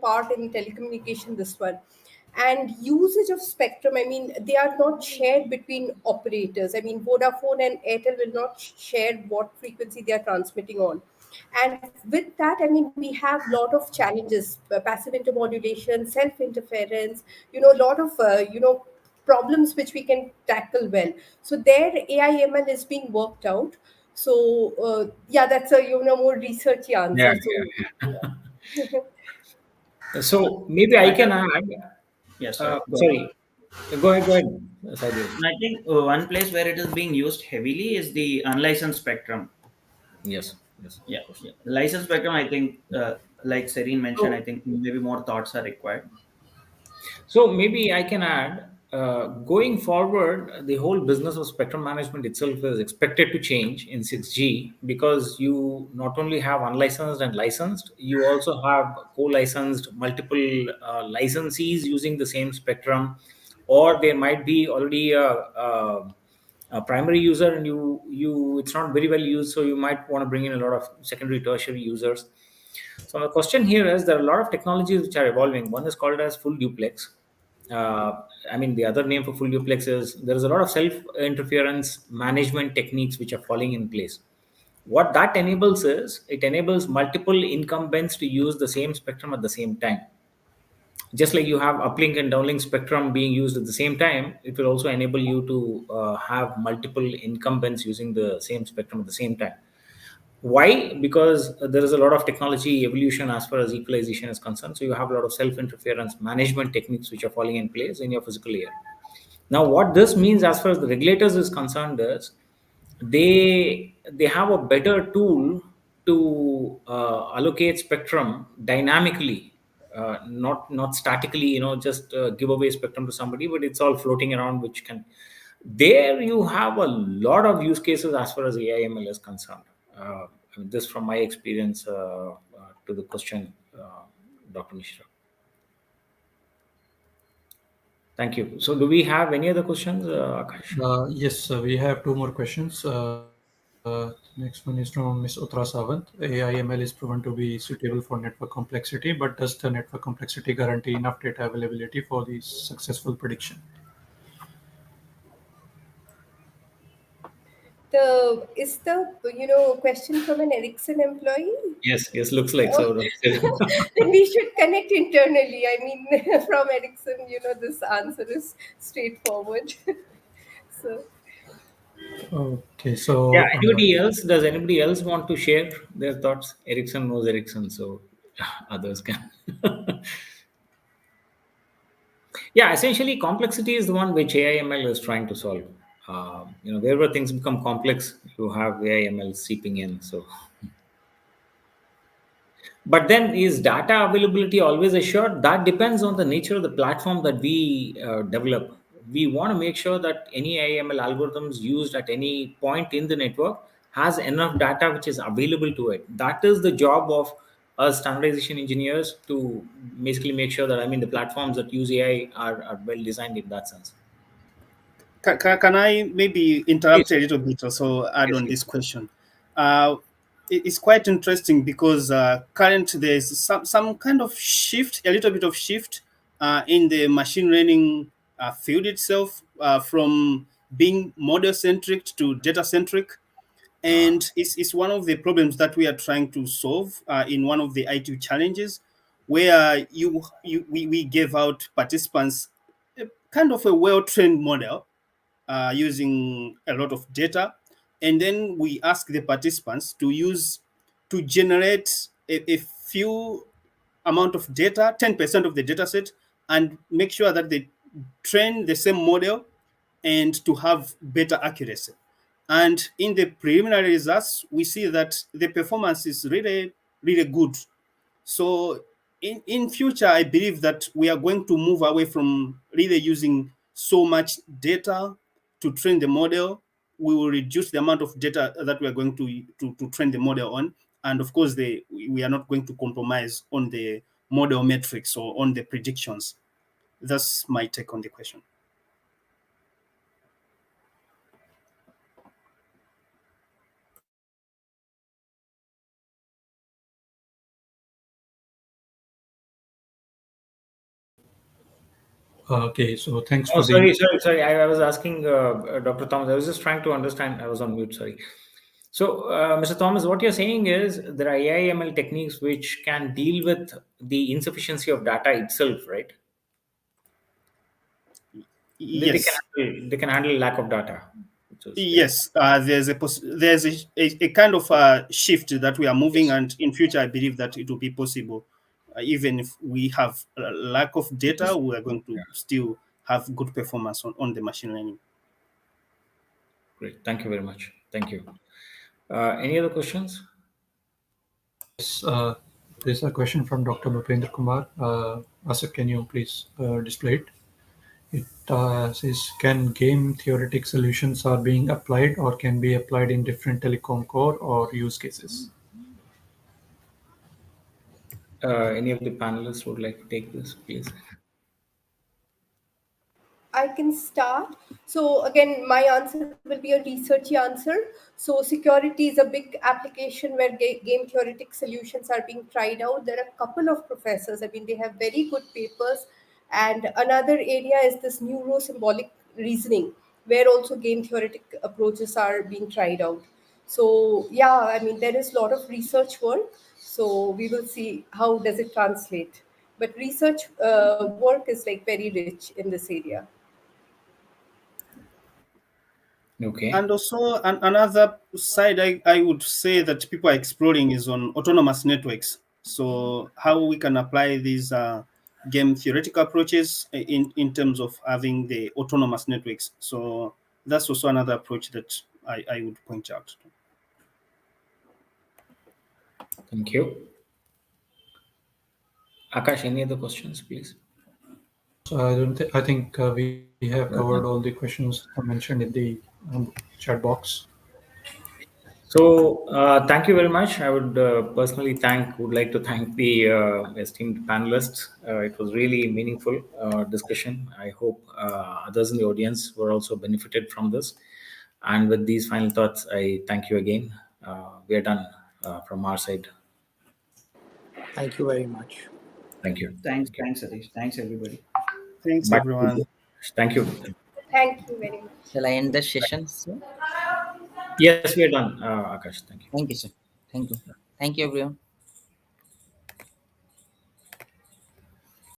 part in telecommunication. This one, and usage of spectrum. I mean, they are not shared between operators. I mean, Vodafone and Airtel will not share what frequency they are transmitting on. And with that, I mean, we have a lot of challenges: passive intermodulation, self interference. A lot of problems which we can tackle well. So their AIML is being worked out. So yeah, that's a more researchy Yeah. answer. So yeah. So maybe I can add. Yes, sorry. Sorry, go ahead, Saithiraj. I think one place where it is being used heavily is the unlicensed spectrum. Yes. Yeah. The licensed spectrum, I think, like Serene mentioned, So, I think maybe more thoughts are required. So maybe I can add, going forward, the whole business of spectrum management itself is expected to change in 6G, because you not only have unlicensed and licensed, you also have co-licensed multiple licensees using the same spectrum, or there might be already a primary user, and it's not very well used, so you might want to bring in a lot of secondary, tertiary users. So the question here is, there are a lot of technologies which are evolving. One is called as full duplex. The other name for full duplex is, there is a lot of self interference management techniques which are falling in place. What that enables is, it enables multiple incumbents to use the same spectrum at the same time. Just like you have uplink and downlink spectrum being used at the same time, it will also enable you to have multiple incumbents using the same spectrum at the same time. Why? Because there is a lot of technology evolution as far as equalization is concerned. So you have a lot of self-interference management techniques which are falling in place in your physical air. Now, what this means as far as the regulators is concerned is they have a better tool to allocate spectrum dynamically, not statically. Just give away spectrum to somebody, but it's all floating around, which can. There you have a lot of use cases as far as AIML is concerned. This from my experience to the question, Dr. Mishra. Thank you. So, do we have any other questions, Akash? Yes, we have two more questions. Next one is from Ms. Uttara Sawant. AIML is proven to be suitable for network complexity, but does the network complexity guarantee enough data availability for the successful prediction? The question from an Ericsson employee? Yes, looks like so. Then we should connect internally. I mean, from Ericsson, this answer is straightforward. So Okay, so Yeah, anybody else? Does anybody else want to share their thoughts? Ericsson knows Ericsson, so others can. Yeah, essentially, complexity is the one which AIML is trying to solve. Wherever things become complex, you have AIML seeping in. So, but then is data availability always assured? That depends on the nature of the platform that we develop. We want to make sure that any AIML algorithms used at any point in the network has enough data which is available to it. That is the job of us standardization engineers to basically make sure that the platforms that use AI are well designed in that sense. Can I maybe interrupt Please. a little bit, also add Yes, on yes. this question? It's quite interesting because currently there's some kind of shift, a little bit of shift in the machine learning field itself, from being model centric to data centric. And it's one of the problems that we are trying to solve in one of the IT challenges, where we gave out participants kind of a well-trained model using a lot of data, and then we ask the participants to generate a few amount of data, 10% of the data set, and make sure that they train the same model and to have better accuracy. And in the preliminary results, we see that the performance is really, really good. So in future, I believe that we are going to move away from really using so much data to train the model. We will reduce the amount of data that we are going to train the model on. And of course, we are not going to compromise on the model metrics or on the predictions. That's my take on the question. okay, so thanks Oh, for the sorry. I was asking Dr. Thomas. I was just trying to understand. I was on mute. Sorry. So, Mr. Thomas, what you're saying is there are AIML techniques which can deal with the insufficiency of data itself, right? Yes. They can handle lack of data. Yes, there's a kind of shift that we are moving, Yes. and in future, I believe that it will be possible. Even if we have a lack of data, we are going to Yeah. still have good performance on the machine learning. Great. Thank you very much. Thank you. Any other questions? yes, there's a question from Dr. Bhupendra Kumar. Asif, can you please display it? It says, can game theoretic solutions are being applied or can be applied in different telecom core or use cases? Any of the panelists would like to take this, please? I can start. So again, my answer will be a researchy answer. So security is a big application where game theoretic solutions are being tried out. There are a couple of professors. I mean, they have very good papers. And another area is this neuro-symbolic reasoning, where also game theoretic approaches are being tried out. So yeah, I mean, there is a lot of research work. So we will see how does it translate. But research work is like very rich in this area. Okay. And also another side I would say that people are exploring is on autonomous networks. So how we can apply these game theoretical approaches in terms of having the autonomous networks. So that's also another approach that I would point out. Thank you. Akash, any other questions, please? I think we have covered all the questions mentioned in the chat box. So thank you very much. I would would like to thank the esteemed panelists. It was really meaningful discussion. I hope others in the audience were also benefited from this. And with these final thoughts, I thank you again. We are done from our side. Thank you very much. Thank you. Thanks, Thank you. thanks, Satish. Thanks, everybody. Thanks, Back to everyone. you. Thank you. Thank you very much. Shall I end the session, sir? Yes, we are done, Akash. Thank you. Thank you, sir. Thank you. Thank you, everyone.